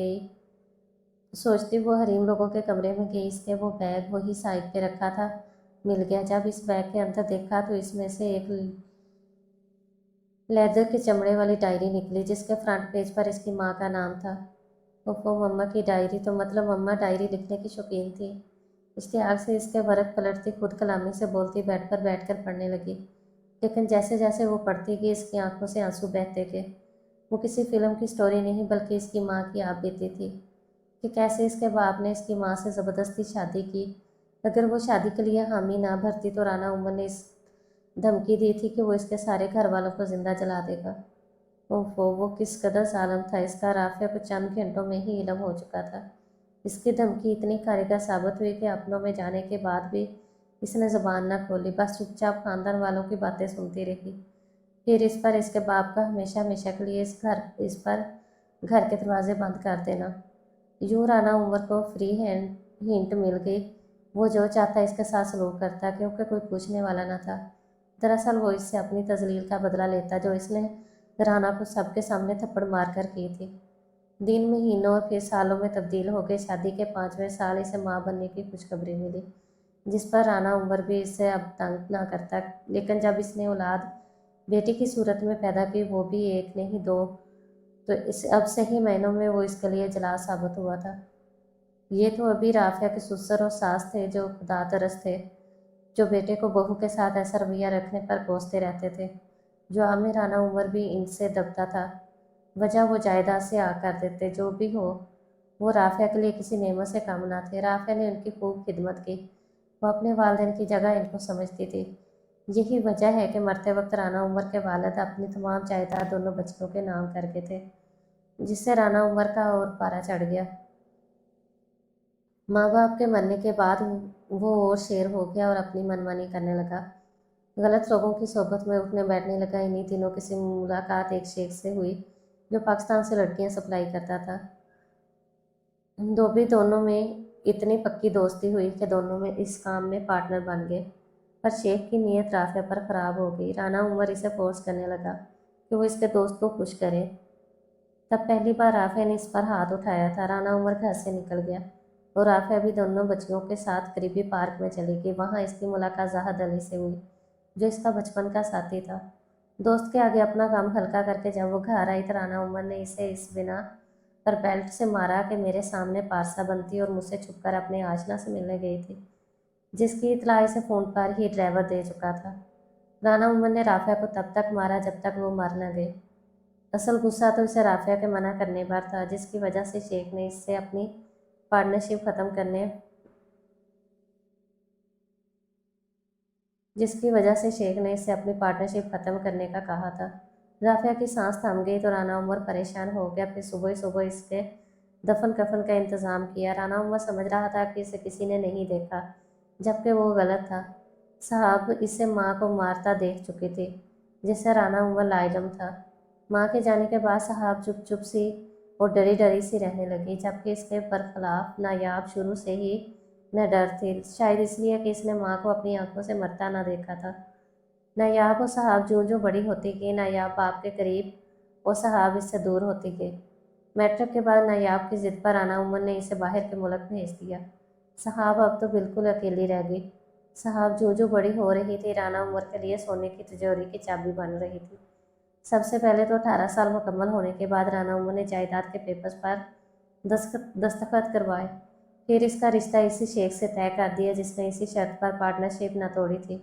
गई इसके वो बैग वही साइड पे रखा था मिल गया। जब इस बैग के अंदर देखा तो इसमें से एक लेदर के चमड़े वाली डायरी निकली, जिसके फ्रंट पेज पर इसकी माँ का नाम था। ओहो, मम्मा की डायरी, तो मतलब मम्मा डायरी लिखने की शौकीन थी। इश्तियाक से इसके वर्क पलटती, खुद कलामी से बोलती, बेड पर बैठकर पढ़ने लगी। लेकिन जैसे जैसे वो पढ़ती गई इसकी आंखों से आंसू बहते गए। वो किसी फिल्म की स्टोरी नहीं बल्कि इसकी माँ की आप बीती थी कि कैसे इसके बाप ने इसकी माँ से ज़बरदस्ती शादी की। अगर वो शादी के लिए हामी ना भरती तो राना उमर ने इस धमकी दी थी कि वो इसके सारे घर वालों को जिंदा जला देगा। ओहो, वो किस कदर जालिम था। इसका राफिया को चंद घंटों में ही इल्म हो चुका था। इसकी धमकी इतनी कारगर साबित हुई कि अपनों में जाने के बाद भी इसने ज़बान न खोली, बस चुपचाप खानदान वालों की बातें सुनती रही। फिर इस पर इसके बाप का हमेशा हमेशा के लिए इस पर घर के दरवाजे बंद कर देना। यूँ राना उमर को फ्री हैंड हिंट मिल गई। वो जो चाहता इसके साथ सलूक करता, क्योंकि कोई पूछने वाला न था। दरअसल वो इससे अपनी तजलील का बदला लेता जो इसने राना को सबके सामने थप्पड़ मार कर की थी। दिन महीनों और फिर सालों में तब्दील हो गए। शादी के 5वें साल इसे माँ बनने की खुशखबरी मिली, जिस पर राना उमर भी इससे अब तंग ना करता। लेकिन जब इसने औलाद बेटी की सूरत में पैदा की, वो भी एक नहीं दो, तो इस अब सही महीनों में वो इसके लिए जला साबित हुआ था। ये तो अभी राफिया के ससुर और सास थे जो खुदा तरस थे, जो बेटे को बहू के साथ ऐसा रवैया रखने पर कोसते रहते थे। जो में राना उमर भी इनसे दबता था। वजह वो जायदाद से आ कर देते। जो भी हो, वो राफिया के लिए किसी नेमत से कम ना थे। राफिया ने उनकी खूब खिदमत की। वो अपने वालिदैन की जगह इनको समझती थी। यही वजह है कि मरते वक्त राना उमर के वालिद अपनी तमाम जायदाद दोनों बच्चों के नाम करके थे, जिससे राना उमर का और पारा चढ़ गया। माँ बाप के मरने के बाद वो और शेर हो गया और अपनी मनमानी करने लगा। गलत लोगों की सोबत में उठने बैठने लगा। इन्हीं दिनों किसी मुलाकात एक शेख से हुई जो पाकिस्तान से लड़कियां सप्लाई करता था। दोनों में इतनी पक्की दोस्ती हुई कि दोनों में इस काम में पार्टनर बन गए। पर शेख की नीयत राफिया पर खराब हो गई। राना उमर इसे फोर्स करने लगा कि वो इसके दोस्त को खुश करे। तब पहली बार राफिया ने इस पर हाथ उठाया था। राना उमर घर से निकल गया और राफिया भी दोनों बच्चियों के साथ करीबी पार्क में चली गई। वहाँ इसकी मुलाकात जाहद अली से हुई, जो इसका बचपन का साथी था। दोस्त के आगे अपना काम हल्का करके जब वो घर आई तो राना उमर ने इसे इस बिना पर बेल्ट से मारा कि मेरे सामने पारसा बनती और मुझसे छुपकर अपने आशना से मिलने गई थी, जिसकी इतला इसे फ़ोन पर ही ड्राइवर दे चुका था। राना उमर ने राफिया को तब तक मारा जब तक वो मर न गई। असल गुस्सा तो इसे राफिया के मना करने पर था, पार्टनरशिप ख़त्म करने जिसकी वजह से शेख ने इससे अपनी पार्टनरशिप ख़त्म करने का कहा था। राफिया की सांस थम गई तो राना उमर परेशान हो गया। फिर सुबह ही सुबह इसके दफन कफन का इंतज़ाम किया। राना उमर समझ रहा था कि इसे किसी ने नहीं देखा, जबकि वो गलत था। साहब इसे माँ को मारता देख चुकी थी, जिससे राना उमर लाइलम था। माँ के जाने के बाद साहब चुप चुप सी और डरी डरी सी रहने लगी, जबकि इसके बरखिलाफ नायाब शुरू से ही न डर थी, शायद इसलिए कि इसने माँ को अपनी आंखों से मरता ना देखा था। नायाब और साहब जो जो बड़ी होती गई, नायाब बाप के करीब और साहब इससे दूर होती गई। मैट्रिक के बाद नायाब की जिद पर राना उमर ने इसे बाहर के मुल्क भेज दिया। साहब अब तो बिल्कुल अकेली रह गई। साहब जो जो बड़ी हो रही थी, राना उमर के लिए सोने की तिजोरी की चाबी बन रही थी। सबसे पहले तो 18 साल मुकम्मल होने के बाद राना उमर ने जायदाद के पेपर्स पर दस्तखत करवाए। फिर इसका रिश्ता इसी शेख से तय कर दिया, जिसने इसी शर्त पर पार्टनरशिप न तोड़ी थी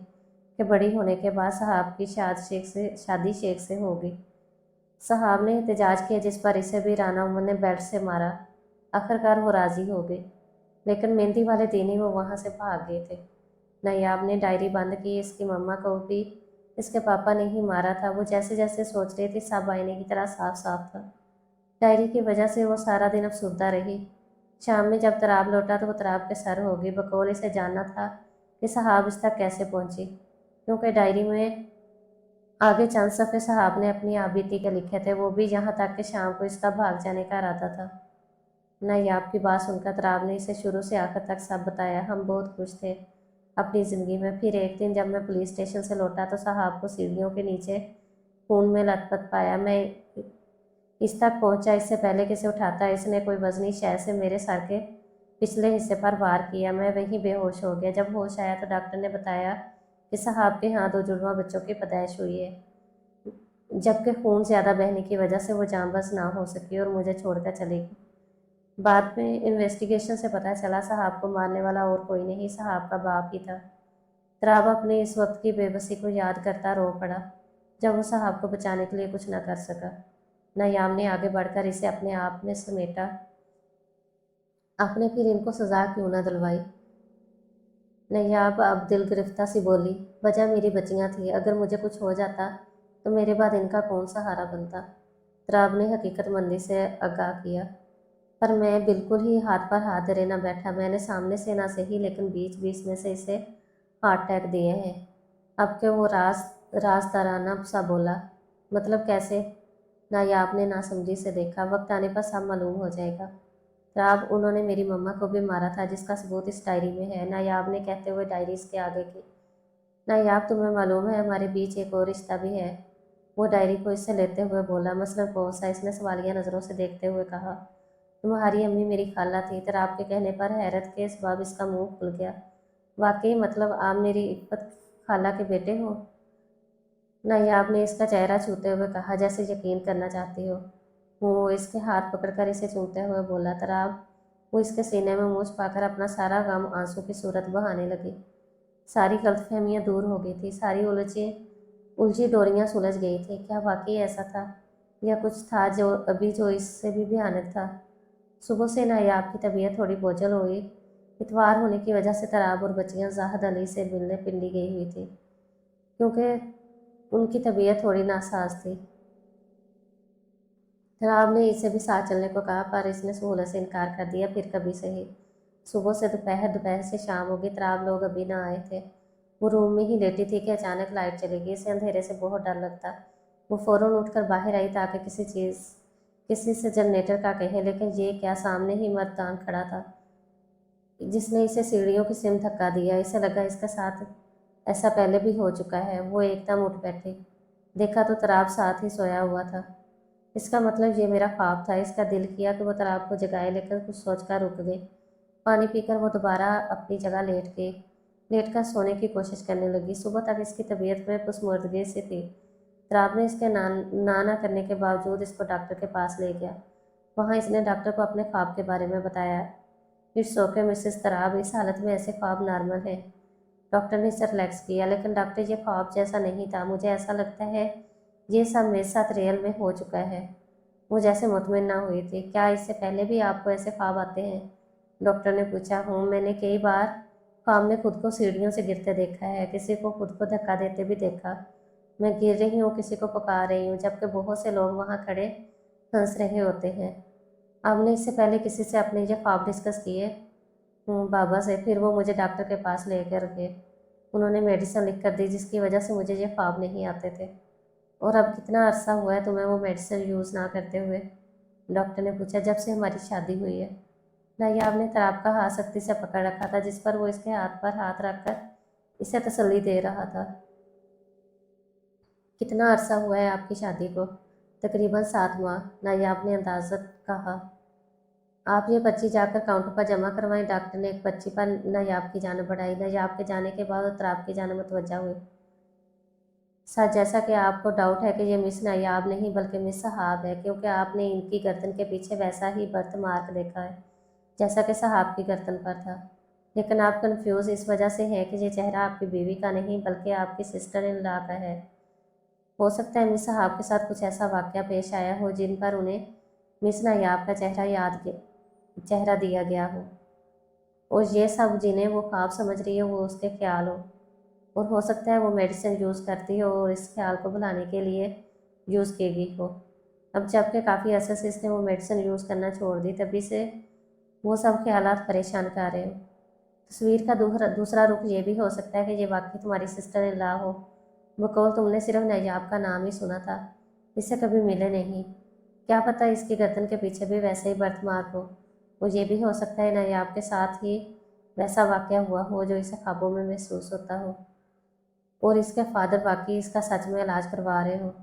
कि बड़ी होने के बाद साहब की शादी शेख से होगी। साहब ने एहतजाज किया, जिस पर इसे भी राना उमर ने बेल्ट से मारा। आखिरकार वो राजी हो गई, लेकिन मेहंदी वाले दिन ही वो वहाँ से भाग गए थे। नायाब ने डायरी बंद की। इसकी मम्मा को भी इसके पापा ने ही मारा था। वो जैसे जैसे सोच रही थी, सब आईने की तरह साफ साफ था। डायरी की वजह से वो सारा दिन अफसुर्दा रही। शाम में जब तराब लौटा तो वो तराब के सर हो गई। बकौल इसे जानना था कि साहब इस तक कैसे पहुंची, क्योंकि डायरी में आगे चंद सफ़े साहब ने अपनी आबीती के लिखे थे, वो भी यहाँ तक कि शाम को इसका भाग जाने का इरादा था। नायाब की बात सुनकर तराब ने इसे शुरू से आखिर तक सब बताया। हम बहुत खुश थे अपनी ज़िंदगी में। फिर एक दिन जब मैं पुलिस स्टेशन से लौटा तो साहब को सीढ़ियों के नीचे खून में लथपथ पाया। मैं इस तक पहुंचा इससे पहले कि इसे उठाता। इसने कोई वजनी शय से मेरे सर के पिछले हिस्से पर वार किया। मैं वहीं बेहोश हो गया। जब होश आया तो डॉक्टर ने बताया कि साहब के यहाँ 2 जुड़वा बच्चों की पैदाइश हुई है, जबकि खून ज़्यादा बहने की वजह से वो जांबाज ना हो सकी और मुझे छोड़कर चली गई। बाद में इन्वेस्टिगेशन से पता चला साहब को मारने वाला और कोई नहीं, साहब का बाप ही था। तराब अपने इस वक्त की बेबसी को याद करता रो पड़ा, जब वो साहब को बचाने के लिए कुछ न कर सका। नायाब ने आगे बढ़कर इसे अपने आप में समेटा। आपने फिर इनको सज़ा क्यों न दिलवाई? नायाब अब दिल गिरफ्ता सी बोली, वजह मेरी बच्चियाँ थी। अगर मुझे कुछ हो जाता तो मेरे बाद इनका कौन सहारा बनता? तराब ने हकीकतमंदी से आगाह किया। पर मैं बिल्कुल ही हाथ पर हाथ धरे न बैठा। मैंने सामने से ना सही, लेकिन बीच बीच में से इसे हार्ट अटैक दिए हैं। अब के वो राजदाराना सा बोला, मतलब कैसे? नायाब ने नासमझी से देखा। वक्त आने पर सब मालूम हो जाएगा। तराब, उन्होंने मेरी मम्मा को भी मारा था, जिसका सबूत इस डायरी में है। नायाब ने कहते हुए डायरी इसके आगे की। नायाब, तुम्हें मालूम है हमारे बीच एक और रिश्ता भी है? वो डायरी को इससे लेते हुए बोला। मसलन कौन सा? इसने सवालिया नज़रों से देखते हुए कहा। तुम्हारी अम्मी मेरी खाला थी। तराब के कहने पर हैरत के सबब इसका मुंह खुल गया। वाकई? मतलब आप मेरी इफ़्फ़त खाला के बेटे हो? नायाब ने इसका चेहरा छूते हुए कहा, जैसे यकीन करना चाहती हो। वो इसके हाथ पकड़कर इसे चूमते हुए बोला। तराब, वो इसके सीने में मूछ पाकर अपना सारा गम आंसू की सूरत बहाने लगी। सारी गलतफहमियां दूर हो गई थी। सारी उलझी डोरियां सुलझ गई थी। क्या वाकई ऐसा था? या कुछ था जो इससे भी भयानक था। सुबह से नायाब की तबीयत थोड़ी बोझल हुई। इतवार होने की वजह से तराब और बच्चियां जाहद अली से मिलने पिंडी गई हुई थी, क्योंकि उनकी तबीयत थोड़ी नासाज थी। तराब ने इसे भी साथ चलने को कहा, पर इसने सहूलत से इनकार कर दिया। फिर कभी सही। सुबह से दोपहर, दोपहर से शाम हो गई, तराब लोग अभी ना आए थे। वो रूम में ही लेटी थी कि अचानक लाइट चली गई। इसे अंधेरे से बहुत डर लगता। वो फौरन उठकर बाहर आई ताकि किसी से जनरेटर का कहे, लेकिन ये क्या, सामने ही मर्दान खड़ा था जिसने इसे सीढ़ियों की सिम धक्का दिया। इसे लगा इसके साथ ऐसा पहले भी हो चुका है। वो एकदम उठ बैठी। देखा तो तराब साथ ही सोया हुआ था। इसका मतलब ये मेरा ख्वाब था। इसका दिल किया कि वो तराब को जगाए, लेकर कुछ सोचकर रुक गई। पानी पीकर वो दोबारा अपनी जगह लेट कर सोने की कोशिश करने लगी। सुबह तक इसकी तबीयत में पुसमुर्दगी सी थी। तराब ने इसके ना करने के बावजूद इसको डॉक्टर के पास ले गया। वहाँ इसने डॉक्टर को अपने ख्वाब के बारे में बताया। इट्स ओके मिसेस तराब, इस हालत में ऐसे ख्वाब नॉर्मल है। डॉक्टर ने इसे रिलैक्स किया। लेकिन डॉक्टर, ये ख्वाब जैसा नहीं था। मुझे ऐसा लगता है ये सब मेरे साथ रियल में हो चुका है। वो जैसे मुतमिन ना हुई थी। क्या इससे पहले भी आपको ऐसे ख्वाब आते हैं? डॉक्टर ने पूछा। हूँ, मैंने कई बार ख्वाब में खुद को सीढ़ियों से गिरते देखा है, किसी को खुद को धक्का देते भी देखा। मैं गिर रही हूँ, किसी को पुकार रही हूँ, जबकि बहुत से लोग वहाँ खड़े हंस रहे होते हैं। आपने इससे पहले किसी से अपने ये ख्वाब डिस्कस किए? बाबा से। फिर वो मुझे डॉक्टर के पास लेकर गए। उन्होंने मेडिसिन लिख कर दी, जिसकी वजह से मुझे ये ख्वाब नहीं आते थे। और अब कितना अरसा हुआ है तुम्हें वो मेडिसिन यूज़ ना करते हुए? डॉक्टर ने पूछा। जब से हमारी शादी हुई है। नायाब ने तराब का हाथ सख्ती से पकड़ रखा था, जिस पर वो इसके हाथ पर हाथ रखकर इसे तसल्ली दे रहा था। कितना अरसा हुआ है आपकी शादी को? तकरीबन 7 माह, नायाब ने अंदाज़त कहा। आप ये पर्ची जाकर काउंटर पर जमा करवाएं। डॉक्टर ने एक पर्ची पर नायाब की जानब बढ़ाई। नायाब के जाने के बाद वो तराब की जानब मुतवज्जा हुई। सर, जैसा कि आपको डाउट है कि ये मिस नायाब नहीं बल्कि मिस सहाब है, क्योंकि आपने इनकी गर्दन के पीछे वैसा ही बर्थ मार्क देखा है जैसा कि सहाब की गर्दन पर था। लेकिन आप कंफ्यूज इस वजह से हैं कि ये चेहरा आपकी बीवी का नहीं बल्कि आपकी सिस्टर इन लॉ का है। हो सकता है मिस सहाब के साथ कुछ ऐसा वाक़या पेश आया हो जिन पर उन्हें मिस नायाब का चेहरा दिया गया हो, और ये सब जिन्हें वो ख्वाब समझ रही है वो उसके ख्याल हो। और हो सकता है वो मेडिसिन यूज़ करती हो और इस ख्याल को भुलाने के लिए यूज़ की गई हो। अब जबकि काफ़ी अरसे से इसने वो मेडिसिन यूज़ करना छोड़ दी, तभी से वो सब ख्यालात परेशान कर रहे हो। तस्वीर का दूसरा रुख ये भी हो सकता है कि ये वाकई तुम्हारी सिस्टर इन लॉ हो। बकौल तुमने सिर्फ नायाब का नाम ही सुना था, इससे कभी मिले नहीं। क्या पता इसकी गर्दन के पीछे भी वैसे ही बर्थ मार्क हो। वो ये भी हो सकता है नायाब के साथ ही वैसा वाक़या हुआ हो जो इसे ख्वाबों में महसूस होता हो, और इसके फादर वाकई इसका सच में इलाज करवा रहे हो।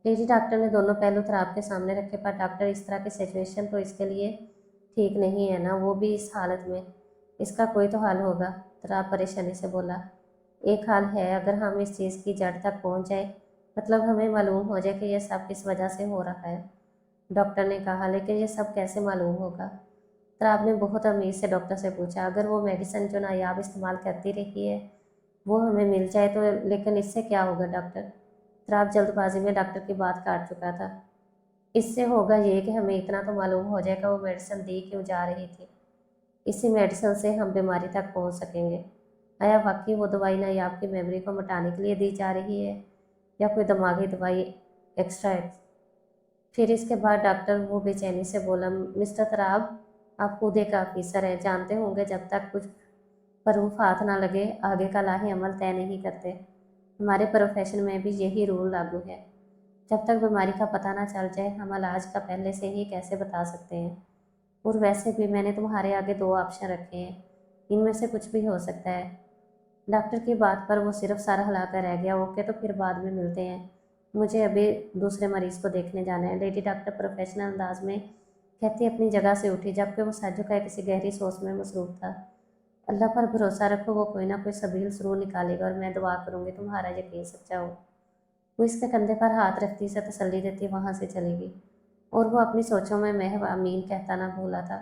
लेडी डॉक्टर ने दोनों पहलू तराब के सामने रखे। पर डॉक्टर, इस तरह की सिचुएशन तो इसके लिए ठीक नहीं है ना, वो भी इस हालत में। इसका कोई तो हल होगा। तराब परेशानी से बोला। एक हल है, अगर हम इस चीज़ की जड़ तक पहुंच जाए, मतलब हमें मालूम हो जाए कि यह सब किस वजह से हो रहा है। डॉक्टर ने कहा। लेकिन ये सब कैसे मालूम होगा? तराब ने बहुत अमीर से डॉक्टर से पूछा। अगर वो मेडिसिन जो नायाब इस्तेमाल करती रही है वो हमें मिल जाए तो। लेकिन इससे क्या होगा डॉक्टर? तराब जल्दबाजी में डॉक्टर की बात काट चुका था। इससे होगा ये कि हमें इतना तो मालूम हो जाएगा वो मेडिसिन दी क्यों जा रही थी। इसी मेडिसिन से हम बीमारी तक पहुंच सकेंगे। आया वाकई वो दवाई नायाब की मेमोरी को मिटाने के लिए दी जा रही है, या कोई दिमागी दवाई एक्स्ट्रा है? फिर इसके बाद डॉक्टर वो बेचैनी से बोला। मिस्टर तराब, आप खुद एक ऑफिसर हैं, जानते होंगे जब तक कुछ प्रूफ हाथ ना लगे आगे का लाहे अमल तय नहीं करते। हमारे प्रोफेशन में भी यही रूल लागू है। जब तक बीमारी का पता ना चल जाए हम इलाज का पहले से ही कैसे बता सकते हैं। और वैसे भी मैंने तुम्हारे आगे 2 ऑप्शन रखे हैं, इनमें से कुछ भी हो सकता है। डॉक्टर की बात पर वो सिर्फ सर हिलाकर रह गया। ओके, तो फिर बाद में मिलते हैं, मुझे अभी दूसरे मरीज को देखने जाना है। लेडी डॉक्टर प्रोफेशनल अंदाज में कहती अपनी जगह से उठी, जबकि वो सर झुकाए किसी गहरी सोच में मसरूफ था। अल्लाह पर भरोसा रखो, वो कोई ना कोई सबील ज़रूर निकालेगा, और मैं दुआ करूँगी तुम्हारा यकीन सच्चा हो। वो इसके कंधे पर हाथ रखती से तसल्ली देती वहाँ से चली गई, और वो अपनी सोचों में महव आमीन कहता ना भूला था।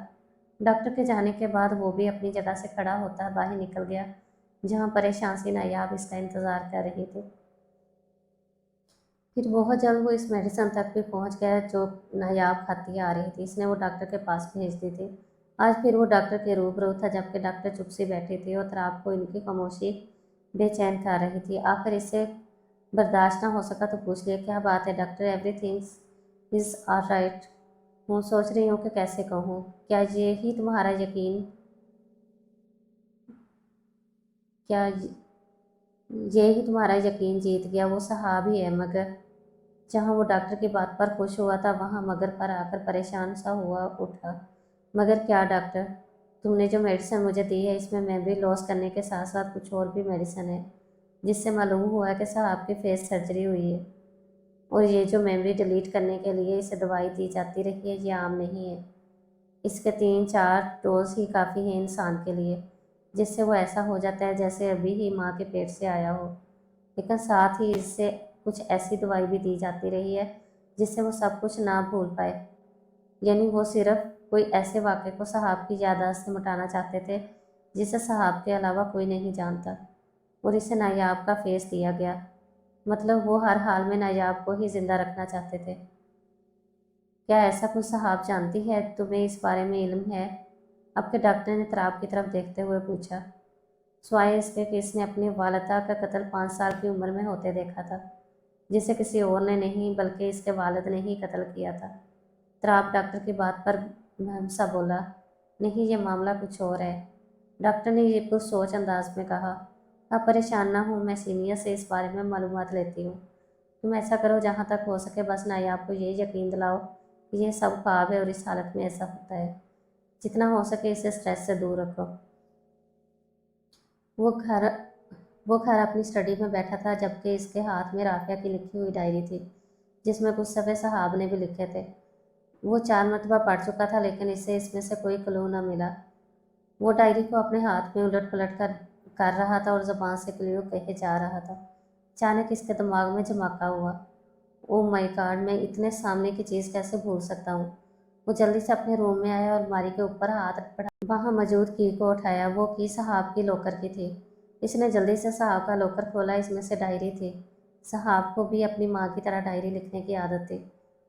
डॉक्टर के जाने के बाद वो भी अपनी जगह से खड़ा होता बाहर निकल गया, जहाँ परेशान सी नायाब इसका इंतज़ार कर रही थी। फिर बहुत जल्द वो इस मेडिसिन तक भी पहुंच गया जो नायाब खाती आ रही थी। इसने वो डॉक्टर के पास भेज दी थी। आज फिर वो डॉक्टर के रूबरू था, जबकि डॉक्टर चुप सी बैठी थी और तराब को इनकी खामोशी बेचैन कर रही थी। आखिर इससे बर्दाश्त ना हो सका तो पूछ लिया, क्या बात है doctor? Everything is all right. हूँ, सोच रही हूँ कि कैसे कहूँ। क्या ये ही तुम्हारा यकीन क्या ये ही तुम्हारा यकीन जीत गया? वो साहब ही है, मगर जहाँ वो डॉक्टर की बात पर खुश हुआ था वहाँ मगर पर आकर परेशान सा हुआ उठा। मगर क्या डॉक्टर? तुमने जो मेडिसिन मुझे दी है इसमें मेमोरी लॉस करने के साथ साथ कुछ और भी मेडिसिन है, जिससे मालूम हुआ है कि साहब की फेस सर्जरी हुई है। और ये जो मेमोरी डिलीट करने के लिए इसे दवाई दी जाती रही है, ये आम नहीं है। इसके 3-4 डोज ही काफ़ी है इंसान के लिए, जिससे वो ऐसा हो जाता है जैसे अभी ही माँ के पेट से आया हो। लेकिन साथ ही इससे कुछ ऐसी दवाई भी दी जाती रही है जिससे वो सब कुछ ना भूल पाए। यानी वो सिर्फ कोई ऐसे वाक़े को साहब की याददाश्त से मिटाना चाहते थे जिसे साहब के अलावा कोई नहीं जानता। और इसे नायाब का फेस दिया गया, मतलब वो हर हाल में नायाब को ही जिंदा रखना चाहते थे। क्या ऐसा कुछ साहब जानती है? तुम्हें इस बारे में इल्म है? आपके डॉक्टर ने तराब की तरफ देखते हुए पूछा। स्वाय इसके कि इसने अपनी वालदा का कत्ल 5 साल की उम्र में होते देखा था, जिसे किसी और ने नहीं बल्कि इसके वालिद ने ही कत्ल किया था। तराब डॉक्टर की बात पर महमसा बोला, नहीं, ये मामला कुछ और है। डॉक्टर ने ये कुछ सोच अंदाज में कहा, आप परेशान ना हो, मैं सीनियर से इस बारे में मालूमात लेती हूँ। तुम ऐसा करो, जहाँ तक हो सके बस नायाब को ये यकीन दिलाओ कि यह सब ख्वाब है और इस हालत में ऐसा होता है। जितना हो सके इसे स्ट्रेस से दूर रखो। वो घर वो घर अपनी स्टडी में बैठा था, जबकि इसके हाथ में राफिया की लिखी हुई डायरी थी, जिसमें कुछ सफ़े साहब ने भी लिखे थे। वो 4 मरतबा पढ़ चुका था, लेकिन इसे इसमें से कोई क्लू न मिला। वो डायरी को अपने हाथ में उलट पलट कर रहा था और ज़बान से क्लू कहे जा रहा था। अचानक इसके दिमाग में झमाका हुआ। ओह माय गॉड, मैं इतने सामने की चीज़ कैसे भूल सकता हूँ? वो जल्दी से अपने रूम में आया और अलमारी के ऊपर हाथ बढ़ा वहाँ मौजूद की को उठाया। वो की साहब की लॉकर की थी। इसने जल्दी से साहब का लॉकर खोला। इसमें से डायरी थी। साहब को भी अपनी माँ की तरह डायरी लिखने की आदत थी।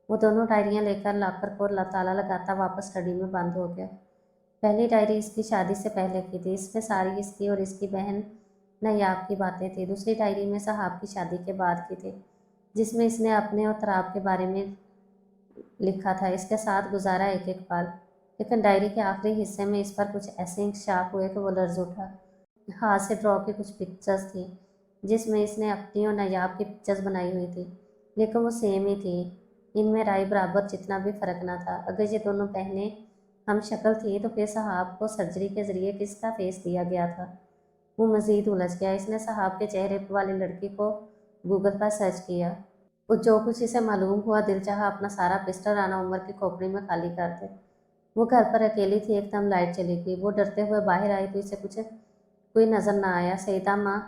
वो दोनों डायरियाँ लेकर लॉकर को ताला लगाता वापस स्टडी में बंद हो गया। पहली डायरी इसकी शादी से पहले की थी। इसमें सारी इसकी और इसकी बहन नायाब की बातें थी। दूसरी डायरी में साहब की शादी के बाद की थी, जिसमें इसने अपने और तराब के बारे में लिखा था। इसके साथ गुजारा एक एक पल। लेकिन डायरी के आखिरी हिस्से में इस पर कुछ ऐसे इंकशाफ हुए कि वो लर्ज उठा। हाथ से ड्रॉ की कुछ पिक्चर्स थी, जिसमें इसने अपनी और नायाब की पिक्चर्स बनाई हुई थी, लेकिन वो सेम ही थी। इनमें राय बराबर, जितना भी फर्क ना था। अगर ये दोनों बहनें हम शक्ल थी तो फिर साहब को सर्जरी के जरिए किसका फेस दिया गया था? वो मज़ीद उलझ गया। इसने साहब के चेहरे वाली लड़की को गूगल पर सर्च किया। वो जो कुछ इसे मालूम हुआ, दिल चाहा अपना सारा पिस्टल राना उमर की खोपड़ी में खाली कर दे। वो घर पर अकेली थी। एकदम लाइट चली गई। वो डरते हुए बाहर आई तो इसे कुछ कोई नज़र ना आया। सईदा माँ,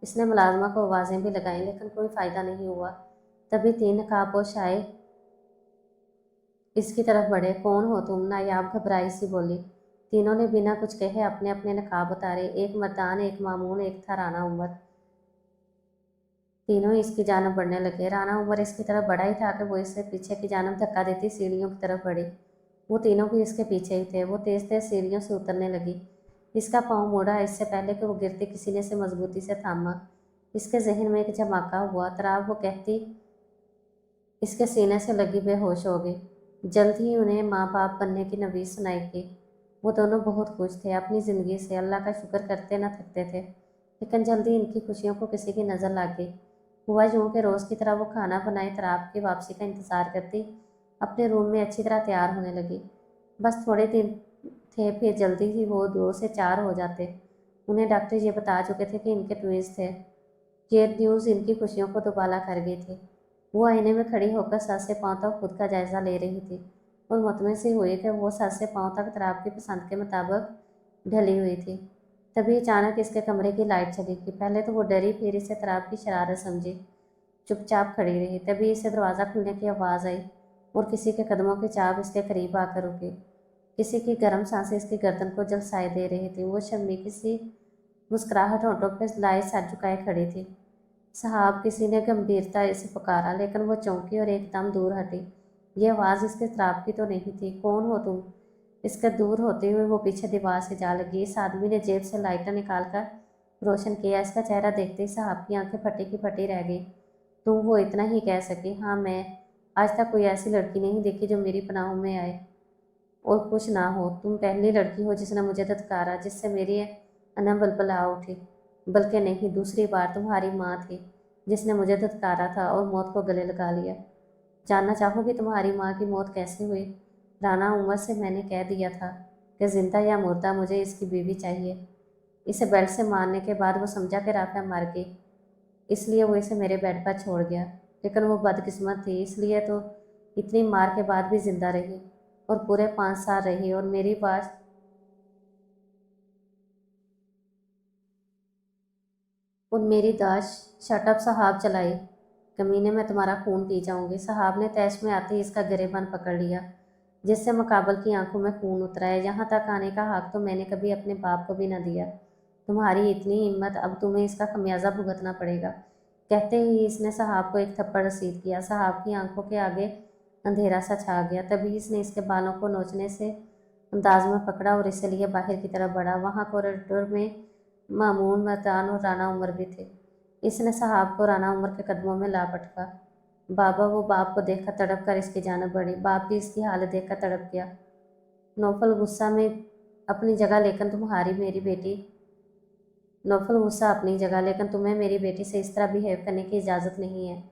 इसने मुलाजमा को आवाज़ें भी लगाईं, लेकिन कोई फ़ायदा नहीं हुआ। तभी 3 नकाबपोश आए इसकी तरफ बढ़े। कौन हो तुम? नायाब घबराई सी बोली। तीनों ने बिना कुछ कहे अपने अपने नकाब उतारे। एक मर्दान, एक मामून, एक था राना उमर। तीनों इसकी जानब बढ़ने लगे। राना उमर इसकी तरफ बढ़ा ही था कि वो इसे पीछे की जानब धक्का देती सीढ़ियों की तरफ बढ़ी। वो तीनों भी इसके पीछे ही थे। वो तेज तेज सीढ़ियों से उतरने लगी। इसका पाँव मुड़ा। इससे पहले कि वो गिरती, किसी ने इसे मजबूती से थामा। इसके जहन में एक झमाका हुआ। तराब, वो कहती, इसके सीने से लगी बेहोश हो गई। जल्द ही उन्हें माँ बाप बनने की नवीद सुनाई की। वो दोनों बहुत खुश थे अपनी ज़िंदगी से। अल्लाह का शुक्र करते न थकते थे। लेकिन जल्दी इनकी खुशियों को किसी की नज़र लग गई। हुआ यूँ कि रोज़ की तरह वो खाना बनाए तराब की वापसी का इंतज़ार करती अपने रूम में अच्छी तरह तैयार होने लगी। बस थोड़े दिन थे, फिर जल्दी ही वो 2 से 4 हो जाते। उन्हें डॉक्टर ये बता चुके थे कि इनके ट्विंस थे। ये न्यूज़ इनकी खुशियों को दुबाला कर गई थी। वो आईने में खड़ी होकर सर से पाँव तक खुद का जायज़ा ले रही थी और मुतमिन सी हुई कि वो सर से पाँव तक तराब की पसंद के मुताबिक ढली हुई थी। तभी अचानक इसके कमरे की लाइट चली गई। पहले तो वो डरी, फिर इसे तराब की शरारत समझी। चुपचाप खड़ी रही। तभी इसे दरवाज़ा खुलने की आवाज़ आई और किसी के कदमों की चाप इसके करीब आकर रुकी। किसी की गर्म सांसें इसकी गर्दन को झलसाए दे रही थी। वो शर्मीकी सी मुस्कुराहट होठों पर लाए सर झुकाए खड़ी थी। साहब, किसी ने गंभीरता से पुकारा, लेकिन वो चौंकी और एकदम दूर हटी। ये आवाज़ इसके तराब की तो नहीं थी। कौन हो तुम? इसके दूर होते हुए वो पीछे दीवार से जा लगी। इस आदमी ने जेब से लाइटर निकालकर रोशन किया। इसका चेहरा देखते ही साहब की आंखें फटी की फटी रह गई। तुम वो इतना ही कह सकी? हाँ, मैं आज तक कोई ऐसी लड़की नहीं देखी जो मेरी पनाहों में आए और कुछ ना हो। तुम पहली लड़की हो जिसने मुझे धत्कारा, जिससे मेरी अनम बलबला उठी। बल्कि नहीं, दूसरी बार तुम्हारी माँ थी जिसने मुझे धत्कारा था और मौत को गले लगा लिया। जानना चाहोगी तुम्हारी माँ की मौत कैसे हुई? राना उमर से मैंने कह दिया था कि जिंदा या मुर्दा मुझे इसकी बीवी चाहिए। इसे बेल्ट से मारने के बाद वो समझा कि राफिया मर गई, इसलिए वो इसे मेरे बेड पर छोड़ गया। लेकिन वो बदकिस्मत थी, इसलिए तो इतनी मार के बाद भी जिंदा रही और पूरे 5 साल रही और मेरी दाश। शटअप साहब, चलाई। कमीने, मैं तुम्हारा खून पी जाऊंगी। साहब ने तैश में आते ही इसका गिरेबान पकड़ लिया, जिससे मुकाबल की आंखों में खून उतरा है। यहाँ तक आने का हक तो मैंने कभी अपने बाप को भी न दिया। तुम्हारी इतनी हिम्मत, अब तुम्हें इसका खमियाजा भुगतना पड़ेगा। कहते ही इसने साहब को एक थप्पड़ रसीद किया। साहब की आंखों के आगे अंधेरा सा छा गया। तभी इसने इसके बालों को नोचने से अंदाज में पकड़ा और इसे लिए बाहर की तरफ बढ़ा। वहाँ कॉरिडोर में मामून, मतान और राना उमर भी थे। इसने साहब को राना उमर के कदमों में ला पटका। बाबा, वो बाप को देखकर तड़प कर इसकी जानब बढ़ी। बाप भी इसकी हालत देखकर तड़प गया। नौफल गुस्सा में अपनी जगह लेकर तुम्हारी मेरी बेटी नौफल गुस्सा अपनी जगह, लेकिन तुम्हें मेरी बेटी से इस तरह बिहेव करने की इजाज़त नहीं है।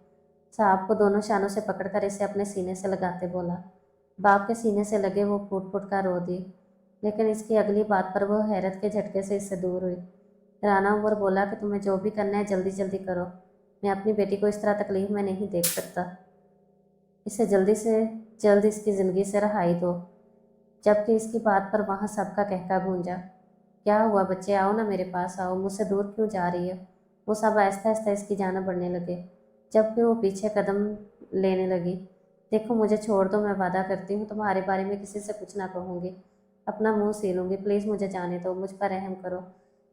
साहब को दोनों शानों से पकड़कर इसे अपने सीने से लगाते बोला। बाप के सीने से लगे वो फूट फूट कर रो दी, लेकिन इसकी अगली बात पर वो हैरत के झटके से इससे दूर हुई। राना उमर बोला कि तुम्हें जो भी करना है जल्दी जल्दी करो। मैं अपनी बेटी को इस तरह तकलीफ में नहीं देख सकता। इसे जल्दी से जल्द इसकी ज़िंदगी से रहाई दो। जबकि इसकी बात पर वहाँ सबका कहका गूंजा। क्या हुआ बच्चे, आओ ना मेरे पास आओ, मुझसे दूर क्यों जा रही है? वो सब आहिस्ता आहिस्ता इसकी जान बढ़ने लगे, जबकि वो पीछे कदम लेने लगी। देखो, मुझे छोड़ दो, मैं वादा करती हूँ तुम्हारे बारे में किसी से कुछ ना कहूँगी। अपना मुंह सी लूँगी, प्लीज़ मुझे जाने दो, मुझ पर रहम करो।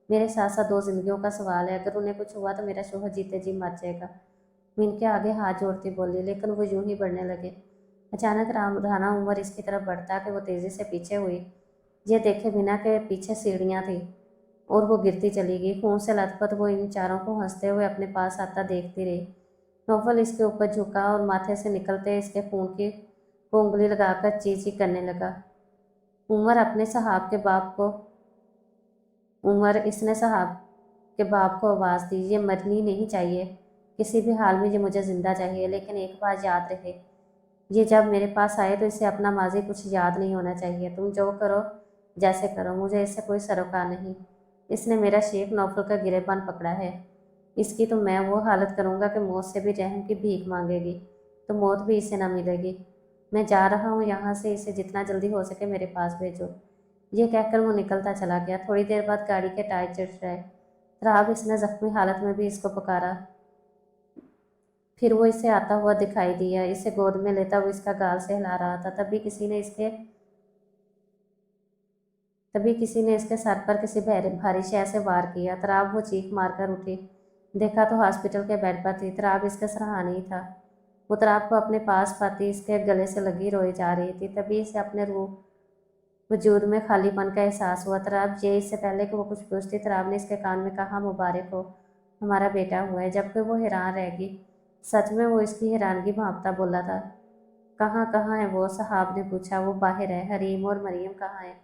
मेरे साथ साथ 2 जिंदगियों का सवाल है। अगर उन्हें कुछ हुआ तो मेरा शोहर जीते जी मर जाएगा। मैं इनके आगे हाथ जोड़ती बोली, लेकिन वो यूं ही बढ़ने लगे। अचानक राना उमर इसकी तरफ बढ़ता कि वो तेज़ी से पीछे हुई। ये देखे बिना के पीछे सीढ़ियाँ थी और वो गिरती चली गई। खून से लथपथ वो इन चारों को हंसते हुए अपने पास आता देखती रही। नौफल इसके ऊपर झुका और माथे से निकलते इसके खून की को उंगली लगाकर ची ची करने लगा। उमर अपने साहब के बाप को उमर इसने साहब के बाप को आवाज़ दी, ये मरनी नहीं चाहिए, किसी भी हाल में ये मुझे ज़िंदा चाहिए। लेकिन एक बात याद रहे, ये जब मेरे पास आए तो इसे अपना माजी कुछ याद नहीं होना चाहिए। तुम जो करो जैसे करो, मुझे इससे कोई सरोकार नहीं। इसने मेरा शेख नौफल का गिरेबान पकड़ा है। इसकी तो मैं वो हालत करूँगा कि मौत से भी रहम की भीख मांगेगी, तो मौत भी इसे ना मिलेगी। मैं जा रहा हूँ यहाँ से, इसे जितना जल्दी हो सके मेरे पास भेजो। ये कहकर वो निकलता चला गया। थोड़ी देर बाद गाड़ी के टायर चिट रहे। राब इसने जख्मी हालत में भी इसको पुकारा। फिर वो इसे आता हुआ दिखाई दिया। इसे गोद में लेता वो इसका गाल से हिला रहा था। तभी किसी ने इसके सर पर किसी भारी शय से वार किया। तराब वो चीख मारकर उठी। देखा तो हॉस्पिटल के बेड पर थी। तराब इसके सराहना ही था। वो तराब को अपने पास पाती इसके गले से लगी रोई जा रही थी। तभी इसे अपने रूह वजूद में खालीपन का एहसास हुआ। तराब ये इससे पहले कि वो कुछ पूछती, तराब ने इसके कान में कहा, मुबारक हो, हमारा बेटा हुआ है। जबकि वो हैरान रह गई। सच में वो इसकी हैरानगी भांपता बोला था। कहाँ है वो? साहब ने पूछा। वो बाहर है। हरीम और मरियम कहाँ है?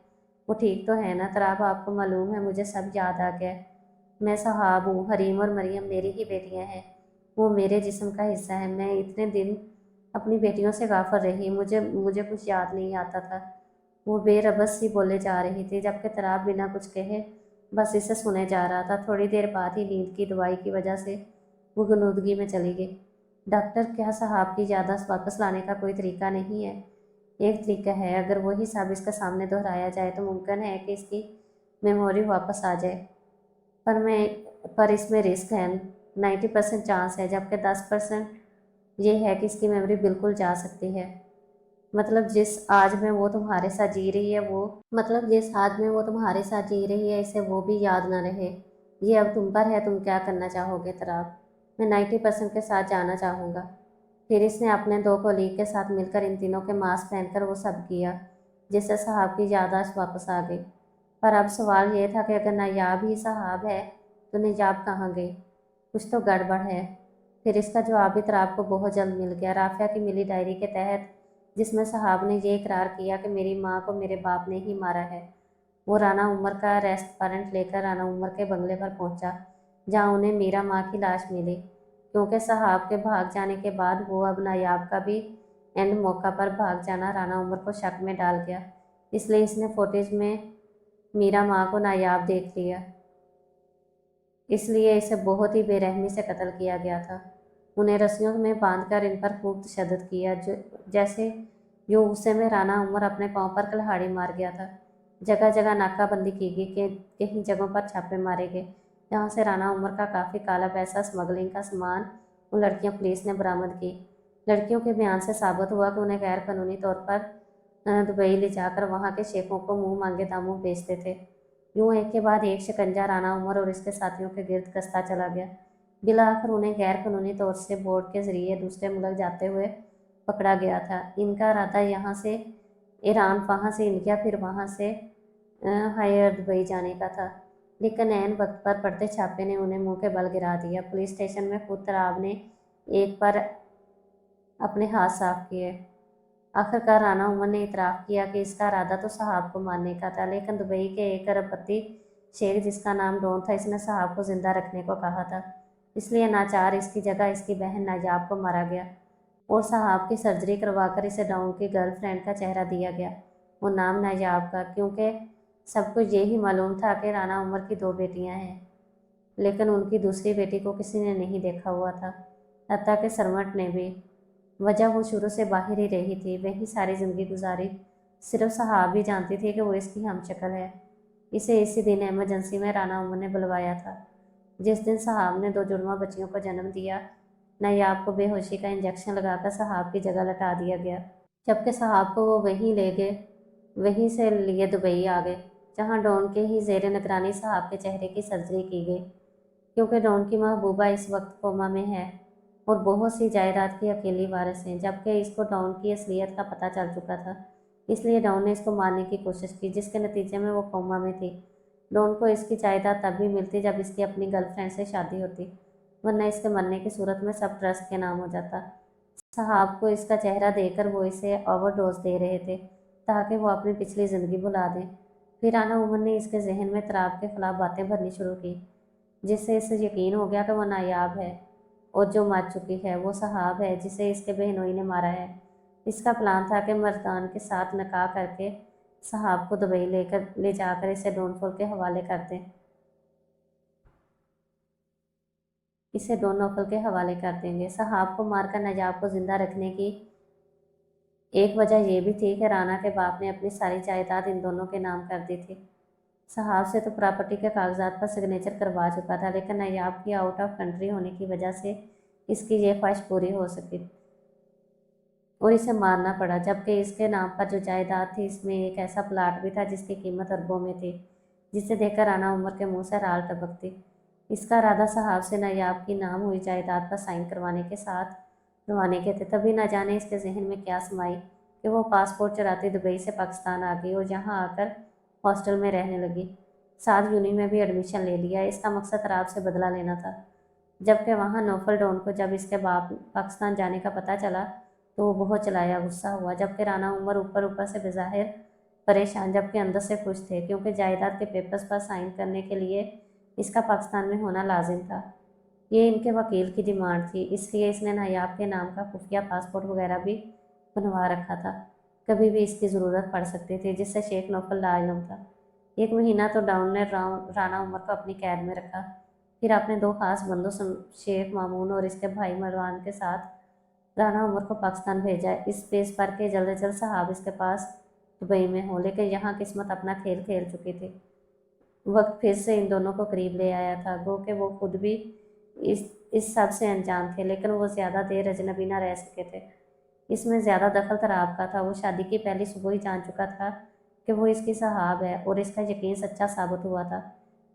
वो ठीक तो है ना? तराब, आपको मालूम है मुझे सब याद आ गया। मैं साहब हूँ। हरीम और मरियम मेरी ही बेटियाँ हैं। वो मेरे जिस्म का हिस्सा है। मैं इतने दिन अपनी बेटियों से गाफर रही, मुझे मुझे कुछ याद नहीं आता था। वो बेरबस सी बोले जा रही थी, जबकि तराब बिना कुछ कहे बस इसे सुने जा रहा था। थोड़ी देर बाद ही नींद की दवाई की वजह से वो गनूदगी में चली गई। डॉक्टर, क्या साहब की याददाश्त वापस लाने का कोई तरीका नहीं है? एक तरीका है। अगर वही सब इसके सामने दोहराया जाए तो मुमकिन है कि इसकी मेमोरी वापस आ जाए। पर इसमें रिस्क है। 90% चांस है, जबकि 10% ये है कि इसकी मेमोरी बिल्कुल जा सकती है। मतलब जिस आज में वो तुम्हारे साथ जी रही है, इसे वो भी याद ना रहे। ये अब तुम पर है, तुम क्या करना चाहोगे तराब? मैं 90% के साथ जाना चाहूँगा। फिर इसने अपने 2 कोलीग के साथ मिलकर इन तीनों के मास्क पहनकर वो सब किया, जिससे साहब की याददाश्त वापस आ गई। पर अब सवाल ये था कि अगर नायाब ही साहब है तो निजाब कहाँ गई? कुछ तो गड़बड़ है। फिर इसका जवाब भी तराब को बहुत जल्द मिल गया। राफिया की मिली डायरी के तहत, जिसमें साहब ने ये इकरार किया कि मेरी माँ को मेरे बाप ने ही मारा है। वो राना उमर का अरेस्ट वारंट लेकर राना उमर के बंगले पर पहुंचा, जहां उन्हें मीरा माँ की लाश मिली। क्योंकि साहब के भाग जाने के बाद वो अब नायाब का भी एंड मौका पर भाग जाना राना उमर को शक में डाल गया, इसलिए इसने फुटेज में मीरा माँ को नायाब देख लिया। इसलिए इसे बहुत ही बेरहमी से कत्ल किया गया था। उन्हें रस्सियों में बांधकर इन पर खूब तशद्दुद किया, जैसे यूं गुस्से में राना उमर अपने पाँव पर कुल्हाड़ी मार गया था। जगह जगह नाकाबंदी की गई कि कहीं जगहों पर छापे मारे गए, जहाँ से राना उमर का काफ़ी काला पैसा, स्मगलिंग का सामान और लड़कियाँ पुलिस ने बरामद की। लड़कियों के बयान से साबित हुआ कि उन्हें गैर कानूनी तौर पर दुबई ले जाकर वहाँ के शेखों को मुंह मांगे दामों बेचते थे। यूं एक के बाद एक शिकंजा राना उमर और इसके साथियों के गिर्द कसता चला गया। बिला आखिर उन्हें गैर कानूनी तौर से बोर्ड के जरिए दूसरे मुल्क जाते हुए पकड़ा गया था। इनका इरादा यहाँ से ईरान, वहाँ से इंडिया, फिर वहाँ से हायर दुबई जाने का था। लेकिन ऐन वक्त पर पड़ते छापे ने उन्हें मुंह के बल गिरा दिया। पुलिस स्टेशन में खुद तराब ने एक पर अपने हाथ साफ किए। आखिरकार राना उमर ने इतराफ़ किया कि इसका इरादा तो साहब को मारने का था, लेकिन दुबई के एक अरबपति शेख जिसका नाम डॉन था, इसने साहब को जिंदा रखने को कहा था। इसलिए नाचार इसकी जगह इसकी बहन नाजाब को मारा गया और साहब की सर्जरी करवाकर इसे डॉन की गर्लफ्रेंड का चेहरा दिया गया और नाम नाजाब का, क्योंकि सबको यही मालूम था कि राना उमर की 2 बेटियां हैं, लेकिन उनकी दूसरी बेटी को किसी ने नहीं देखा हुआ था, हत्ता के सरवंट ने भी। वजह वो शुरू से बाहर ही रही थी, वही सारी ज़िंदगी गुजारी। सिर्फ साहब ही जानती थी कि वो इसकी हमशक्ल है। इसे इसी दिन एमरजेंसी में राना उमर ने बुलवाया था, जिस दिन साहब ने 2 जुड़वा बच्चियों को जन्म दिया। नायाब को बेहोशी का इंजेक्शन लगाकर साहब की जगह लटा दिया गया, जबकि साहब को वो वहीं ले गए, वहीं से लिए दुबई आ गए, जहाँ डॉन के ही जेर निगरानी साहब के चेहरे की सर्जरी की गई। क्योंकि डॉन की महबूबा इस वक्त कोमा में है और बहुत सी जायदाद की अकेली वारिस हैं, जबकि इसको डॉन की असलियत का पता चल चुका था। इसलिए डॉन ने इसको मारने की कोशिश की, जिसके नतीजे में वो कोमा में थी। डॉन को इसकी जायदाद तब भी मिलती जब इसकी अपनी गर्लफ्रेंड से शादी होती, वरना इसके मरने की सूरत में सब ट्रस्ट के नाम हो जाता। साहब को इसका चेहरा देकर वो इसे ओवरडोज दे रहे थे ताकि वो अपनी पिछली ज़िंदगी भुला दें। फिर राना उमर ने इसके जहन में तराब के खिलाफ बातें भरनी शुरू की, जिससे इसे यकीन हो गया कि वो नायाब है और जो मर चुकी है वो साहब है जिसे इसके बहनोई ने मारा है। इसका प्लान था कि मर्दान के साथ निकाह करके साहब को दुबई ले जाकर इसे डोनफुल के हवाले कर दें इसे डोनोफल के हवाले कर देंगे। साहब को मारकर नजाब को जिंदा रखने की एक वजह यह भी थी कि राना के बाप ने अपनी सारी जायदाद इन दोनों के नाम कर दी थी। साहब से तो प्रॉपर्टी के कागजात पर सिग्नेचर करवा चुका था, लेकिन नायाब की आउट ऑफ कंट्री होने की वजह से इसकी ये ख्वाहिश पूरी हो सकी और इसे मारना पड़ा। जबकि इसके नाम पर जो जायदाद थी, इसमें एक ऐसा प्लाट भी था जिसकी कीमत अरबों में थी, जिसे देखकर राना उमर के मुंह से राल टपकती। इसका इरादा साहब से नायाब की नाम हुई जायदाद पर साइन करवाने के साथ रवाने के थे। तभी न जाने इसके जहन में क्या समाई कि वो पासपोर्ट चुराती दुबई से पाकिस्तान आ गई और यहाँ आकर हॉस्टल में रहने लगी। साथ यूनी में भी एडमिशन ले लिया। इसका मकसद राब से बदला लेना था। जबकि वहाँ नौफल डॉन को जब इसके बाप पाकिस्तान जाने का पता चला तो वो बहुत चलाया, गुस्सा हुआ। जबकि राना उमर ऊपर ऊपर से बेज़ाहिर परेशान, जबकि अंदर से खुश थे, क्योंकि जायदाद के पेपर्स पर साइन करने के लिए इसका पाकिस्तान में होना लाजिम था। ये इनके वकील की डिमांड थी, इसलिए इसने नायाब के नाम का खुफिया पासपोर्ट वगैरह भी बनवा रखा था। कभी भी इसकी ज़रूरत पड़ सकती थी, जिससे शेख नौफल लाइलम था। 1 महीना तो डाउन ने राना उमर को अपनी कैद में रखा। फिर अपने 2 खास बंदों शेख मामून और इसके भाई मरवान के साथ राना उमर को पाकिस्तान भेजा, इस बेस पर के जल्द से जल्द साहब इसके पास दुबई में हो। लेकिन यहाँ किस्मत अपना खेल खेल चुकी थी। वक्त फिर से इन दोनों को करीब ले आया था। गो कि वो खुद भी इस सब से अनजान थे, लेकिन वो ज़्यादा देर अजनबी न रह सके थे। इसमें ज़्यादा दखल तराब का था। वो शादी की पहली सुबह ही जान चुका था कि वो इसकी साहब है और इसका यकीन सच्चा साबित हुआ था।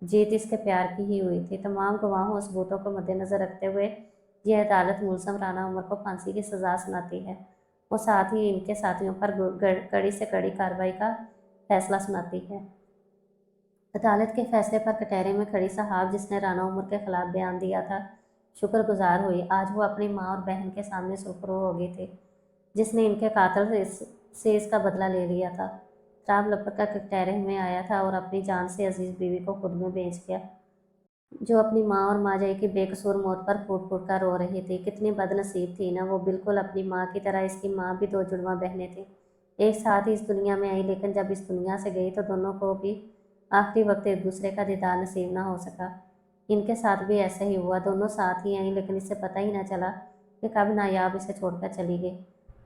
जीत इसके प्यार की ही हुई थी। तमाम गवाहों और सबूतों को मद्देनज़र रखते हुए یہ عدالت ملزم رانا عمر کو پھانسی کی سزا سناتی ہے، وہ ساتھ ہی ان کے ساتھیوں پر کڑی سے کڑی کارروائی کا فیصلہ سناتی ہے۔ عدالت کے فیصلے پر کٹہرے میں کھڑی صاحب، جس نے رانا عمر کے خلاف بیان دیا تھا، شکر گزار ہوئی۔ آج وہ اپنی ماں اور بہن کے سامنے سرخرو ہو گئی تھی، جس نے ان کے قاتل سے اس کا بدلہ لے لیا تھا۔ تراب لپٹ کر کٹہرے میں آیا تھا اور اپنی جان سے عزیز بیوی کو خود میں بیچ گیا، جو اپنی ماں اور ماجائی کی بے قصور موت پر پھوٹ پھوٹ کر رو رہی تھی۔ کتنی بد نصیب تھی نا وہ، بالکل اپنی ماں کی طرح اس کی ماں بھی دو جڑواں بہنیں تھیں، ایک ساتھ ہی اس دنیا میں آئی، لیکن جب اس دنیا سے گئی تو دونوں کو بھی آخری وقت ایک دوسرے کا دیدار نصیب نہ ہو سکا۔ ان کے ساتھ بھی ایسا ہی ہوا، دونوں ساتھ ہی آئیں لیکن اسے پتہ ہی نہ چلا کہ کب نایاب اسے چھوڑ کر چلی گئی۔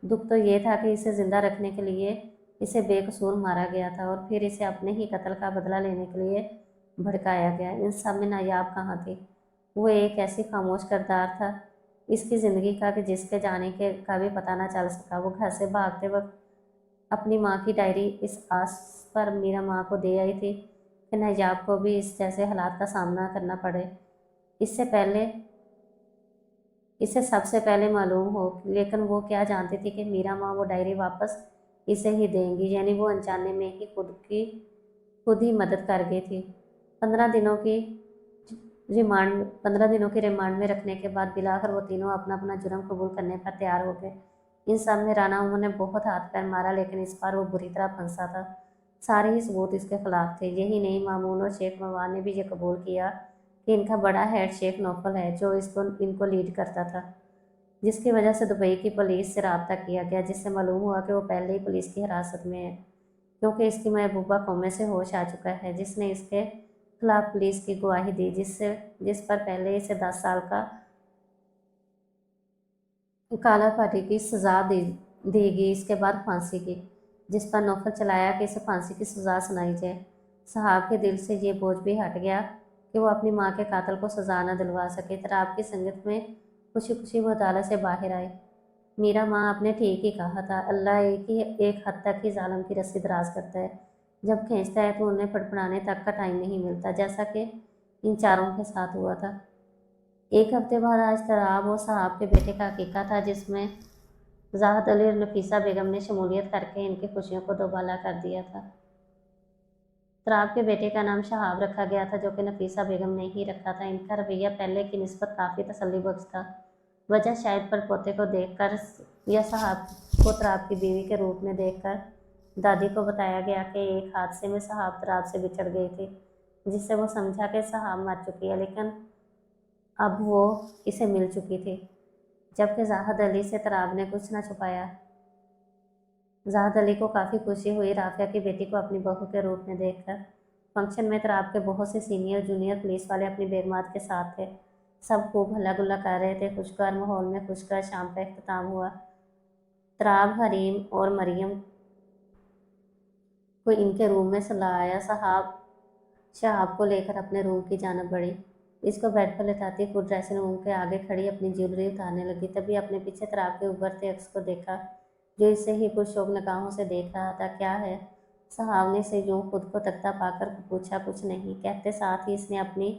دکھ تو یہ تھا کہ اسے زندہ رکھنے کے لیے اسے بے قصور مارا گیا تھا اور پھر اسے اپنے ہی قتل کا بدلہ لینے کے لیے بھڑکایا گیا۔ ان سب میں نایاب کہاں تھی؟ وہ ایک ایسی خاموش کردار تھا اس کی زندگی کا کہ جس کے جانے کا بھی پتہ نہ چل سکا۔ وہ گھر سے بھاگتے وقت اپنی ماں کی ڈائری اس آس پر میرا ماں کو دے آئی تھی کہ نایاب کو بھی اس جیسے حالات کا سامنا کرنا پڑے، اسے سب سے پہلے معلوم ہو۔ لیکن وہ کیا جانتی تھی کہ میرا ماں وہ ڈائری واپس اسے ہی دیں گی، یعنی وہ انجانے میں ہی خود ہی مدد کر گئی تھی۔ 15 دنوں کی ریمانڈ میں رکھنے کے بعد بالآخر وہ تینوں اپنا اپنا جرم قبول کرنے پر تیار ہو گئے۔ ان سب میں رانا عمر نے بہت ہاتھ پیر مارا، لیکن اس بار وہ بری طرح پھنسا تھا۔ سارے ہی ثبوت اس کے خلاف تھے۔ یہی نہیں، مامون اور شیخ مروان نے بھی یہ قبول کیا کہ ان کا بڑا ہیڈ شیخ نوفل ہے، جو ان کو لیڈ کرتا تھا، جس کی وجہ سے دبئی کی پولیس سے رابطہ کیا گیا، جس سے معلوم ہوا کہ وہ پہلے ہی پولیس کی حراست میں ہے، کیونکہ اس کی محبوبہ قومے سے ہوش آ چکا ہے، جس نے اس کے خلاف پولیس کی گواہی دی، جس پر پہلے اسے 10 سال کا کالا پاٹی کی سزا دی گئی، اس کے بعد پھانسی کی، جس پر نوفل چلایا کہ اسے پھانسی کی سزا سنائی جائے۔ صاحب کے دل سے یہ بوجھ بھی ہٹ گیا کہ وہ اپنی ماں کے قاتل کو سزا نہ دلوا سکے۔ تراب کی سنگت میں خوشی خوشی وہ عدالت سے باہر آئے۔ میرا ماں آپ نے ٹھیک ہی کہا تھا، اللہ ایک حد تک ہی ظالم کی رسی دراز کرتا ہے، جب کھینچتا ہے تو انہیں پھڑپڑانے تک کا ٹائم نہیں ملتا، جیسا کہ ان چاروں کے ساتھ ہوا تھا۔ ایک ہفتے بعد آج تراب اور صاحب کے بیٹے کا عقیقہ تھا، جس میں زاہد علی اور نفیسہ بیگم نے شمولیت کر کے ان کی خوشیوں کو دوبالا کر دیا تھا۔ تراب کے بیٹے کا نام شہاب رکھا گیا تھا، جو کہ نفیسہ بیگم نے ہی رکھا تھا۔ ان کا رویہ پہلے کی نسبت کافی تسلی بخش تھا، وجہ شاید پر پوتے کو دیکھ کر یا صاحب کو تراب کی بیوی کے روپ میں دیکھ کر۔ دادی کو بتایا گیا کہ ایک حادثے میں صاحب تراب سے بچھڑ گئی تھی، جس سے وہ سمجھا کہ صاحب مر چکی ہے، لیکن اب وہ اسے مل چکی تھی، جبکہ زاہد علی سے تراب نے کچھ نہ چھپایا۔ زاہد علی کو کافی خوشی ہوئی رافعہ کی بیٹی کو اپنی بہو کے روپ میں دیکھ کر۔ فنکشن میں تراب کے بہت سے سینئر جونیئر پولیس والے اپنی بیگمات کے ساتھ تھے، سب خوب ہلا گلا کر رہے تھے۔ خوشگوار ماحول میں خوشگوار شام کا اختتام ہوا۔ تراب، حریم اور مریم کو ان کے روم میں سلایا، شہاب کو لے کر اپنے روم کی جانب بڑھی، اس کو بیڈ پر لٹاتی خود ڈریسنگ روم کے آگے کھڑی اپنی جیولری اتارنے لگی۔ تبھی اپنے پیچھے تراب کے ابھرتے عکس کو دیکھا، جو اسے ہی پرشوق نگاہوں سے دیکھ رہا تھا۔ کیا ہے؟ صاحب نے اسے یوں خود کو تکتا پا کر پوچھا۔ کچھ نہیں کہتے ساتھ ہی اس نے اپنی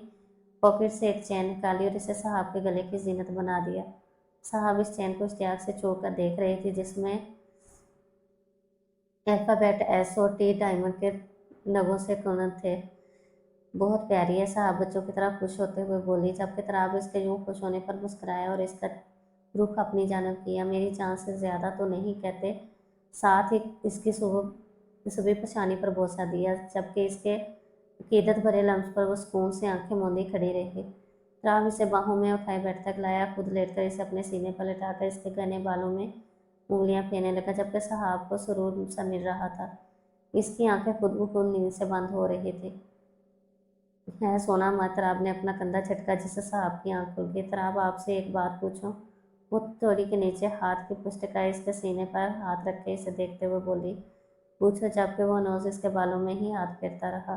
پاکٹ سے ایک چین نکالی اور اسے صاحب کے گلے کی زینت بنا دیا۔ صاحب اس چین کو اشتیاق سے چھو کر دیکھ رہی تھی، جس میں الفابیٹ ایس اور ٹی ڈائمنڈ کے نگوں سے کنت تھے۔ بہت پیاری ہے، صاحب بچوں کی طرح خوش ہوتے ہوئے بولی، جبکہ تراب اس کے یوں خوش ہونے پر مسکرایا اور اس کا رخ اپنی جانب کیا۔ میری جان سے زیادہ تو نہیں کہتے، ساتھ ہی اس کی صبح پشانی پر بوسہ دیا، جبکہ اس کے عقیدت بھرے لمس پر وہ سکون سے آنکھیں موندی کھڑی رہی۔ تراب اسے باہوں میں اٹھائے بیڈ تک لایا، خود لیٹ کر اسے اپنے سینے پر لٹا کر اس کے گھنے بالوں میں انگلیاں پھیرنے لگا، جبکہ صاحب کو سرور سا مل رہا تھا۔ اس کی آنکھیں خود بخود نیند سے بند ہو رہی تھی۔ ہے سونا مت، تراب نے اپنا کندھا جھٹکا، جس سے صاحب کی آنکھ کھل گئی۔ تراب، آپ سے ایک بات پوچھوں؟ وہ توڑی کے نیچے ہاتھ کی پشت کا اس کے سینے پر ہاتھ رکھ کے اسے دیکھتے ہوئے بولی۔ پوچھو، جبکہ وہ نوز اس کے بالوں میں ہی ہاتھ پھیرتا رہا۔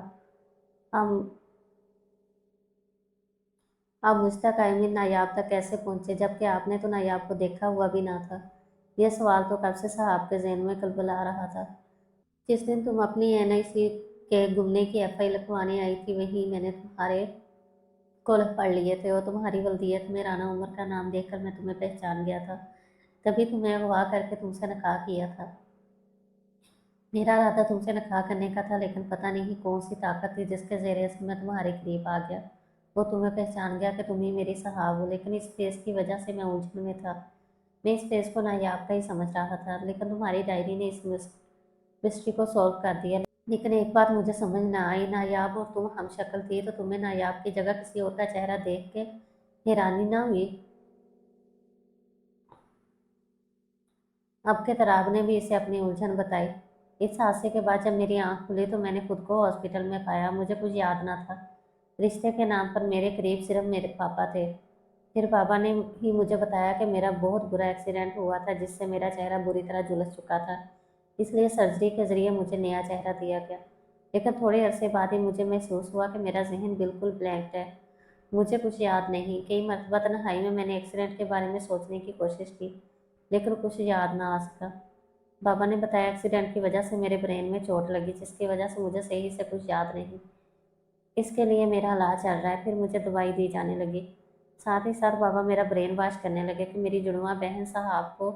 آپ مجھ تک آئے، میر نایاب تک کیسے پہنچے، جبکہ آپ نے تو نایاب کو دیکھا ہوا بھی نہ تھا؟ یہ سوال تو کب سے صاحب کے ذہن میں کلبلا رہا تھا۔ جس دن تم اپنی NIC کے گمنے کی FI لکھوانے آئی تھی، وہیں میں نے تمہارے कॉलेज पढ़ लिए थे और तुम्हारी वल्दियत में राना उमर का नाम देखकर मैं तुम्हें पहचान गया था, तभी तुम्हें अगवा करके तुमसे निकाह किया था। मेरा इरादा तुमसे निकाह करने का था, लेकिन पता नहीं कौन सी ताकत थी जिसके ज़रिए से मैं तुम्हारे करीब आ गया। वो तुम्हें पहचान गया कि तुम ही मेरी सहाब हो, लेकिन इस फेस की वजह से मैं उलझन में था। मैं इस फेस को नायाब का ही समझ रहा था, लेकिन तुम्हारी डायरी ने इस मिस्ट्री को सॉल्व कर दिया। लेकिन एक बात मुझे समझ ना आई, नायाब और तुम हम शक्ल थी, तो तुम्हें नायाब की जगह किसी और का चेहरा देख के हैरानी ना हुई? अब के तराब ने भी इसे अपनी उलझन बताई। इस हादसे के बाद जब मेरी आंख खुली तो मैंने खुद को हॉस्पिटल में पाया। मुझे कुछ याद ना था। रिश्ते के नाम पर मेरे करीब सिर्फ मेरे पापा थे। फिर पापा ने ही मुझे बताया कि मेरा बहुत बुरा एक्सीडेंट हुआ था, जिससे मेरा चेहरा बुरी तरह झुलस चुका था। इसलिए सर्जरी के जरिए मुझे नया चेहरा दिया गया। लेकिन थोड़े अरसे बाद ही मुझे महसूस हुआ कि मेरा जहन बिल्कुल ब्लैंक है। मुझे कुछ याद नहीं। कई मरतबा तन्हाई में मैंने एक्सीडेंट के बारे में सोचने की कोशिश की, लेकिन कुछ याद ना आ सका। बाबा ने बताया एक्सीडेंट की वजह से मेरे ब्रेन में चोट लगी, जिसकी वजह से मुझे सही से कुछ याद नहीं। इसके लिए मेरा इलाज चल रहा है। फिर मुझे दवाई दी जाने लगी। साथ ही साथ बाबा मेरा ब्रेन वॉश करने लगे कि मेरी जुड़वा बहन साहब को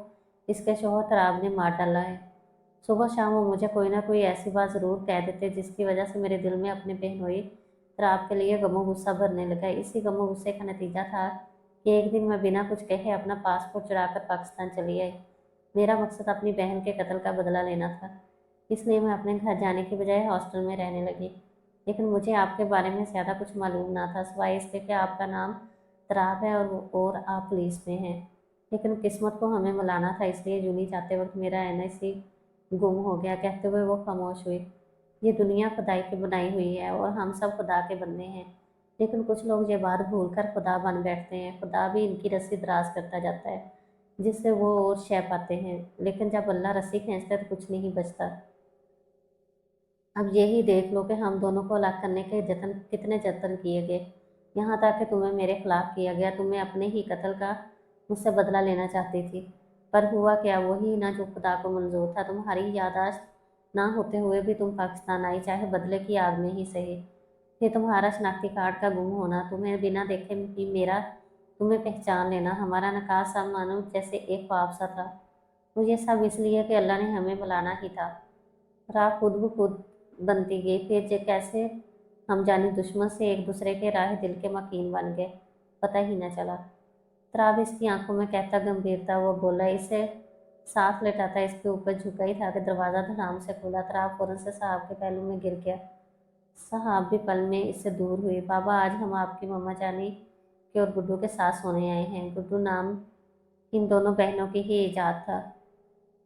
इसके शौहर तराब ने मार डाला है। सुबह शाम वो मुझे कोई ना कोई ऐसी बात ज़रूर कह देते जिसकी वजह से मेरे दिल में अपने बहनोई तराब के लिए गमो गुस्सा भरने लगा। इसी गमो गुस्से का नतीजा था कि एक दिन मैं बिना कुछ कहे अपना पासपोर्ट चुराकर पाकिस्तान चली आई। मेरा मकसद अपनी बहन के कत्ल का बदला लेना था, इसलिए मैं अपने घर जाने की बजाय हॉस्टल में रहने लगी। लेकिन मुझे आपके बारे में ज़्यादा कुछ मालूम ना था, सिवाय इसके कि आपका नाम तराब है और आप पुलिस में हैं। लेकिन किस्मत को हमें मिलाना था, इसलिए जूनी जाते वक्त मेरा एनआईसी गुम हो गया। कहते हुए वो खामोश हुई। ये दुनिया खुदाई की बनाई हुई है और हम सब खुदा के बंदे हैं, लेकिन कुछ लोग ये बात भूल कर खुदा बन बैठते हैं। खुदा भी इनकी रस्सी दराज करता जाता है, जिससे वो और शय पाते हैं। लेकिन जब अल्लाह रस्सी खींचता है तो कुछ नहीं बचता। अब यही देख लो कि हम दोनों को अलग करने के कितने जतन किए गए, यहाँ तक कि तुम्हें मेरे खिलाफ किया गया। तुम्हें अपने ही कत्ल का मुझसे बदला लेना चाहती थी, पर हुआ क्या? वही ना जो खुदा को मंजूर था। तुम्हारी याददाश्त ना होते हुए भी तुम पाकिस्तान आई, चाहे बदले की आग में ही सही। फिर तुम्हारा शनाख्ती कार्ड का गुम होना, तुम्हें बिना देखे ही मेरा तुम्हें पहचान लेना, हमारा नकाह सब मानो जैसे एक ख्वाब सा था। तो ये सब इसलिए कि अल्लाह ने हमें बुलाना ही था। राह खुद ब खुद बनती गई। फिर जे कैसे हम जाने दुश्मन से एक दूसरे के राह दिल के मकीन बन गए, पता ही न चला। तराब इसकी आंखों में कहता गंभीर था। वो बोला, इसे साथ लेटाता इसके ऊपर झुका ही था कि दरवाज़ा धड़ाम से खुला। तराब फौरन से साहब के पहलू में गिर गया। साहब भी पल में इससे दूर हुए। बाबा, आज हम आपकी मम्मा जानी के और गुड्डू के साथ सोने आए हैं। गुड्डू नाम इन दोनों बहनों की ही ईजाद था।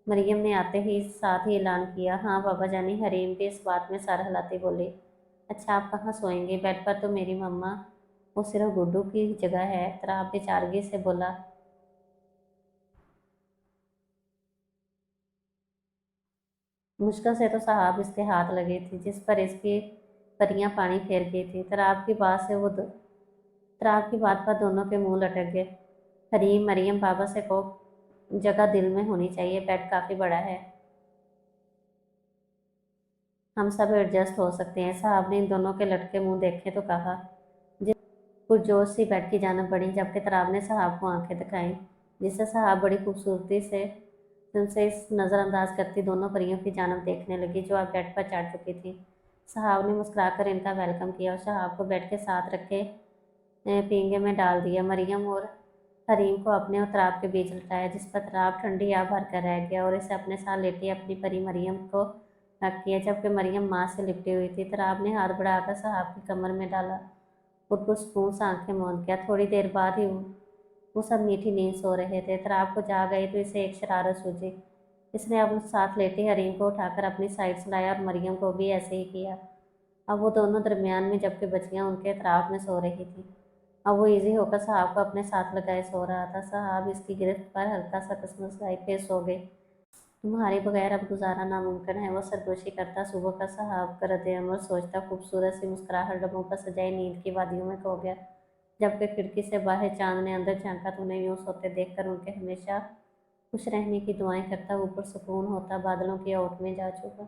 मरियम ने आते ही साथ ही ऐलान किया। हाँ बाबा जानी। हरीम भी इस बात में सर हिलाती बोली। अच्छा, आप कहाँ सोएंगे? बेड पर तो मेरी मम्मा, वो सिर्फ गुड्डू की जगह है। तराब बेचारगी से बोला। मुश्किल से तो साहब इसके हाथ लगे थे, जिस पर इसकी परियां पानी फेर गई थी। तराब की बात पर दोनों के मुंह लटक गए। हरीम, मरियम, बाबा से को जगह दिल में होनी चाहिए। बेड काफ़ी बड़ा है, हम सब एडजस्ट हो सकते हैं। साहब ने इन दोनों के लटके मुंह देखे तो कहा। जिस पुरजोश सी बेड की जानब बढ़ी, जबकि तराब ने साहब को आंखें दिखाई, जिससे साहब बड़ी खूबसूरती से उनसे इस नज़रअंदाज करती दोनों परियों की जानब देखने लगी, जो अब बेड पर चढ़ चुकी थी। साहब ने मुस्कुराकर इनका वेलकम किया और साहब को बेड के साथ रखे पींगे में डाल दिया। मरियम और हरीम को अपने और तराब के बीच लटाया, जिस पर तराब ठंडी आ भर कर रह गया और इसे अपने साथ लेटी अपनी परी मरियम को रख किया। जबकि मरियम माँ से लिपटी हुई थी, तराब ने हाथ बढ़ाकर साहब की कमर में डाला। खुद को सुकून से आंखें मूंद किया। थोड़ी देर बाद ही वो सब मीठी नींद सो रहे थे। तराब को जाग आई तो इसे एक शरारत सूझी। इसने अब साथ लेटे हरीम को उठाकर अपनी साइड से लाया और मरियम को भी ऐसे ही किया। अब वो दोनों दरमियान में, जबकि बच्चियां उनके तराब में सो रही थी। अब वो इजी होकर साहब को अपने साथ लगाए सो रहा था। साहब इसकी गिरफ्त पर हल्का सा कसमसाई फिर सो गए। तुम्हारे बगैर अब गुजारा नामुमकिन है, वो सरगोशी करता सुबह का साहब का रद्द-ए-अमल सोचता खूबसूरत सी मुस्कुराहट लबों पर सजाई नींद की वादियों में खो गया। जबकि खिड़की से बाहर चांद ने अंदर झांका तो उन्हें यूं सोते देखकर उनके हमेशा खुश रहने की दुआएं करता ऊपर सुकून होता बादलों की ओट में जा चुका।